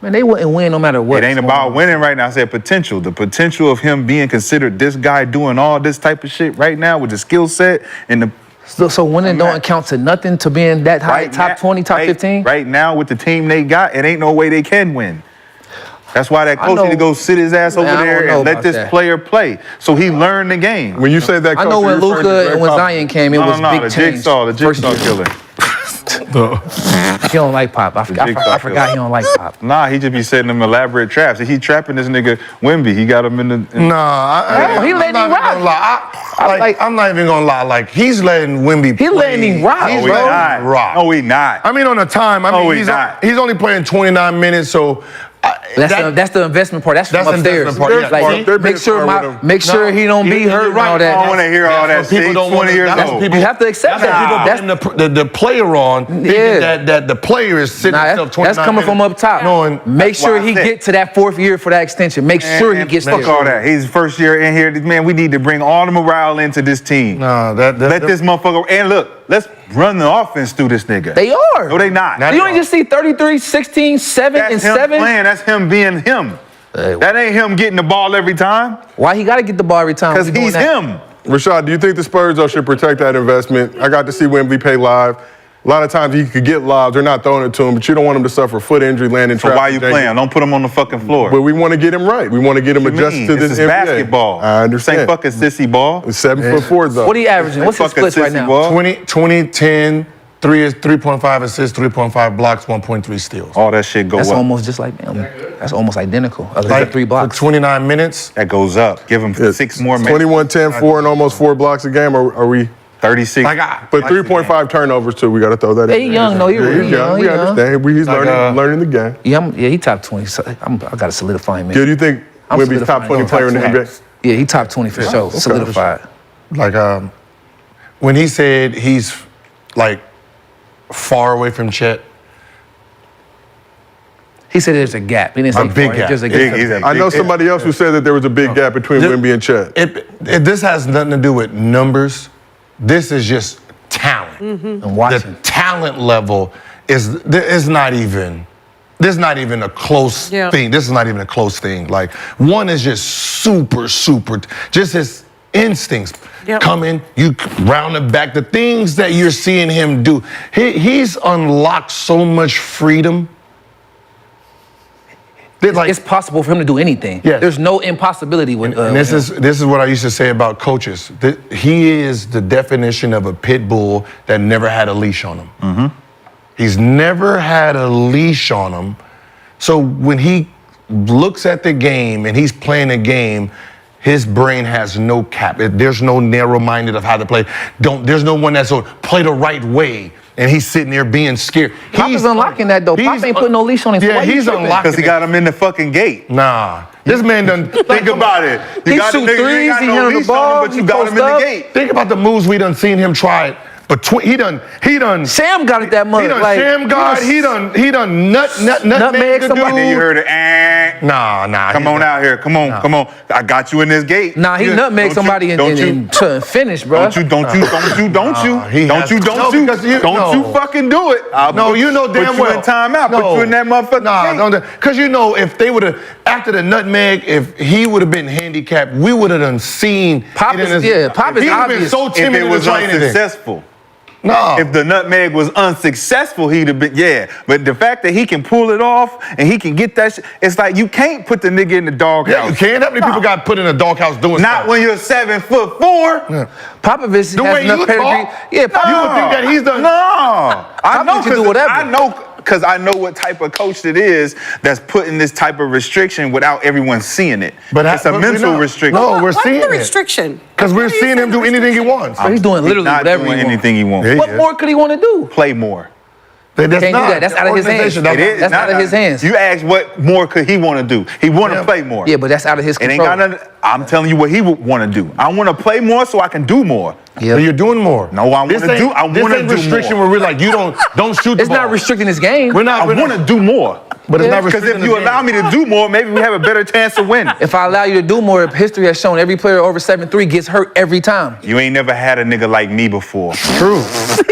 Man, they wouldn't win no matter what. it ain't about winning right now. I said potential. The potential of him being considered this guy doing all this type of shit right now with the skill set and the So winning don't count to nothing to being that high, top 20, top 15? Right now, with the team they got, it ain't no way they can win. That's why that coach need to go sit his ass over Man, I don't there know and let about this that. player play. So he learned the game. When you say that, I coach, know are when you referring to Luka Greg and when Popovich? Zion came, it was big the change. jigsaw First year. killer. He don't like Pop. I forgot he don't like Pop. Nah, he just be setting them elaborate traps. He trapping this nigga Wemby. He got him in the. Nah, he letting him rock. I'm not even gonna lie. Like he's letting Wemby. He letting him rock, He's we bro. letting him not. rock. No, we not. I mean, on the time. I No, mean, we not. he's only playing 29 minutes, so. That's the investment part. That's from the upstairs. investment part, yeah. Like, They're make sure being smart with him. make sure he don't be hurt and all I don't want that. to hear all that. People shit. don't 20 years that's old. people. You have to accept That's that. what people blame the player on. Thinking Yeah. that the player is sitting Nah, himself 29 that's coming from minutes, up top. knowing Make sure why I he said- get to that 4th year for that extension. Make sure he Man, gets fuck there. all that. He's first year in here. Man, we need to bring all the morale into this team. Nah, Let this motherfucker. And look, let's run the offense through this nigga. They are. No, they not. You don't just see 33, 16, 7, That's and him 7. playing. That's him being him. Hey, That ain't him getting the ball every time. why he got to get the ball every time? Because We doing he's that? him. Rashad, do you think the Spurs, though, should protect that investment? I got to see Wemby play live. A lot of times he could get lobs. They're not throwing it to him, but you don't want him to suffer foot injury, landing So trap. why you playing? Don't put him on the fucking floor. But we want to get him right. We want to get him What you adjusted mean? to this This is NBA. basketball. I understand. This ain't fucking sissy ball. 7'4", though. What are you averaging? What's his Fucking splits right sissy now? ball. 20, 10, 3.5 assists, 3.5 blocks, 1.3 steals. All that shit go That's up. almost just like them. That's almost identical. Other than Like, 3 blocks. For 29 minutes, That goes up. Give him 6 more minutes. 21, 10, 4, and almost 4 blocks a game. Are we? 36. But 3.5 turnovers, too. We got to throw that in. He young, though. He He's young. We understand. He's learning the game. Yeah, he top 20. So I got to solidify him. Man. Do you think I'm Wemby's top 20 player in the NBA? Yeah, he top 20 for sure. okay. Solidified. like when he said he's like far away from Chet, He said there's a gap. He didn't say big far. gap. There's a Big, gap. he's a I know big- somebody else who said that there was a big gap between Wemby and Chet. this has nothing to do with numbers. This is just talent. And The watching. talent level is not even. This is not even a close Yeah. thing. This is not even a close thing. Like one is just super, just his instincts. Yep. Coming, you round it back. The things that you're seeing him do, he's unlocked so much freedom. It's possible for him to do anything. Yes. There's no impossibility with. And this is what I used to say about coaches. He is the definition of a pit bull that never had a leash on him. Mm-hmm. He's never had a leash on him. So when he looks at the game and he's playing a game, his brain has no cap. There's no narrow-minded of how to play. There's no one that's going to play the right way. And he's sitting there being scared. Pop is unlocking that though. Pop ain't putting no leash on him. So Yeah, why you he's tripping? unlocking Because he got him in the fucking gate. Nah, this man done. Think about it. He got the shoot nigga, you ain't threes, got he no handle the leash on ball, him, but he you got him in post the up. gate. Think about the moves we done seen him try. But he done. Sam got it that much. He done like, sham guard. He done nutmeg Nutmeg the somebody. Then you dude. heard it. Nah. Come on out here. Come on. I got you in this gate. Nah, he Yeah. nutmeg Don't somebody you- and to finish, bro. Don't you he has- No, because you- don't no. you fucking do it. I'll No, you know damn put you well. in timeout. Put you in that motherfucking Nah, gate. don't. Because you know, if they would have after the nutmeg, if he would have been handicapped, we would have done seen. Pop it in is- yeah, Pop is He would've been obvious. so If timid it to was try anything. unsuccessful. No. If the nutmeg was unsuccessful, he'd have been, yeah. But the fact that he can pull it off and he can get that shit, it's like you can't put the nigga in the doghouse. Yeah, you can't. How many people got put in a doghouse doing Not stuff? when you're 7'4". Popovich The has way enough you pedigree. talk? Yeah, You would think that he's done. No, I Popovich know can do whatever. because I know what type of coach it is that's putting this type of restriction without everyone seeing it. It's a but we mental know. restriction. No, we're What's seeing the it. restriction? Because we're What are you seeing him saying do anything he wants. He's doing literally not whatever doing he wants. anything he wants. Yeah. What more could he want to do? Play more. That's Can't do not that. That's out of his hands. organization. It is. That's out of his hands. You asked what more could he want to do? He want to Yeah. play more. Yeah, but that's out of his It ain't control. got nothing. I'm telling you what he would want to do. I want to play more so I can do more. So you're doing more. No, I This wanna ain't- do- I this wanna ain't do restriction more. where we're like, you don't shoot the It's ball. not restricting his game. We're not. I want to do more. But it's Yeah. not Because restricting if you his allow game. me to do more, maybe we have a better chance of winning. If I allow you to do more, history has shown every player over 7'3" gets hurt every time. You ain't never had a nigga like me before. True.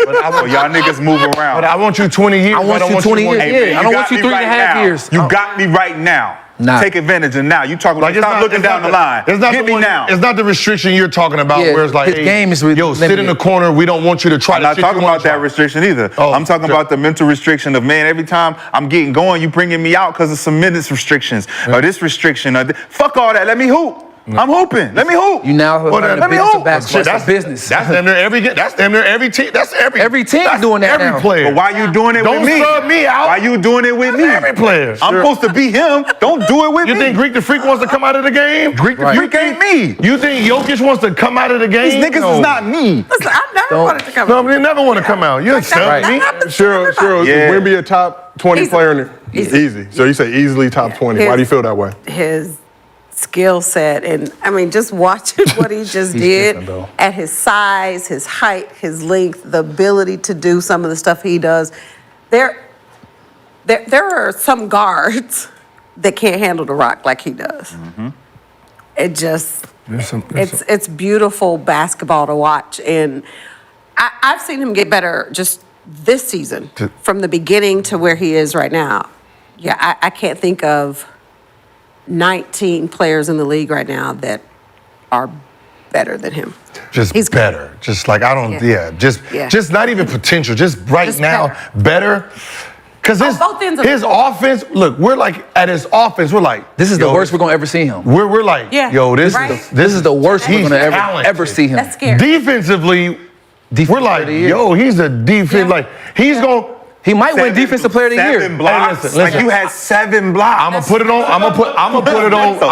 But I So want, y'all niggas move around. but I want you 20 years. I want you 20 years. one- Yeah, man, I don't got want you me 3.5 now. years. You got me right now. Nah. Take advantage of now. You talking Like, stop looking it's down not the line. It's not Get the me one- now. It's not the restriction you're talking about Yeah, where it's like, his hey, game is yo, sit in the limited. corner. We don't want you to try I'm to not shit talking you wanna about that try. restriction either. Oh, I'm talking sure. about the mental restriction of, man, every time I'm getting going, you bringing me out because of some minutes restrictions or this restriction. Fuck all that. Let me hoop. I'm hooping. Let me hoop. You now have Well, learned the let me business hoop. of basketball. Shit, It's a business. That's damn near every game. That's damn near every team. That's every team that's doing that every now. player. But why you doing it Don't with me? sub me out. Why you doing it with me? Every player. I'm supposed to be him. Don't do it with You me. think Greek the Freak wants to come out of the game? Greek the Right. Freak ain't me. You think Jokic wants to come out of the game? These niggas No. is not me. Listen, I never Don't- wanted to come No, they never want to come out. You accept Right. me? Cheryl, Yeah. is Wemby a top 20 Easy. player? In the, Easy. easy. So you say easily top 20. Why do you feel that way? his skill set, and I mean, just watching what he just He's did different, though. at his size, his height, his length, the ability to do some of the stuff he does. There are some guards that can't handle the rock like he does. It just, it's beautiful basketball to watch, and I've seen him get better just this season, from the beginning to where he is right now. Yeah, I can't think of 19 players in the league right now that are better than him. Just He's good. better. Just like I don't. Yeah. Just not even potential. Just right Just now, better. Because both ends of his the- offense. Look, we're like at his offense. We're like This is the yo, worst we're gonna ever see him. We're like Yeah, yo. This right. this is the worst We're he's gonna talented. ever see him. That's scary. Defensively, we're like of the year. yo. He's a defense. Yeah. Like he's gonna. He might win Defensive Player of the Year. 7 blocks. listen. Like you had 7 blocks. I'm gonna put it on. I'm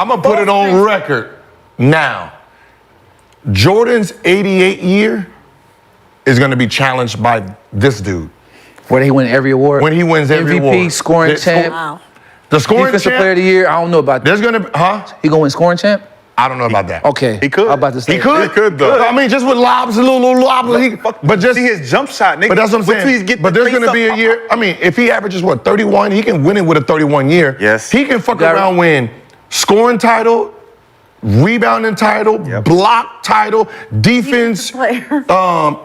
gonna put it on record now. Jordan's 88 year is gonna be challenged by this dude. Where he win every award. When he wins every MVP, award. scoring The- champ, Wow. The scoring Defensive champ. Player of the Year. I don't know about that. There's gonna be, He gonna win scoring champ? I don't know about that. Okay. He could. I'm about to say. He could. He could, though. I mean, just with lobs, a little lobs. But just see his jump shot, nigga. But that's what I'm Wait till he saying. get But the there's going to face be up. a year. I mean, if he averages, 31, he can win it with a 31 year. Yes. He can fuck got it. around, win scoring title, rebounding title, block title, defense, Defensive player.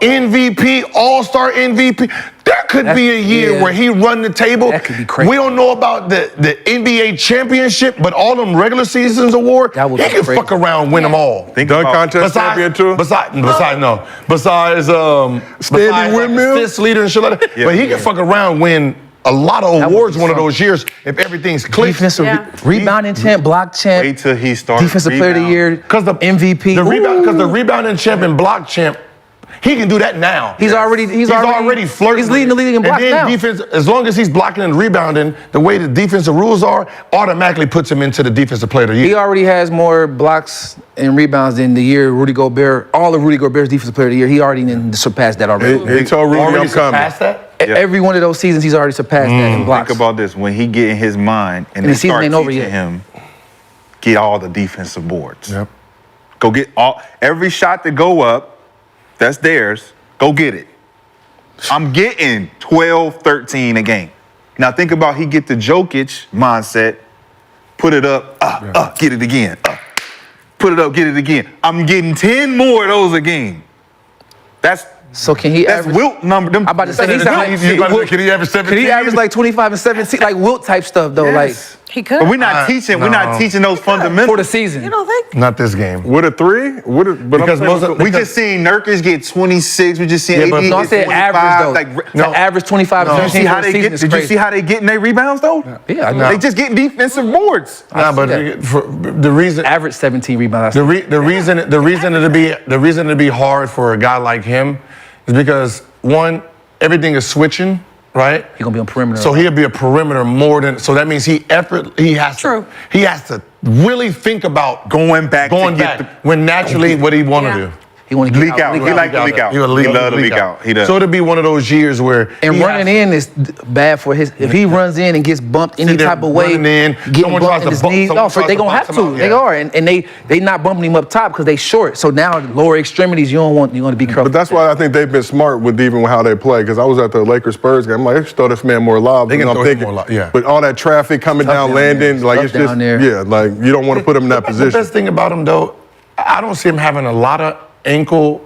MVP, all-star MVP. There could be a year yeah. where he run the table. That could be crazy. We don't know about the NBA championship, but all them regular seasons award, That would he be can crazy. fuck around, win them all. Think Dunk about- contest champion too. Besides, Standing windmill? like assist leader and shit like that. Yeah. But he can fuck around, win a lot of That would awards be one of fun. those years if everything's clicked. Defensive Yeah. rebounding champ, block champ, Wait till he starts. Defensive Player of the Year, Because the MVP. the rebound, because the Ooh. rebounding champ and block champ, he can do that now. He's already flirting. He's leading the league in blocks and then now. defense, as long as he's blocking and rebounding, the way the defensive rules are, automatically puts him into the defensive player of the year. He already has more blocks and rebounds than the year Rudy Gobert. All of Rudy Gobert's defensive player of the year. He already surpassed that already. He told Rudy, Already I'm coming. surpassed that? Every one of those seasons, he's already surpassed that in blocks. Think about this: when he get in his mind and the they season start ain't over teaching yet. him, get all the defensive boards. Yep. Go get every shot that go up, that's theirs. Go get it. I'm getting 12, 13 a game. Now think about he get the Jokic mindset, put it up, get it again, put it up, get it again. I'm getting 10 more of those a game. So can he That's average? Wilt number. Them, I'm about to say he's Can he average 17? Can he average like 25 and 17, like Wilt type stuff though, Yes. He could. But we're not teaching. We're not no. teaching those like for fundamentals. the season. You don't think? Not this game. With a 3? But Because most of- We just seen Nurkic get 26. We just seen Yeah, but AD No, I get said 25. average though. Like, To average 25 and did you 17 see how for the they season get? is Did you crazy. see how they getting their rebounds though? Yeah, I know. They just getting defensive boards. Nah, see but that. for the reason Average 17 rebounds. the reason it'd be hard for a guy like him is because one, everything is switching, right? He's gonna be on perimeter. So he'll be a perimeter more than. So that means he has True. to really think about Going back to going get back when naturally what he want to Yeah. do. he want to Leak out. He like to leak out. He would He love to leak out. He does. So it'll be one of those years where And he running has- in is bad for his. If he runs in and gets bumped any Sit there type of way, running in, getting someone bumped tries in to his bump- knees, someone no, tries they to gonna box have him to. out, They yeah. are, and they not bumping him up top because they short. So now the lower extremities, you want to be careful. But that's why I think they've been smart with even how they play. Because I was at the Lakers Spurs game. I'm like, they should throw this man more lobs. They can And I'm throw him thinking, more yeah. But all that traffic coming Tough down, down there. landing, like Tough it's just down there. yeah, like you don't want to put him in that The position. best thing about him though, I don't see him having a lot of ankle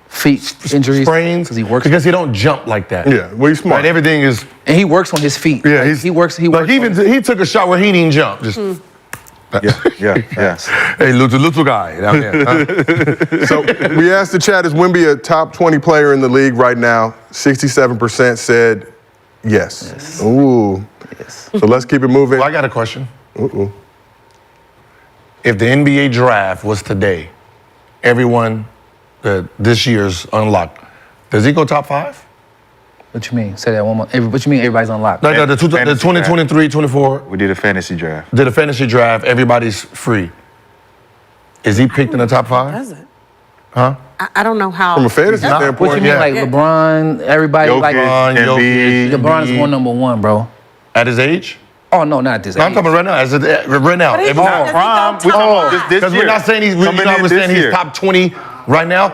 Feet injuries sprains because he don't jump like that. Yeah, well, he's smart. Right, everything is. and he works on his feet. Yeah, Like, he works. Like he took a shot where he didn't jump. Just Yeah. hey, little guy down there. Huh? So we asked the chat, is Wemby a top 20 player in the league right now? 67% said yes. Ooh. Yes. So let's keep it moving. Well, I got a question. If the NBA draft was today, everyone that this year's unlocked, does he go top 5? What you mean? Say that one more. What you mean? Everybody's unlocked. Like the Fantasy 2023, 24, We did a fantasy draft. did a fantasy draft, everybody's free. Is he picked in the top 5? Does it? Huh? I don't know how. From a fantasy That's- standpoint, What you mean? yeah. Like LeBron? Everybody Jokic, like Embiid. LeBron is going #1, bro. At his age? Oh no, not at this. No, I'm age. talking right now. Right now. But he's Everyone- not- does he go Prime. top We talking about five? this Because year. we're not saying Coming in we're this saying he's year. top 20 right now.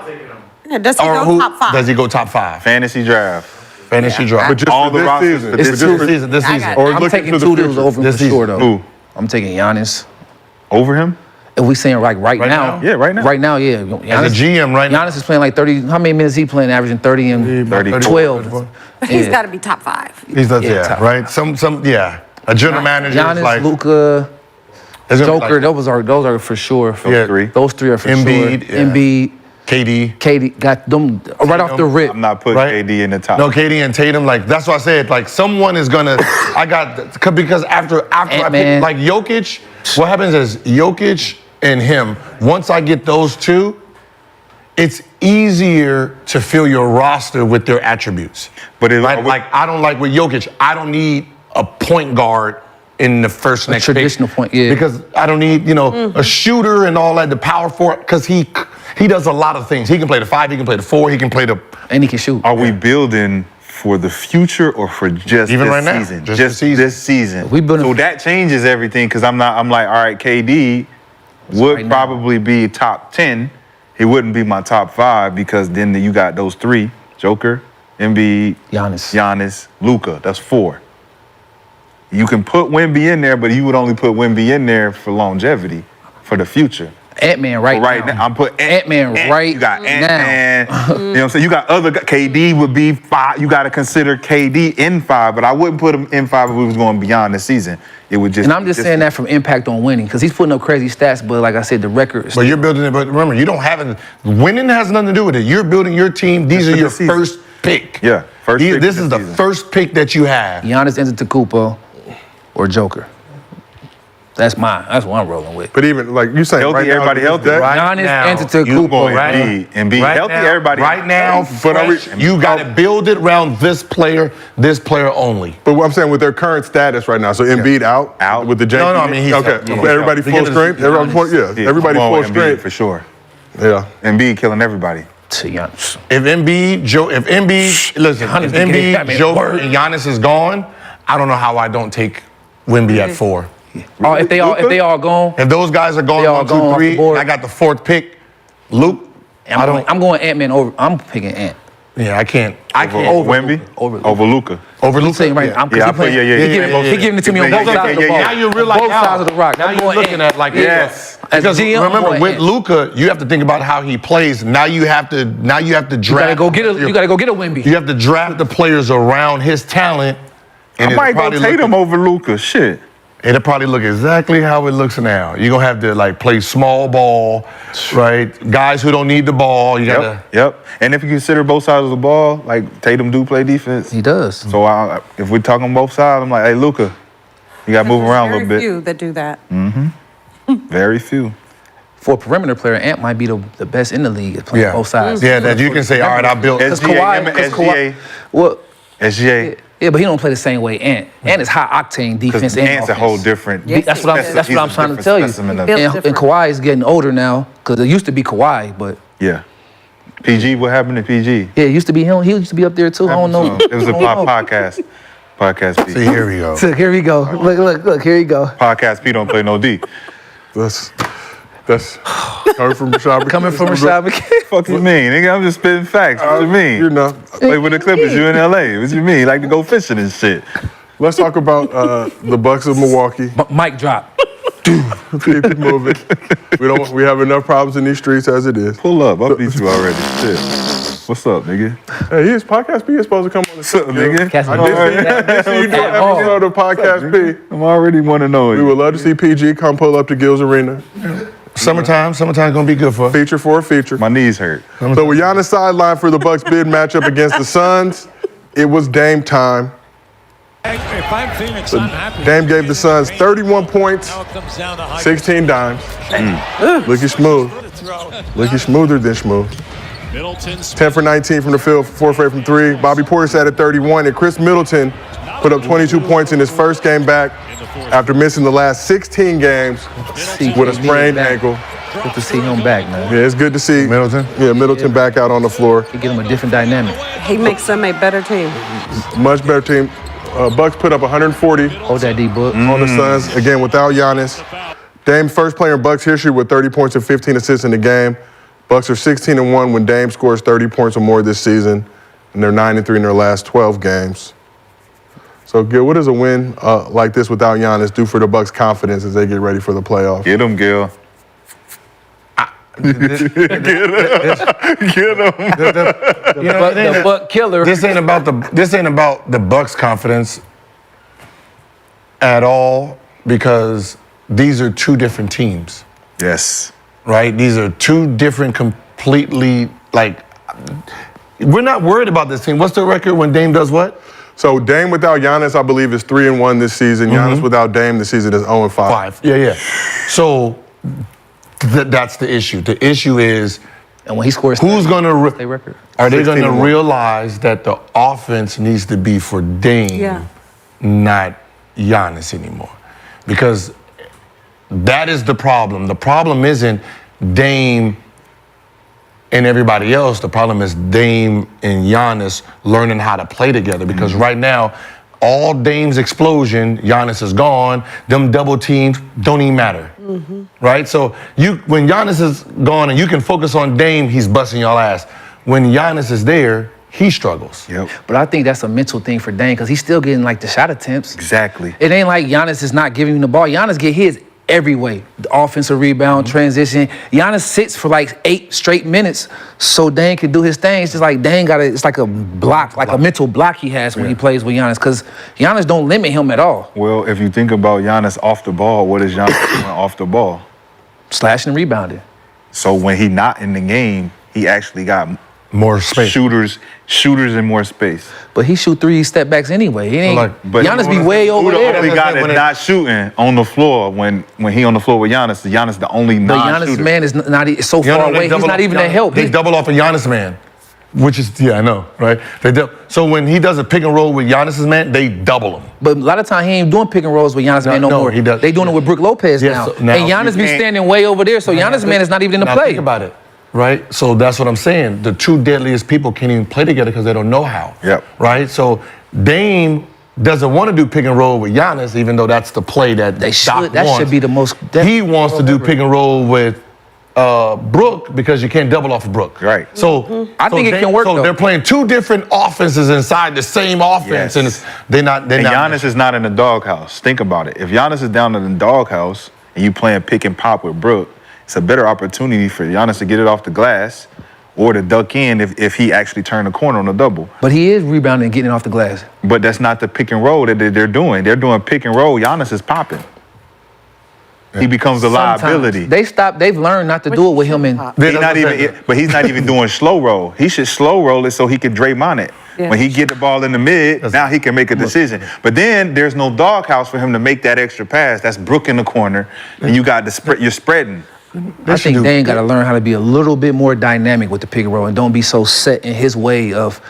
Yeah, does he Or go who top 5? does he go top 5? Fantasy draft. Fantasy draft. But just All for the this rosters season. for It's this two season. seasons. This I season. got Or it. I'm looking taking to the 2 future. deals over him This for sure season. though. Who? I'm taking Giannis. Over him? If we saying like right now, now? Yeah, right now. Right now, yeah. As a GM right now. Giannis is playing like 30. How many minutes he playing? Averaging 30 and 12. He's Yeah. got to be top 5. He's not Yeah, top right? Yeah. A general manager is Giannis, like Luka, is it Joker. like those are for sure. Yeah. Three. Those 3 are for Embiid, sure. yeah. Embiid, KD. KD got them right off the rip. I'm not putting Right? KD in the top. No, KD and Tatum, like that's what I said. Like someone is gonna. Because after I pick Ant-Man. like Jokic, what happens is Jokic and him. Once I get those 2, it's easier to fill your roster with their attributes. But Like I don't like with Jokic. I don't need a point guard in the first next traditional pick. point, yeah. Because I don't need a shooter and all that, the power forward. Because he does a lot of things. He can play the 5. He can play the 4. He can play the. And he can shoot. Are we building for the future or for just Even this right now, season? just the season. this season. We building so for- that changes everything because I'm like, all right, KD would right now. probably be top 10. He wouldn't be my top 5 because then you got those 3: Joker, Embiid, Giannis, Luka. That's 4. You can put Wemby in there, but you would only put Wemby in there for longevity, for the future. Ant-Man right, Right now, I'm putting Ant-Man right You got now. Ant-Man. You know what I'm saying? You got other KD would be 5. You got to consider KD in 5, but I wouldn't put him in 5 if we was going beyond the season. It would just. And I'm just saying that from impact on winning, because he's putting up crazy stats, but like I said, the record is But you're building it. But remember, you don't have it. Winning has nothing to do with it. You're building your team. These are for your the season. first pick. Yeah, first pick This this is the season. first pick that you have. Giannis Antetokounmpo or Joker. That's mine. That's what I'm rolling with. But even like you saying, Healthy, right now, everybody this healthy. day- Right Giannis now, Antetokounmpo, You going right? Embiid healthy, now, everybody. Right now, But are we- fresh, you got to build it around this player only. But what I'm saying with their current status right now, so Embiid out with the Janky. No, I mean, he's okay. out. Yeah, But everybody he's full out. strength. Everybody full, Yeah, everybody I'm full going with Embiid strength for sure. Yeah. Embiid killing everybody. To Giannis. If Embiid, listen, Giannis if can get that Embiid, man Joker, work. and Giannis is gone, I don't know how I don't take Wemby at 4. Oh, if they all gone, If those guys are gone They all 1, 2, gone off the 3, board. I got the 4th pick. Luke, I'm going Ant-Man over. I'm picking Ant. Yeah, I can't. Over Wemby? Over Luka. Over I'm Luka. saying right. Yeah. I'm, Yeah, I he put- playing, yeah, he yeah, giving, yeah, he giving it to me on yeah, both yeah, sides of the yeah, ball. yeah. Now you realize both sides of the rock. Now I'm you're going looking Ant. at like Yes. As Because GM, I'm remember going with Ant. Luka, you have to think about how he plays. Now you have to draft. You gotta go get a Wemby. You have to draft the players around his talent. And I it'll might go probably Tatum look, over Luka. Shit. It'll probably look exactly how it looks now. You're gonna have to like play small ball, right? Guys who don't need the ball. You gotta. Yep. And if you consider both sides of the ball, like Tatum do play defense. He does. So if we're talking both sides, I'm like, hey, Luka, you got to move around a little Very bit. few that do that. Very few. For a perimeter player, Ant might be the best in the league at playing Yeah. both sides. Yeah, that you can say, all right, I built. Because SGA, Kawhi, SGA, well, SGA. yeah, but he don't play the same way Ant. Ant is high octane defense Because and Ant's a offense. whole different. Yes, That's what He's I'm trying to different tell you. specimen of- Built And different. Kawhi is getting older now because it used to be Kawhi, but Yeah. PG, what happened to PG? yeah, it used to be him. He used to be up there too. I don't know. It was a I don't know. podcast. Podcast P. See, here we go. Look, here we go. Look, here you go. Podcast P don't play no D. That's coming from Rashad. Coming from Rashad McKay. Fuck you mean? Nigga, I'm just spitting facts. What you mean? You know. Play with the Clippers, you in LA. What you mean? You like to go fishing and shit. Let's talk about the Bucks of Milwaukee. Mic drop. Keep it moving. We have enough problems in these streets as it is. Pull up. I beat you already. Shit. What's up, nigga? Hey, his podcast P is supposed to come on the What's up, nigga? Catch me. I did see you do an episode of Podcast P. I'm already want to know We it. would love to see PG come pull up to Gills Arena. Summertime's gonna be good for us. Feature for a feature. My knees hurt. So with Giannis sidelined for the Bucks bid matchup against the Suns, it was Dame time. If I'm Phoenix, I'm happy. Dame gave the Suns 31 points, Now it comes down to high 16 dimes. Looking smooth. Looking smoother than smooth. Middleton's 10 for 19 from the field, 4 for 8 from 3. Bobby Portis had at 31, and Chris Middleton put up 22 points in his first game back after missing the last 16 games with a sprained ankle. Good to see him back, man. Yeah, it's good to see Middleton? Yeah, Middleton back out on the floor. He give him a different dynamic. He makes them a better team. Much better team. Bucks put up 140 Hold that D book. on the Suns, again, without Giannis. Dame, first player in Bucks history with 30 points and 15 assists in the game. Bucks are 16-1 when Dame scores 30 points or more this season, and they're 9-3 in their last 12 games. So, Gil, what does a win like this without Giannis do for the Bucks' confidence as they get ready for the playoffs? Get him, Gil. The buck killer. This ain't about the Bucks' confidence at all, because these are two different teams, Yes. right? These are two different, completely, like, we're not worried about this team. What's the record when Dame does what? So Dame without Giannis, I believe, is 3-1 this season. Giannis without Dame this season is 0-5. 5. Yeah. So that's the issue. The issue is, And when he scores, who's going to stay record. are they going to 16-1. realize that the offense needs to be for Dame, not Giannis anymore? Because that is the problem. The problem isn't Dame and everybody else. The problem is Dame and Giannis learning how to play together. Because right now, all Dame's explosion, Giannis is gone. Them double teams don't even matter, right? So when Giannis is gone and you can focus on Dame, he's busting y'all ass. When Giannis is there, he struggles. Yep. But I think that's a mental thing for Dame, because he's still getting like the shot attempts. Exactly. It ain't like Giannis is not giving him the ball. Giannis get his every way. The offensive rebound, transition. Giannis sits for like 8 straight minutes so Dame can do his thing. It's just like Dame it's like a block, like a mental block he has when he plays with Giannis, because Giannis don't limit him at all. Well, if you think about Giannis off the ball, what is Giannis doing off the ball? Slashing and rebounding. So when he not in the game, he actually got More space. shooters and more space. But he shoot 3 step backs anyway. He ain't, But Giannis be way over Who the there. only guy that's not shooting on the floor when he on the floor with Giannis? Giannis the only But non-shooter. Giannis' man is not so far away. He's not even that help. They double off a Giannis man, which is, I know, right? So when he does a pick and roll with Giannis's man, they double him. But a lot of times he ain't doing pick and rolls with Giannis' man no more. he does. They doing it with Brook Lopez now. So now And Giannis you be can't- standing way over there, so Giannis' man is not even in the Now play. think about it, right? So that's what I'm saying. The two deadliest people can't even play together because they don't know how. Yep. Right? So Dame doesn't want to do pick and roll with Giannis, even though that's the play that They Doc should. That wants. should be the most. He wants to do pick and roll with Brook because you can't double off of Brook. Right. So I think it can work, So though. they're playing two different offenses inside the same offense, Yes. and they're not. And Giannis is not in the doghouse. Think about it. If Giannis is down in the doghouse and you playing pick and pop with Brook, it's a better opportunity for Giannis to get it off the glass or to duck in if he actually turned the corner on a double. But he is rebounding and getting off the glass. But that's not the pick and roll that they're doing. They're doing pick and roll. Giannis is popping. He becomes a liability. Sometimes. They've learned not to do it with him and. He's not even doing slow roll. He should slow roll it so he can Draymond it. Yeah. When he get the ball in the mid, now he can make a decision. But then there's no doghouse for him to make that extra pass. That's Brook in the corner, and you got the spread. You're spreading. I think Dame got to learn how to be a little bit more dynamic with the pick and roll and don't be so set in his way of,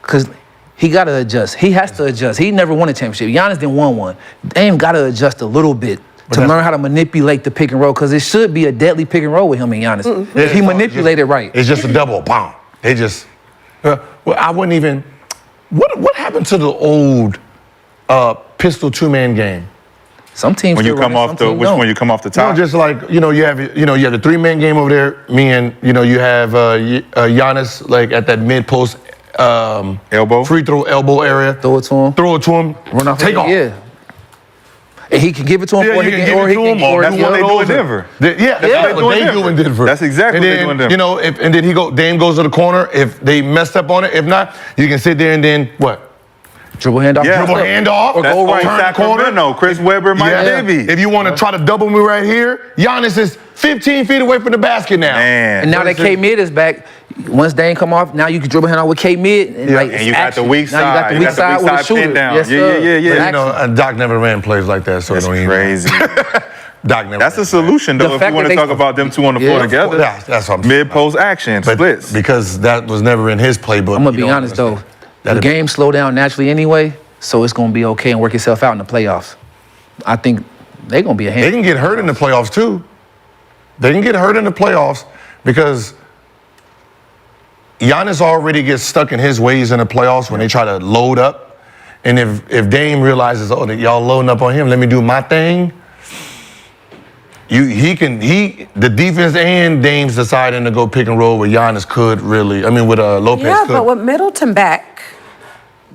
because he got to adjust. He has to adjust. He never won a championship. Giannis didn't win one. Dame got to adjust a little bit to learn how to manipulate the pick and roll, because it should be a deadly pick and roll with him and Giannis. If he manipulated right. It's just a double, bam. They just. Well, I wouldn't even. What happened to the old pistol 2-man game? Some teams When you still come run it, off some the, teams which don't. one you come off the No, top? just like you have the 3-man game over there. Me and you have Giannis like at that mid post Elbow? free throw elbow area. Throw it to him. Throw it to him. Run off. Take off. Yeah. And he can give it to him, Yeah, or you he can can, give or it he to can, him. or That's he what they can. do in Denver. That's what they do in Denver. That's exactly and what they then, do in Denver. and then he go. Dame goes to the corner. If they messed up on it, if not, you can sit there and then what? Dribble hand off. Yeah. Dribble hand off Or That's go old right. turn the corner. Sacramento. Chris Webber, Mike Yeah. Davies. If you want to try to double me right here, Giannis is 15 feet away from the basket now. Man. And now that K-Mid is back, once Dame come off, now you can dribble hand off with K-Mid. And, Yeah. like, And it's you got action. the weak Now you got side. the weak side with a shooter. pin down. Yes, Yeah, sir. yeah, yeah, But yeah. action. Doc never ran plays like that, so That's it don't even. crazy. Doc never. That's ran a solution, though, The if fact you want that to they- talk about them two on the floor Yeah. together. Yeah, that's what I'm saying. Mid-post action, But splits. because that was never in his playbook. I'm going to you be don't honest, though. understand. The That'd- game slow down naturally anyway, so it's going to be okay and work itself out in the playoffs. I think they're going to be a They hand. can get hurt in the playoffs too. They can get hurt in the playoffs because Giannis already gets stuck in his ways in the playoffs when they try to load up. And if Dame realizes, oh, that y'all loading up on him, let me do my thing. The defense and Dame's deciding to go pick and roll with Giannis could really, with Lopez Yeah, could. but with Middleton back,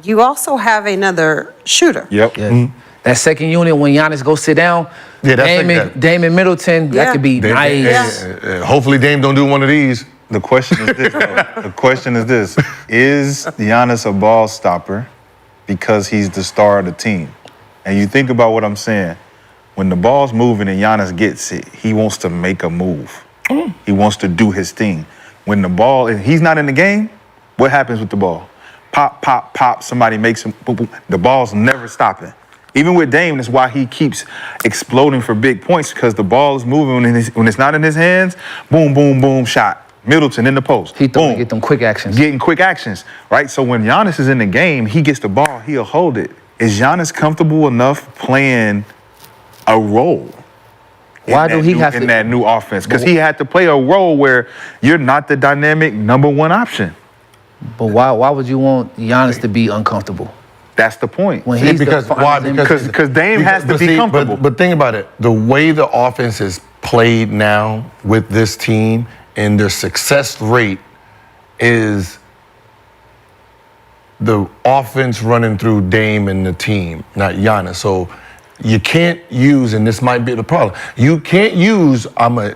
you also have another shooter. Yep. Yeah. That second unit when Giannis goes sit down, Yeah, that's Dame and Middleton, that Yeah. could be nice. Hopefully Dame don't do one of these. The question is this, though. The question is this. Is Giannis a ball stopper because he's the star of the team? And you think about what I'm saying. When the ball's moving and Giannis gets it, he wants to make a move. He wants to do his thing. When the ball, and he's not in the game, what happens with the ball? Pop, pop, pop, somebody makes him, boom, boom. The ball's never stopping. Even with Dame, that's why he keeps exploding for big points, because the ball is moving when it's not in his hands, boom, boom, boom, shot. Middleton in the post. He boom. get them quick actions. Getting quick actions, right? So when Giannis is in the game, he gets the ball, he'll hold it. Is Giannis comfortable enough playing a role? Why do he have in to? that new offense? Because he had to play a role where you're not the dynamic number one option. But why would you want Giannis to be uncomfortable? That's the point. When See, he's because the why? finals Because Dame has to be comfortable. But think about it. The way the offense is played now with this team and their success rate is the offense running through Dame and the team, not Giannis. So you can't use, and this might be the problem, you can't use, I'm a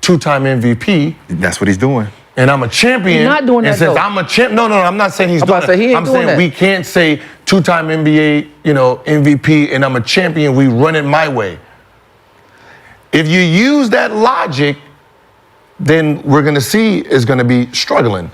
two-time MVP. That's what he's doing. And I'm a champion. He's not doing and that, says though. I'm a champ. No, I'm not saying he's I'm doing about to that. say he ain't I'm doing saying that. we can't say two-time NBA, MVP, and I'm a champion. We run it my way. If you use that logic, then we're gonna see is gonna be struggling.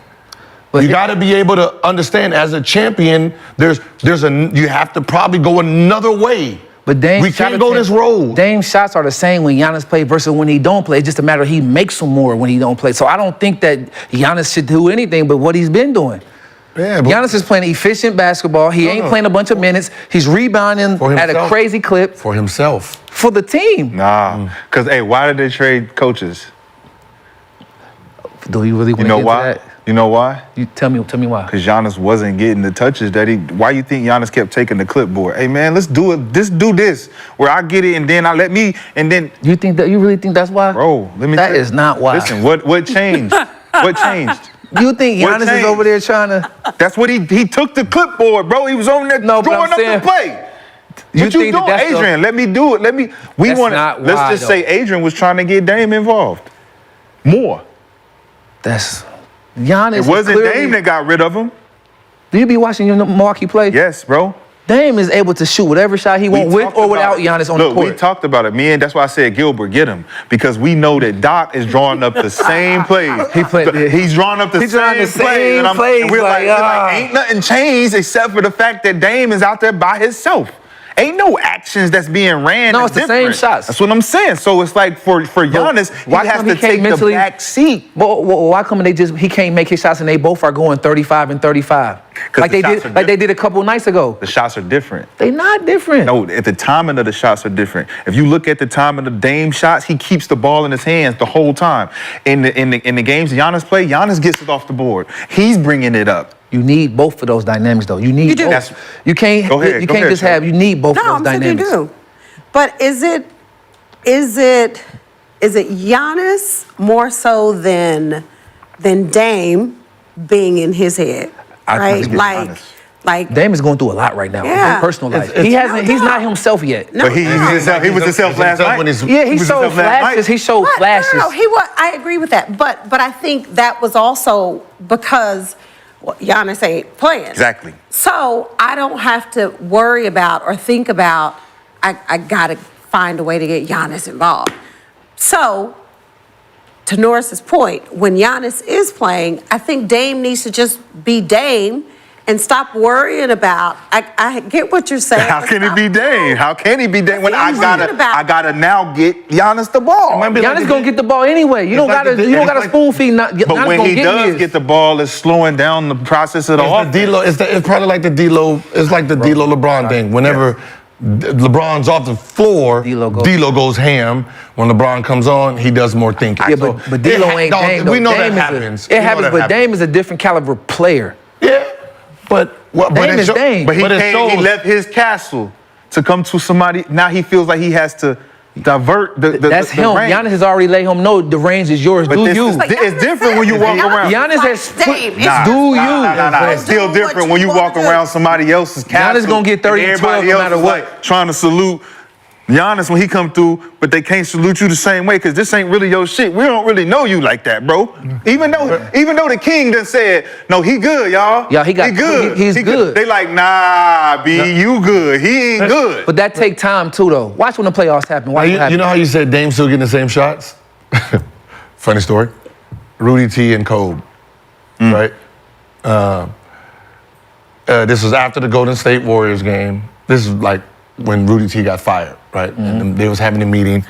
But You got to be able to understand as a champion. You have to probably go another way. But Dame we can't go this road. Dame's shots are the same when Giannis plays versus when he don't play. It's just a matter of he makes them more when he don't play. So I don't think that Giannis should do anything but what he's been doing. Yeah, but Giannis is playing efficient basketball. He ain't playing a bunch of minutes. He's rebounding For at a himself. crazy clip for himself. for the team. Nah, because why did they trade coaches? Do you really want You to know get why? to that? You know why? You tell me why. Because Giannis wasn't getting the touches that he. Why you think Giannis kept taking the clipboard? Hey man, let's do it. Let's do this where I get it and then I let me and then. You really think that's why? Bro, let me. That is not why. Listen, what changed? What changed? You think What Giannis is changed? over there trying to? That's what he took the clipboard, bro. He was on there No, but drawing I'm saying- up the play. You What you think that doing, that's the- Adrian? Let me do it. We That's want. not Let's why, just say though. Adrian was trying to get Dame involved more. That's Giannis. It is wasn't clearly- Dame that got rid of him. Do you be watching your Milwaukee play? Yes, bro. Dame is able to shoot whatever shot he wants with talked or about without it. Giannis on Look, the court. we talked about it. Me and that's why I said Gilbert, get him. Because we know that Doc is drawing up the same plays. He's drawing up the He's drawing same the plays. same And plays, and we're like, like, ain't nothing changed except for the fact that Dame is out there by himself. Ain't no actions that's being ran. No, that's it's the same different. shots. That's what I'm saying. So it's like for Giannis, he why has come to he can't take mentally- the back seat. But why come he can't make his shots and they both are going 35 and 35? Like the they shots are did, they did a couple nights ago. The shots are different. They not different. No, at the timing of the shots are different. If you look at the timing of the Dame shots, he keeps the ball in his hands the whole time. In the games Giannis play, Giannis gets it off the board. He's bringing it up. You need both of those dynamics, though. You need You do. both. That's- You can't. Go ahead, You go can't ahead, just have. You need both No, of those I'm saying you dynamics. do. But is it Giannis more so than Dame being in his head? I Right? think it's Like Dame is going through a lot right now in Yeah. his personal life. It's- He hasn't. no He's not doubt. himself yet. No, But he was himself last night. Yeah, he showed flashes. He showed What? flashes. No, he was. I agree with that, but I think that was also because Giannis ain't playing. Exactly. So I don't have to worry about or think about. I gotta find a way to get Giannis involved. So, to Norris's point, when Giannis is playing, I think Dame needs to just be Dame and stop worrying about. I get what you're saying. How can he be Dame? How can he be Dame when He's worried about- I gotta now get Giannis the ball? Giannis gonna get the ball anyway. You don't like gotta. the- You don't it's gotta like- spoon feed. Giannis But when gonna he get does his. get the ball, it's slowing down the process of the It's offense. the D-Lo. It's probably like the D-Lo. It's like the D-Lo LeBron thing. Whenever LeBron's off the floor, D-Lo goes ham. When LeBron comes on, he does more thinking. Yeah, So but D'Lo ain't dog, Dame. We know Dame that is happens. It We know happens, that but Dame is a different caliber player. Yeah, but Dame it is Dame. But he it came, he shows- left his castle to come to somebody. Now he feels like he has to divert the That's him. range. Giannis has already let him know the range is yours. But Do this you? is- it's different when you walk around. Giannis has Dame. It's Nah, do you? Nah. It's still Do different what when you you walk wanna do. around somebody else's castle. Giannis gonna get 30 and and 12 everybody no else matter is, what. like, trying to salute Giannis when he come through, but they can't salute you the same way because this ain't really your shit. We don't really know you like that, bro. Even though the king done said, no, he good, y'all. Yeah, he good. he's good. They like, nah, B, you good. He ain't good. But that take time too, though. Watch when the playoffs happen. Watch what You happens. know how you said Dame's still getting the same shots? Funny story. Rudy T and Kobe, right? This was after the Golden State Warriors game. This is like when Rudy T got fired, right? And they was having a meeting,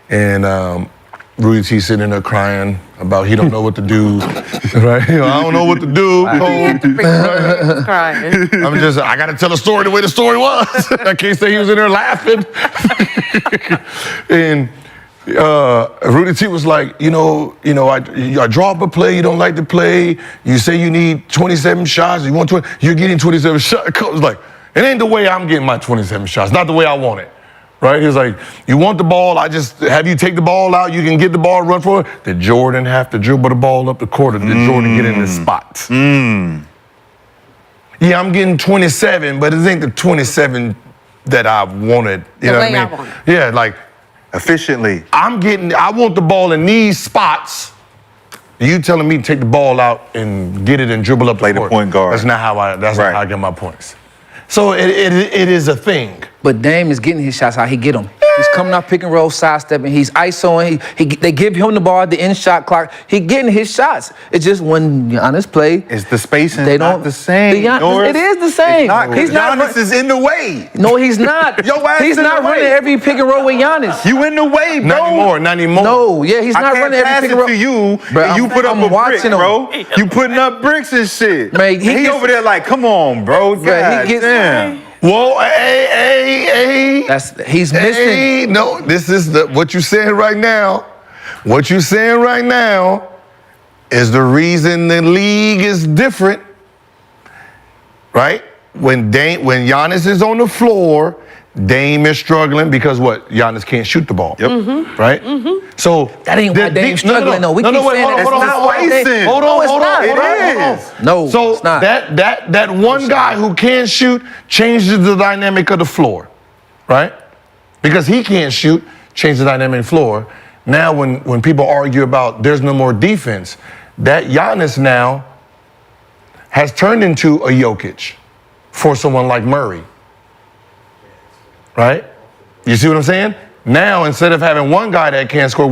and Rudy T sitting there crying about he don't know what to do, right? I don't know what to do. Kobe. Crying. I gotta tell the story the way the story was. I can't say he was in there laughing. And Rudy T was like, I draw up a play, you don't like to play. You say you need 27 shots, you want 20, you're getting 27 shots. Coach was like, it ain't the way I'm getting my 27 shots, not the way I want it. Right? He was like, you want the ball, I just have you take the ball out, you can get the ball, run for it. Did Jordan have to dribble the ball up the court, or did Jordan get in his spot? Yeah, I'm getting 27, but it ain't the 27 that I wanted. You know what I mean? Yeah, like, Efficiently. I want the ball in these spots. You telling me to take the ball out and get it and dribble up Play the the court. point guard. That's not how I not how I get my points. So it is a thing. But Dame is getting his shots how he get them. He's coming off pick and roll, sidestepping. He's ISOing. They give him the ball at the end shot clock. He getting his shots. It's just when Giannis play, It's the spacing they not don't the same. It is the same. It's not, He's not. Giannis is in the way. No, he's not. Your ass He's in not the running way. every pick and roll with Giannis. You in the way, bro. Not anymore. No, yeah, he's I not can't running every pass pick it and roll. to you, Bro, and you put up I'm a brick, watching him. bro. You putting up bricks and shit. Man, he he gets- over there like, come on, bro. Bro, God he gets- damn. Whoa, hey. He's missing. Hey, no, this is what you're saying right now. What you're saying right now is the reason the league is different, right? When Giannis is on the floor, Dame is struggling because what? Giannis can't shoot the ball. Yep. Right? So That ain't why Dame's struggling, though. We keep saying hold that's on, not why Dame. Hold No, on, it's hold not. on. It is. No, So it's not. that one guy who can't shoot changes the dynamic of the floor, right? Because he can't shoot, changes the dynamic of the floor. Now when people argue about there's no more defense, that Giannis now has turned into a Jokic for someone like Murray. Right? You see what I'm saying? Now instead of having one guy that can't score,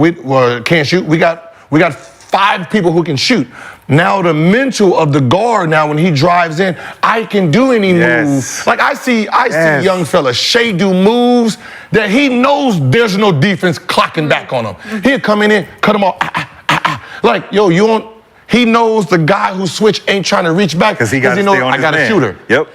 can't shoot, we got 5 people who can shoot. Now the mental of the guard, now when he drives in, I can do any move. Like I see young fella Shea do moves that he knows there's no defense clocking back on him. He'll come in, cut him off. Like, yo, he knows the guy who switched ain't trying to reach back Because he got to knows stay on I his got a man. shooter. Yep.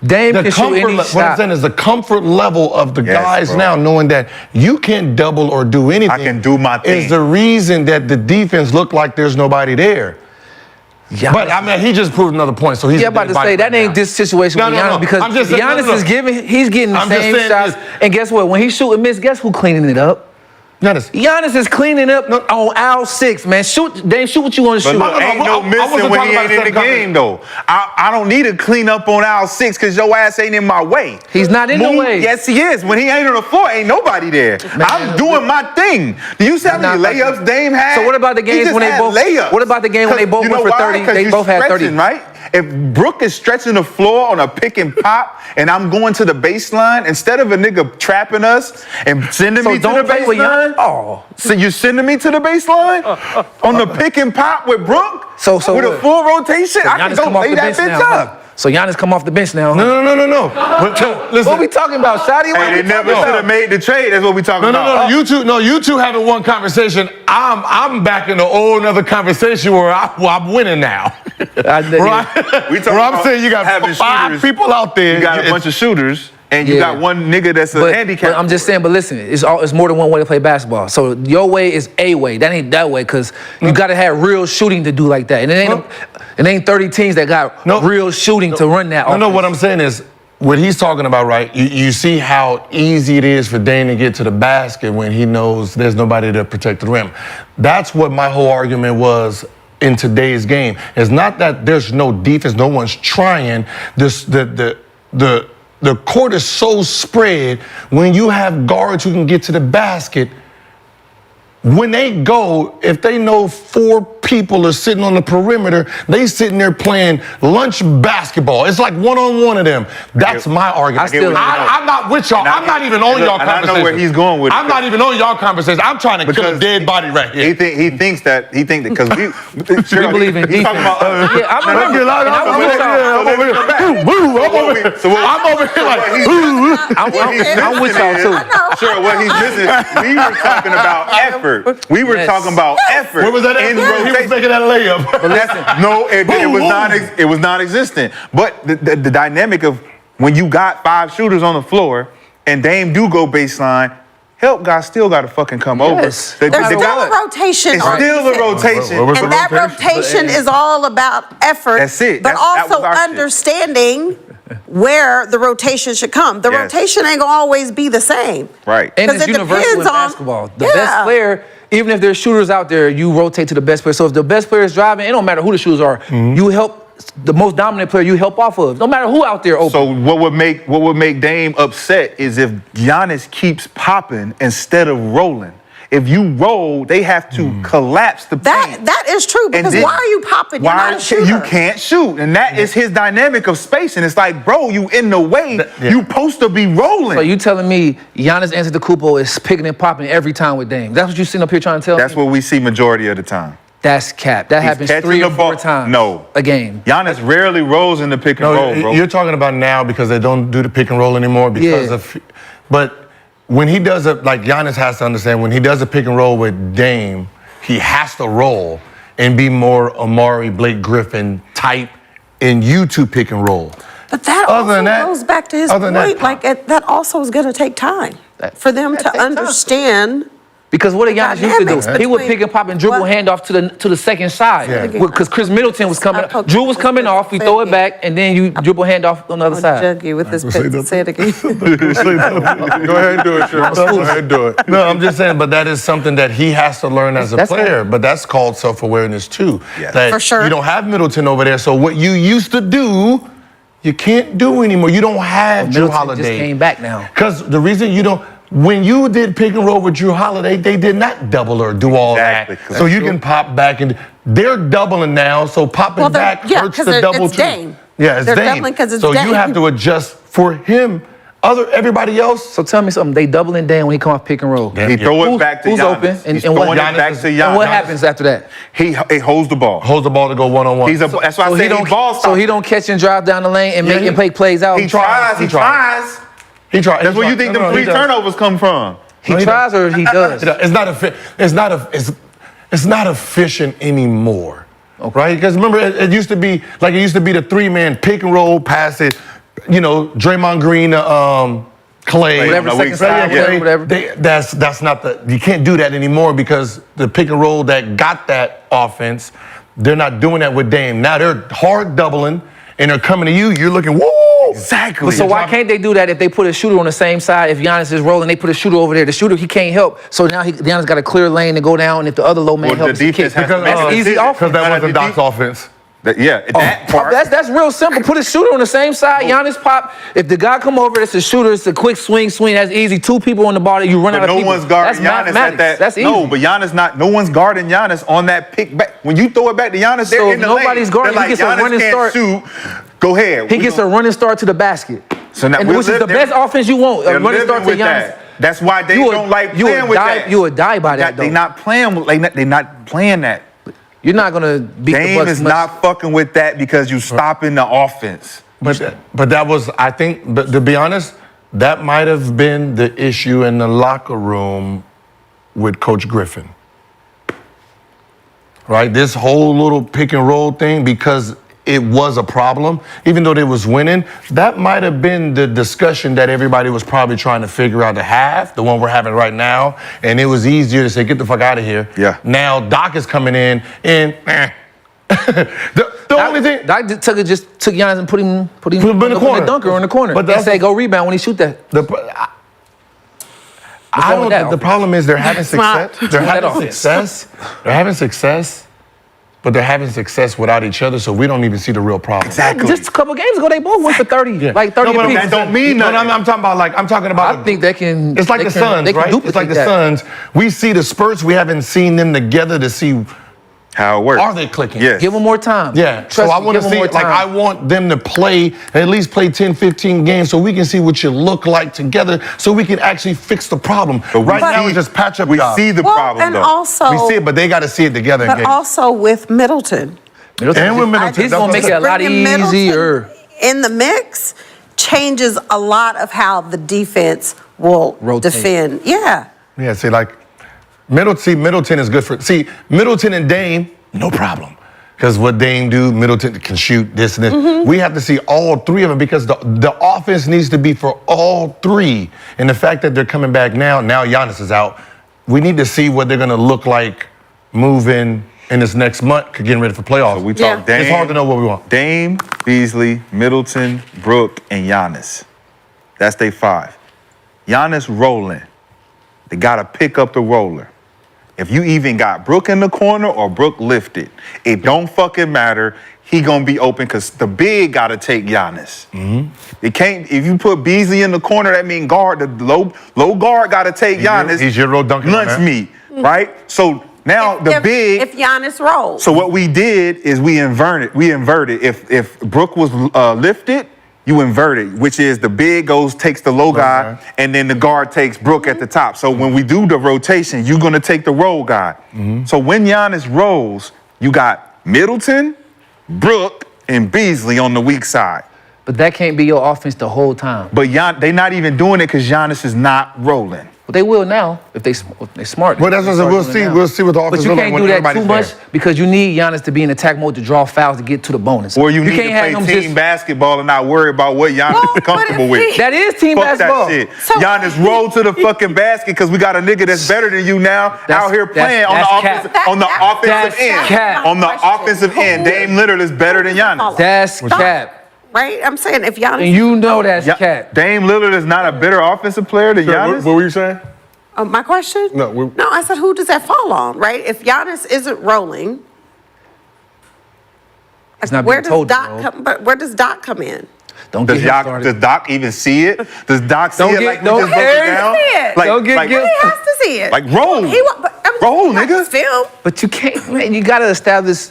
Dame can shoot any What I'm shot. saying is the comfort level of the guys bro. now, knowing that you can't double or do anything. I can do my thing. Is the reason that the defense looked like there's nobody there. Giannis- But I mean, he just proved another point. So he's Yeah, I'm about to say that ain't this situation with Giannis because I'm just saying- Giannis is he's getting the I'm just same saying shots. this- And guess what? When he shoot and miss, guess who cleaning it up? Giannis is cleaning up on aisle 6, man. Shoot what you want to But shoot. look, ain't no missing when he ain't in the game, though. I don't need to clean up on aisle 6 because your ass ain't in my way. He's not in the way. Yes, he is. When he ain't on the floor, ain't nobody there. I'm doing my thing. Do you see how many layups Dame had? So what about the He games just when they had both? layups. What about the game when they both You went know for why? 30? 'Cause They you both had 30. stretching, right? If Brooke is stretching the floor on a pick and pop, and I'm going to the baseline, instead of a nigga trapping us and sending So me to don't the play with baseline, Giannis. so you sending me to the baseline on the pick and pop with Brooke? So with a what? full rotation, So I can Giannis go come off lay the that bench bitch now. huh? up. So Giannis come off the bench now. huh? No. Listen. What we talking about, Shotty? What Hey, we they never talking should about? have made the trade. That's what we talking about. You two having one conversation. I'm back in a whole another conversation where I'm winning now. Right? We talking Where I'm about saying you got having 5 shooters. people out there. You got a bunch of shooters, and you Yeah. got one nigga that's a handicap. But I'm just saying, but listen, it's more than one way to play basketball. So your way is a way. That ain't that way, because you gotta have real shooting to do like that. And it ain't 30 teams that got real shooting to run that offense. No, what I'm saying is what he's talking about, right? You see how easy it is for Dame to get to the basket when he knows there's nobody to protect the rim. That's what my whole argument was in today's game. It's not that there's no defense, no one's trying. The court is so spread when you have guards who can get to the basket. When they go, if they know 4 people are sitting on the perimeter, they sitting there playing lunch basketball. It's like one-on-one of them. That's my argument. I'm not with y'all. I'm not even on y'all conversation. I know where he's going with it. I'm not even on y'all conversation. I'm trying to kill a dead body right here. He thinks that because we believe in defense. I'm with y'all too. Sure, what he's missing, we were talking about effort. We were talking about effort. What was that? He was making that layup. But listen, no, it was non-existent. But the dynamic of when you got 5 shooters on the floor and Dame do go baseline, help guys still got to fucking come over. There's still a rotation. It's still a rotation. And that rotation is all about effort. That's it. But also understanding where the rotation should come. The rotation ain't gonna always be the same. Right. And it's universal in basketball. The best player, even if there's shooters out there, you rotate to the best player. So if the best player is driving, it don't matter who the shooters are. You help the most dominant player, you help off of. No matter who out there open. So what would make Dame upset is if Giannis keeps popping instead of rolling. If you roll, they have to collapse the paint. That is true, because why are you popping? You're not a shooter. You can't shoot. And that is his dynamic of space. And it's like, bro, you in the way. You supposed to be rolling. So you telling me Giannis Antetokounmpo is picking and popping every time with Dame? That's what you sitting up here trying to tell me? That's what we see majority of the time. That's cap. That happens 3 or 4 times a game. Giannis rarely rolls in the pick and roll, bro. You're talking about now because they don't do the pick and roll anymore because of... But when he does it, like Giannis has to understand, when he does a pick and roll with Dame, he has to roll and be more Amari, Blake Griffin type in you two pick and roll. But that goes back to his point. That also is going to take time for them to understand. Because what did Giannis used to do? He would pick and pop and dribble handoff to the second side. Because Chris Middleton was coming up. Drew was coming off, you throw it back, and then you dribble handoff on the other side. Janky with this say it again. Go ahead and do it, sure. Go ahead and do it. No, I'm just saying, but that is something that he has to learn as a player. But that's called self-awareness too. That for sure. You don't have Middleton over there, so what you used to do, you can't do anymore. You don't have Drew Holiday. Just came back now. Because the reason you don't... When you did pick and roll with Drew Holiday, they did not double or do all that. So you can pop back and they're doubling now. So popping back hurts the double too. Dame. Yeah, it's they're Dame. doubling because it's so Dame. You have to adjust for him. Everybody else. So tell me something. They doubling Dame when he come off pick and roll. He throw it back to who's Giannis. Open? He's throwing it back to Giannis. And what happens after that? He holds the ball. Holds the ball to go one-on-one. That's why I say he ball stopper. So he don't catch and drive down the lane and make and make plays out. He tries. He tries. That's where you think the 3 turnovers come from. He tries or he does? It's not efficient anymore, right? Because remember, it used to be the 3-man pick and roll, pass it, Draymond Green, Clay, whatever, second side, whatever. That's not you can't do that anymore because the pick and roll that got that offense, they're not doing that with Dame. Now they're hard doubling and they're coming to you. You're looking, whoa. Exactly. So why can't they do that if they put a shooter on the same side? If Giannis is rolling, they put a shooter over there. The shooter, he can't help. So now Giannis got a clear lane to go down, and if the other low man helps, the defense has that's easy offense. Because that wasn't Doc's offense. That part. That's real simple. Put a shooter on the same side. Giannis pop. If the guy come over, it's a shooter. It's a quick swing. That's easy. 2 people on the ball. You run out of people. No one's guarding Giannis at that. That's easy. No, but No one's guarding Giannis on that pick back. When you throw it back to Giannis, they're in the lane. Nobody's guarding. He gets a running start. Shoot. Go ahead. He gets a running start to the basket. So now, which is the best offense you want. A running start to Giannis. That's why they don't like playing with that. You would die by that. They're not playing that. You're not gonna beat the Bucks. Dame is not fucking with that because you stopping the offense. But that was, I think, but to be honest, that might have been the issue in the locker room with Coach Griffin. Right? This whole little pick and roll thing, because it was a problem, even though they was winning, that might have been the discussion that everybody was probably trying to figure out to have, the one we're having right now, and it was easier to say, get the fuck out of here. Yeah. Now Doc is coming in, and only thing. Doc took Giannis and put him in the corner. The dunker in the corner. But But say go rebound when he shoot that. I wrong with don't. that? The problem is they're having Smart. success. They're having offense. success. They're having success, but they're having success without each other. So we don't even see the real problem. Exactly. Just a couple games ago, they both went for 30, Yeah. like 30 No, but apiece. that don't mean No, nothing. I'm talking about I'm talking about. I think they can. It's like they the can- Suns, they can right? It's like duplicate the that. Suns. We see the spurts. We haven't seen them together to see How it works. are they clicking. Yes. Give them more time. Yeah. Trust So I me, want to give 'em see, more like, time. I want them to play, at least play 10, 15 games so we can see what you look like together so we can actually fix the problem. But we Right now, see- it's just patch up We job. see the Well, problem, and though. also, We see it, but they got to see it together in but games. also with Middleton. And with Middleton. He's that's gonna what make I'm it a lot Bringing Middleton easier. in the mix changes a lot of how the defense will Rotate. defend. Yeah. Yeah, see, like, Middleton is good for, Middleton and Dame, no problem. Because what Dame do, Middleton can shoot this and this. Mm-hmm. We have to see all three of them because the offense needs to be for all three. And the fact that they're coming back now Giannis is out, we need to see what they're going to look like moving in this next month, getting ready for playoffs. So we Yeah. talk Dame. It's hard to know what we want. Dame, Beasley, Middleton, Brook, and Giannis. That's their 5. Giannis rolling. They got to pick up the roller. If you even got Brook in the corner or Brook lifted, it don't fucking matter. He gonna be open because the big got to take Giannis. It can't. If you put Beasley in the corner, that means guard. The low guard got to take Giannis. He's your road dunker, lunch man. meat, right? So now the if, big. If Giannis rolls. So what we did is we inverted. If Brook was lifted, you invert it, which is the big takes the low guy, and then the guard takes Brook at the top. So when we do the rotation, you're gonna take the roll guy. So when Giannis rolls, you got Middleton, Brook, and Beasley on the weak side. But that can't be your offense the whole time. But they're not even doing it because Giannis is not rolling. But they will now if they're smart. Well, that's what They we'll start see. doing it now. We'll see what the offense But you look like can't when do that everybody's too much there. because you need Giannis to be in attack mode to draw fouls to get to the bonus. Or you need to can't have play him team basketball and not worry about what Giannis Well, is but comfortable if with. That is team Fuck basketball. that shit. So- Giannis roll to the fucking basket because we got a nigga that's better than you now out here playing on that's the cap. offensive on the That- offensive that's end. cap. On the Question. offensive end, Dame Lillard is better than Giannis. That's Stop. cap. Right? I'm saying if Giannis. And you know that's cap. Dame Lillard is not a better offensive player than What Giannis. were you saying? My question? No, I said, who does that fall on, right? If Giannis isn't rolling, It's not where being does told to Doc roll. come? But where does Doc come in? Don't get Does him Doc, started. does Doc even see it? Does Doc see Don't it get- like we don't just broke get- it down? See it. Like, Don't get like, guilty. He has to see it. like roll. Roll, nigga. Film. But you can't, man. You got to establish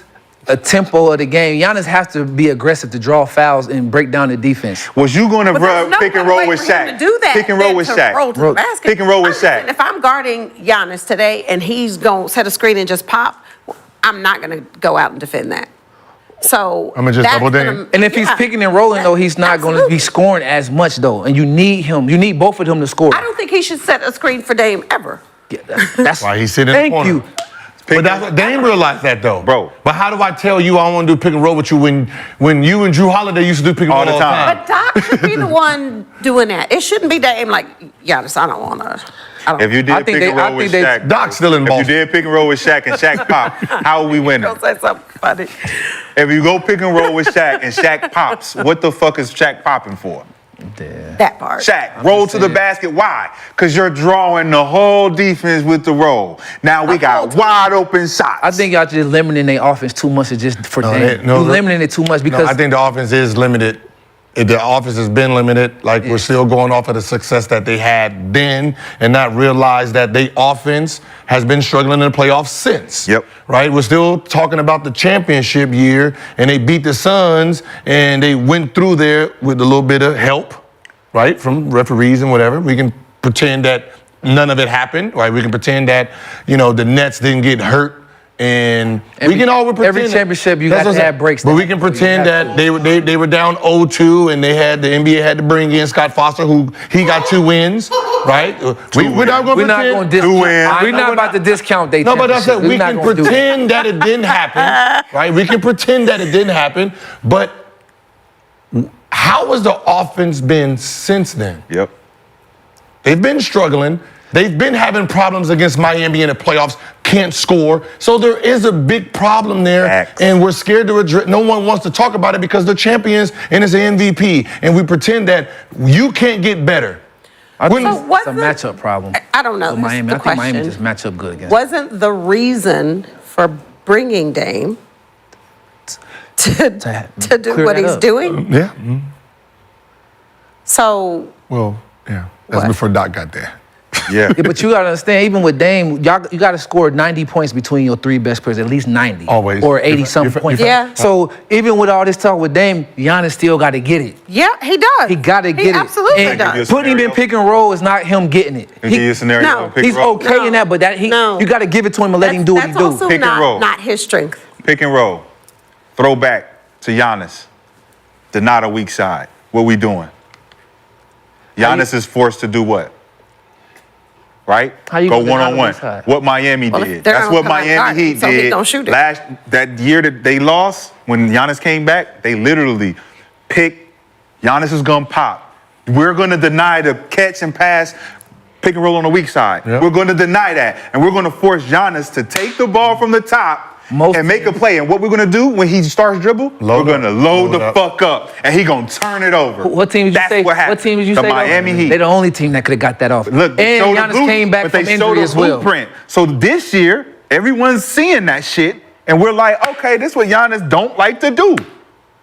a tempo of the game. Giannis has to be aggressive to draw fouls and break down the defense. Was you going to But there's no pick and better roll way with for him Shaq? to do that Pick and roll than with to Shaq. roll to the basket. Pick and roll with I'm just saying, Shaq. If I'm guarding Giannis today and he's going to set a screen and just pop, I'm not going to go out and defend that. So I'ma just that's double ding. gonna- And if he's yeah. picking and rolling, though, he's not going to be Absolutely. scoring as much, though. And you need him. You need both of them to score. I don't think he should set a screen for Dame ever. Yeah, that's Why he's sitting in the Thank corner. you. But that's what Dame realized that though, Bro. But how do I tell you I want to do pick and roll with you when you and Drew Holiday used to do pick and roll All the time. But Doc should be the one doing that. It shouldn't be Dame like, Giannis, I don't want to. If you I did think pick they- and I roll with think they- Shaq, Doc's still in if Boston. you did pick and roll with Shaq and Shaq pop, how are we winning? Don't say something funny. If you go pick and roll with Shaq and Shaq pops, what the fuck is Shaq popping for? That part. Shaq, roll just to the saying. basket. Why? Because you're drawing the whole defense with the roll. Now we got whole wide open shots. I think y'all just limiting their offense too much to just for Dame. no, You limiting it too much No, because I think the offense is limited. The offense has been limited. Like we're still going off of the success that they had then, and not realize that the offense has been struggling in the playoffs since. Yep. Right. We're still talking about the championship year, and they beat the Suns, and they went through there with a little bit of help, right, from referees and whatever. We can pretend that none of it happened, right? We can pretend that the Nets didn't get hurt. And we can always pretend every championship you that's got what to I'm have saying. breaks. But we can pretend that they were down 0-2 and the NBA had to bring in Scott Foster, who he got 2 wins, right? We're not going to We're not going to discount. We're not about to discount they No, but that's it. championship. We We're not can gonna do that. pretend that it didn't happen, right? We can pretend that it didn't happen, but how has the offense been since then? Yep. They've been struggling. They've been having problems against Miami in the playoffs, can't score. So there is a big problem there, Facts. and we're scared to address. No one wants to talk about it because they're champions and it's an MVP, and we pretend that you can't get better. I think So it's a matchup problem. I don't know. with This is Miami. the I think Miami question. just match up good against. Wasn't the reason for bringing Dame to do clear what that he's up. doing? Yeah. So Well, yeah. That's What? before Doc got there. Yeah. Yeah, but you gotta understand, even with Dame, you gotta score 90 points between your 3 best players, at least 90. Always. Or 80-something You're- points. Yeah. So even with all this talk with Dame, Giannis still gotta get it. yeah, he does. He gotta get it. Absolutely And does. putting him in pick and roll is not him getting it. Give you a scenario. no, pick He's and roll. okay in that, but you gotta give it to him and let him do what he That's do. also Pick and roll. not his strength. Pick and roll. Throw back to Giannis. Deny the weak side. What we doing? Giannis is forced to do what? Right? How you Go gonna deny the one-on-one. weak side? What Miami Well, if did. they're That's gonna what come out Miami guarding, Heat so he did. gonna shoot it. That year that they lost, when Giannis came back, they literally picked Giannis is gonna pop. We're gonna deny the catch and pass, pick and roll on the weak side. Yep. We're gonna deny that. And we're gonna force Giannis to take the ball from the top and make a play. And what we're gonna do when he starts dribble, Load we're up. gonna load the Load up. fuck up. And he gonna turn it over. What team did you That's say? What happened. What team did you the say? though? Miami Heat. They're the only team that could have got that off. Look, they and showed the Giannis blue- came back but from they showed injury the as well. blueprint. So this year, everyone's seeing that shit, and we're like, okay, this is what Giannis don't like to do.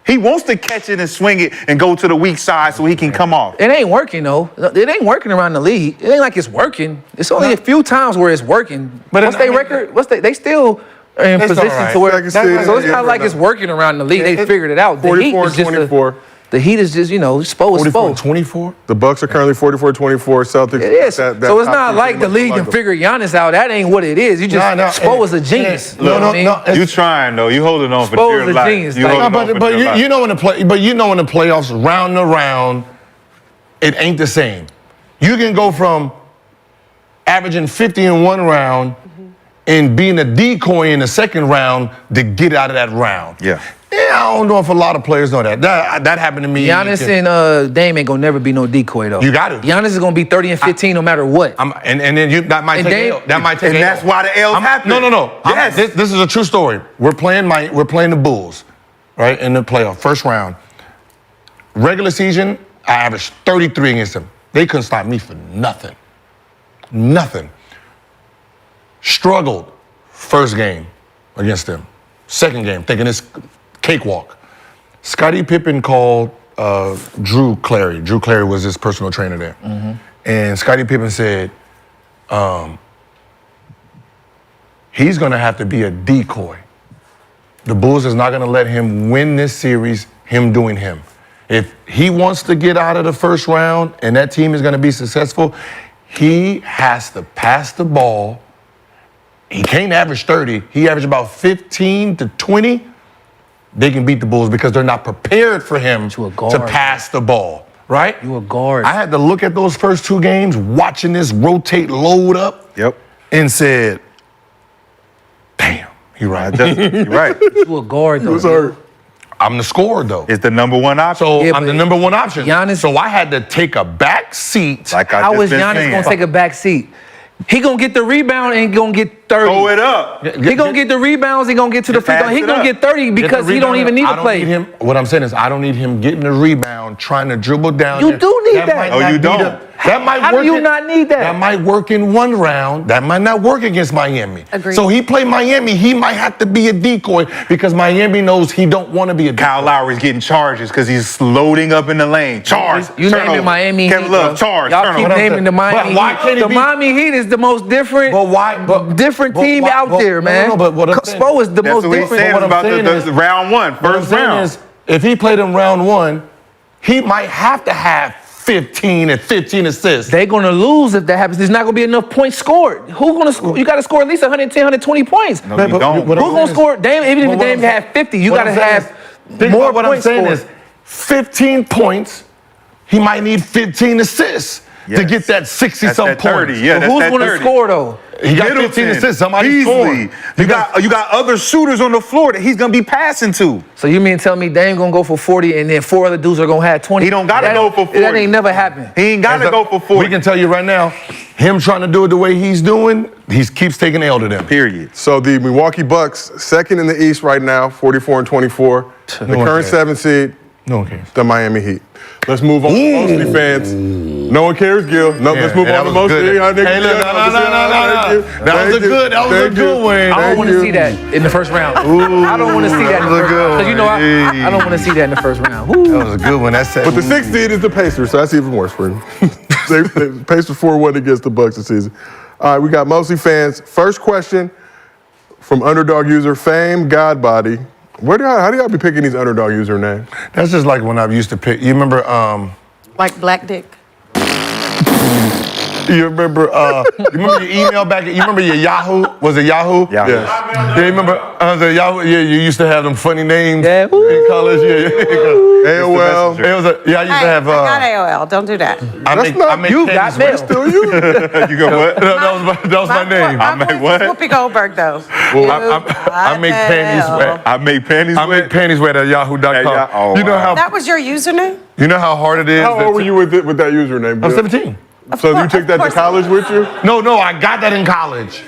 He wants to catch it and swing it and go to the weak side so he can come off. It ain't working though. It ain't working around the league. It ain't like it's working. It's only a few times where it's working. But What's I their mean- record? They still are in It's position all right. to where. Second seed, So it's yeah, not like it's working around the league. They figured it out. The Heat 44 is just 24. the Heat is just Spo is 44 Spo. 24? The Bucks are currently 44-24. Celtics. It is. that So it's top not team like the pretty much league like can them. figure Giannis out. That ain't what it is. You just Spo is a genius. You know what I mean? You trying though? You holding on for Spo dear is a life. genius. You Like- holding No, on for but dear life. you know in the playoffs, round to round, it ain't the same. You can go from averaging 50 in one round and being a decoy in the second round to get out of that round. Yeah. Yeah, I don't know if a lot of players know that. That happened to me. Giannis and Dame ain't gonna never be no decoy though. You got to. Giannis is gonna be 30 and 15 no matter what. And then that might And take Dame- an L. That might take and an that's L. why the L's happen. No. Yes. This is a true story. We're playing the Bulls, right, in the playoff, first round. Regular season, I averaged 33 against them. They couldn't stop me for nothing. Nothing. Struggled first game against them. Second game, thinking it's cakewalk. Scottie Pippen called Drew Clary. Drew Clary was his personal trainer there. And Scottie Pippen said, he's gonna have to be a decoy. The Bulls is not gonna let him win this series, him doing him. If he wants to get out of the first round and that team is gonna be successful, he has to pass the ball. He can't average 30. He averaged about 15 to 20. They can beat the Bulls because they're not prepared for him You a guard. to pass the ball, right? You a guard. I had to look at those first two games, watching this rotate, load up, Yep. and said, damn, he right. You're right. You a guard though. I'm the scorer, though. It's the number one option. So Yeah, I'm the but number one option. Giannis- So I had to take a back seat. Like I How just is been Giannis saying. gonna take a back seat? He gonna get the rebound and gonna get 30. Throw it up. He gonna get the rebounds. He gonna get to the free throw. pass He it gonna up. get 30 because he don't even need to play. What I'm saying is, I don't need him getting the rebound, trying to dribble down. You there. do need that. might Oh, not you be don't. That might How do work you in- not need that? That might work in one round. That might not work against Miami. Agreed. So he play Miami. He might have to be a decoy because Miami knows he don't want to be a decoy. Kyle Lowry's getting charges because he's loading up in the lane. Charge. You turnover. naming Miami Kevin Heat, Love, bro. charge. Y'all turnover. keep What I'm naming saying. the Miami But why Heat. can't he The be- Miami Heat is the most different, But why? different but team why- out but- there, man. No, but what I'm saying- Spo is the That's most what he's different. saying What I'm about saying the is- round one, What I'm first saying round. is, if he played him round one, he might have to have 15 and 15 assists. They're gonna lose if that happens. There's not gonna be enough points scored. Who's gonna score? You gotta score at least 110, 120 points. No, Man, you but don't. what I'm Who's saying gonna is- score? Damn, even But if what Dame I'm have 50, you what gotta I'm saying have is- think more about what I'm points saying scored. is 15 points, he might need 15 assists to Yes. get that 60 That's something that 30. points. Yeah, But that's who's that gonna 30. score though? He got Middleton, 15 assists. Somebody's Beasley. scoring. You got other shooters on the floor that he's gonna be passing to. So you mean tell me Dame gonna go for 40 and then 4 other dudes are gonna have 20? He don't gotta That- go for 40. That ain't never happened. He ain't gotta go for 40. We can tell you right now, him trying to do it the way he's doing, he keeps taking L to them. Period. So the Milwaukee Bucks, second in the East right now, 44-24. The No one current cares. 7th seed, No one cares. the Miami Heat. Let's move on to Mostly Fans. No one cares, Gil. No, let's move on to Mostly. Hey, look, no. That was a good one. I don't want to see that in the first round. I don't want to see that in the first round. Because you know, I don't want to see that in the first round. Woo. That was a good one. That's it. But the 6th seed is the Pacers, so that's even worse for him. The Pacers 4-1 against the Bucks this season. All right, we got Mostly Fans. First question from underdog user Fame Godbody. How do y'all be picking these underdog usernames? That's just like when I used to pick. You remember? Like Black Dick. You remember your email back? You remember your Yahoo? Was it Yahoo? Yeah. Yeah, you remember the Yahoo? Yeah, you used to have them funny names Yeah. in college. Yeah. AOL. It was I used to have. I got AOL. Don't do that. I make You pennies got with- mail. Still you? You go what? That was my name. I make what? Whoopi Goldberg, though. I make panties wet. I make panties I make wet. panties wet at yahoo.com. Oh, You know wow. That was your username? how hard it is. How old were you with that username? I'm Gil? 17. So you took that to college with you? No, I got that in college.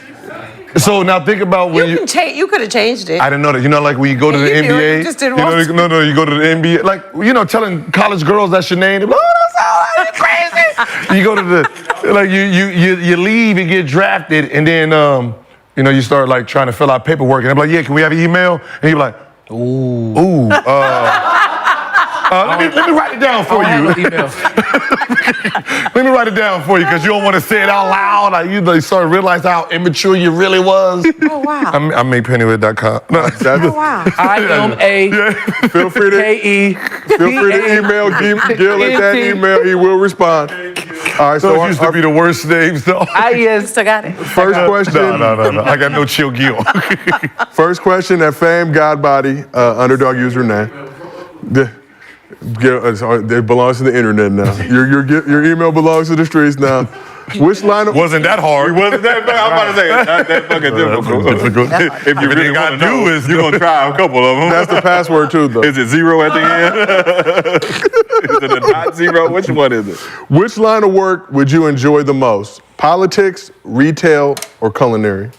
So now think about when you. You could have changed it. I didn't know that. You know, like when you go to the You knew it, NBA. you just didn't want to. No, you go to the NBA. Like, telling college girls that's your name. They be like, oh, that's crazy. You go to you leave and get drafted, and then you start like trying to fill out paperwork, and I'm like, yeah, can we have your email? And you be like, ooh. Let me write it down for you. Let me write it down for you because you don't want to say it out loud. Like you start to realize how immature you really was. Oh, wow. I make pennywit.com. No, Oh, wow. IMA. Feel free to email Gil at that email. He will respond. All right, Those used to be the worst names, though. Still got it. First question. No. I got no chill Gil. First question at Fame Godbody, underdog username. It belongs to the internet now. Your email belongs to the streets now. Which line of Wasn't that hard? Wasn't that bad? I'm about to say, it's not that fucking difficult. If you really want to know, you're going to try a couple of them. That's the password too, though. Is it 0 at the end? Is it a not 0? Which one is it? Which line of work would you enjoy the most? Politics, retail, or culinary?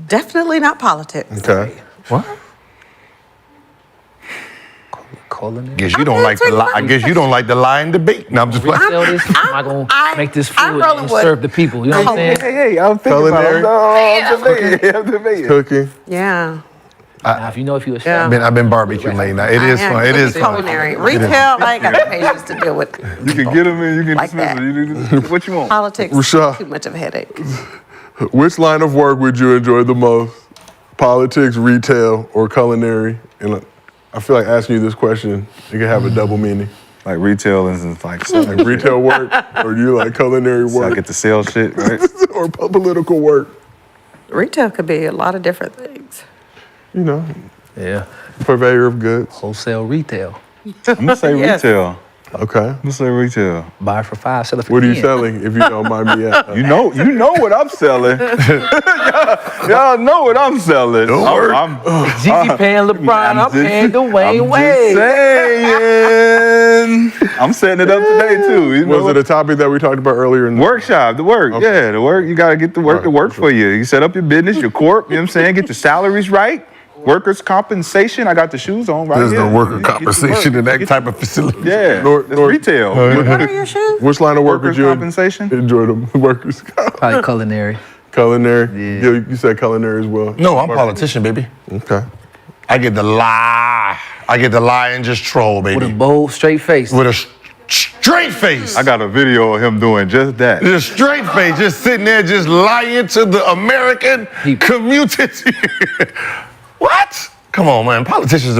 Definitely not politics. Okay. What? Culinary. Guess you don't like the lie. I guess you don't like the lie and debate. No, I'm just playing. Sell this. Am I gonna make this I'm food rolling and with- serve the people? You know what I'm saying? Hey, I'm thinking Culinary. I'm debating. Cooking. Yeah. Now, if you know if you a Yeah. chef, I've been barbecuing late now. It is fun. It is fun. Culinary. Retail, I ain't got the patience to deal with You can get them in, you can Like dismiss that. them. You do what you want. politics. Rashad. Too much of a headache. Which line of work would you enjoy the most? Politics, retail, or culinary? And I feel like asking you this question, it could have a double meaning. Like retail is like Like retail work, or do you like culinary so I work, get to sell shit, right? or political work? Retail could be a lot of different things. You know, yeah, purveyor of goods. wholesale, retail. I'm gonna say Yes. retail. Okay. I'm gonna say retail. Buy for 5, sell it for What are you 10. selling, if you don't mind me asking? You know what I'm selling. y'all know what I'm selling. I'm Gigi paying LeBron, I'm paying Dwayne I'm Wade. just saying. I'm setting it up today too. You know Was it a topic that we talked about earlier in the workshop? The work, Okay. yeah, the work. You gotta get the work to work for you. You set up your business, your corp. You know what I'm saying? Get your salaries right. Workers' compensation. I got the shoes on right There's here. no worker Get to compensation work. in that Get type of facility. Yeah, Nor- it's nor- retail. What are your shoes? Which line of work Workers' would you compensation. enjoy the workers? Probably culinary. Culinary? Yeah. You said culinary as well. No, I'm a politician, baby. Okay. I get to lie. And just troll, With a baby. bold, straight face. With a straight face. I got a video of him doing just that. Just straight face, just sitting there, just lying to the American community. What? Come on, man. Politicians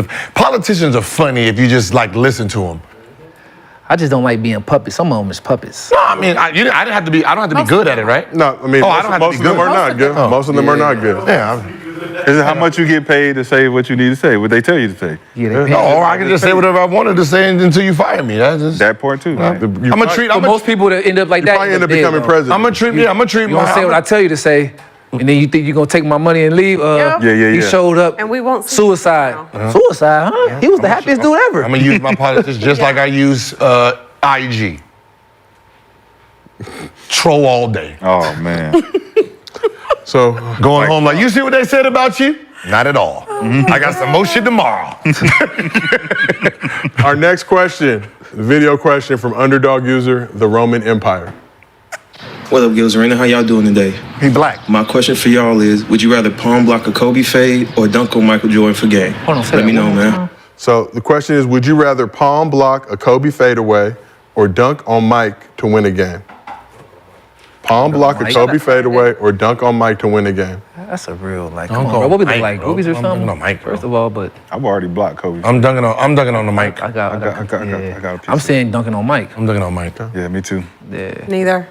are funny if you just like listen to them. I just don't like being puppets. Some of them is puppets. No, I mean, I don't have to be good at it, right? No, I mean, Oh, I don't have to most be of them good. are not good. Oh. Most of them are not good. Yeah. Is it how much you get paid to say what you need to say? What they tell you to say? Yeah, they pay. Or I can just say whatever I wanted to say until you fire me. That's just, That part too. Right? I'm gonna treat. For most people that end up like that, Probably end up dead, becoming though. president. I'm gonna treat You gonna say what I tell you to say, and then you think you're gonna take my money and leave? Yeah. Yeah. He showed up. And we won't see Suicide. you Suicide, huh? He was the happiest dude ever. I'm gonna use my politics just like I use IG. troll all day. Oh man. So Going home like, you see what they said about you? Not at all. I got some more shit tomorrow. our next question, video question from underdog user, the Roman Empire. What up, Gills Arena? How y'all doing today? He black. My question for y'all is, would you rather palm block a Kobe fade or dunk on Michael Jordan for game? Hold on, say Let me that know, one more man. time. So the question is, would you rather palm block a Kobe fadeaway or dunk on Mike to win a game? Palm block a Mike. Kobe fadeaway or dunk on Mike to win a game? That's a real, like, Don't come on, go bro. What we Mike, look like, bro. groupies or I'm something? dunking on Mike, bro. First of all, but I've already blocked Kobe. I'm dunking on the mic. I got I got a piece I'm of saying dunking on Mike. I'm dunking on Mike. Yeah, me too. Yeah. Neither.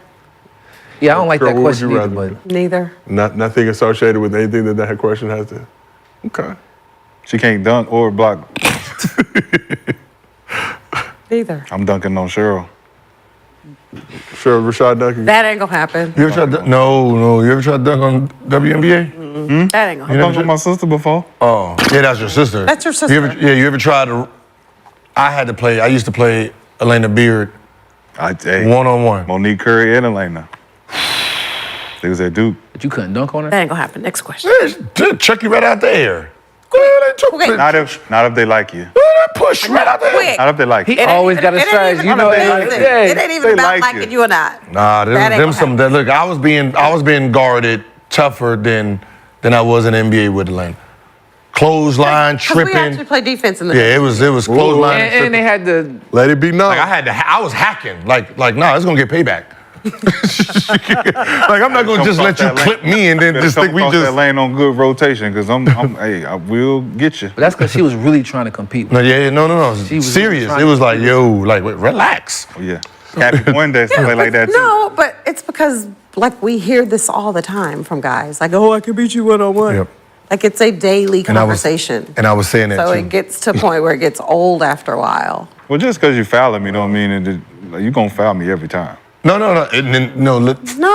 Yeah, I don't like Girl, that what would question you either, rather but Neither. Nothing associated with anything that question has to. Okay. She can't dunk or block. Neither. I'm dunking on Cheryl. Sure, Rashad Duncan. That ain't gonna happen. You ever tried to, no, you ever tried to dunk on WNBA? That ain't gonna I happen. dunked on my sister before. Oh, yeah, that's your sister. That's your sister. You ever tried to, I used to play Elena Beard Hey, one-on-one. Monique Curry and Elena. They was at Duke. but you couldn't dunk on her? That ain't gonna happen. Next question. Just chuck you right out the air. Go ahead, Okay. Not if they like you. push right out the air. Quick. Not if they like you. He always got a It ain't strategy. even- You know listen, that. It ain't even They about like liking you. you or not. Nah, That ain't gonna happen. look, I was being tougher than I was in the NBA with Atlanta. Clothesline, 'Cause we actually tripping. play defense in the Yeah, it was clothesline and And they tripping. had the Let it be known. Like I was hacking. Like, nah, it's gonna get payback. Like I'm not gonna just let you clip me and then just think we that just. lane on good rotation because hey, I will get you. But that's because she was really trying to compete. No, yeah, no. She was Serious. trying It was to- like, yo, like, wait, relax. Oh, yeah. Happy one day, something like that too. No, but it's because like we hear this all the time from guys. Like, oh, I can beat you one-on-one. Yep. Like it's a daily And I was- conversation. And I was saying that So too. it gets to a point where it gets old after a while. Well, just because you fouling me don't mean that you're going to foul me every time. No. No.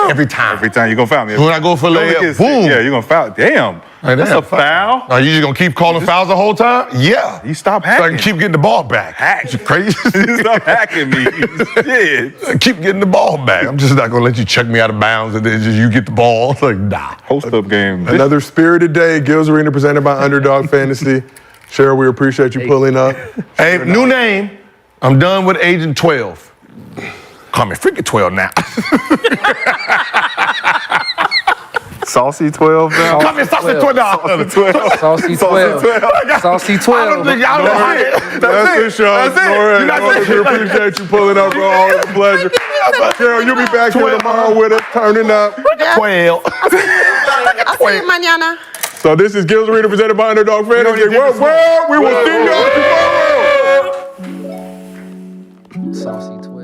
Every time. Every time you're going to foul me. When I go for You only layup, get- boom. Yeah, you're going to foul. Damn. Like, That's damn, a foul. Are you just gonna keep calling fouls the whole time? Yeah. You stop So I hacking. can keep getting the ball back. Hack. You crazy? You stop hacking me. Shit. Keep getting the ball back. I'm just not gonna let you check me out of bounds and then just you get the ball. It's like, nah. Post-up game. Another spirited day, Gills Arena presented by Underdog Fantasy. Cheryl, we appreciate you pulling up. Hey, new name. I'm done with Agent 12. Call me Freaky 12 now. Saucy 12 now. Call me Saucy 12 now. Saucy 12. Saucy 12. I don't think y'all know how That's it, Sean. That's it. All right. You got We that? appreciate you pulling up, bro. Always a pleasure. Cheryl, you'll be back here tomorrow with us, turning up. 12. I'll see you mañana. So this is Gills Arena presented by Underdog Fantasy. Well, we will see y'all tomorrow. Saucy 12.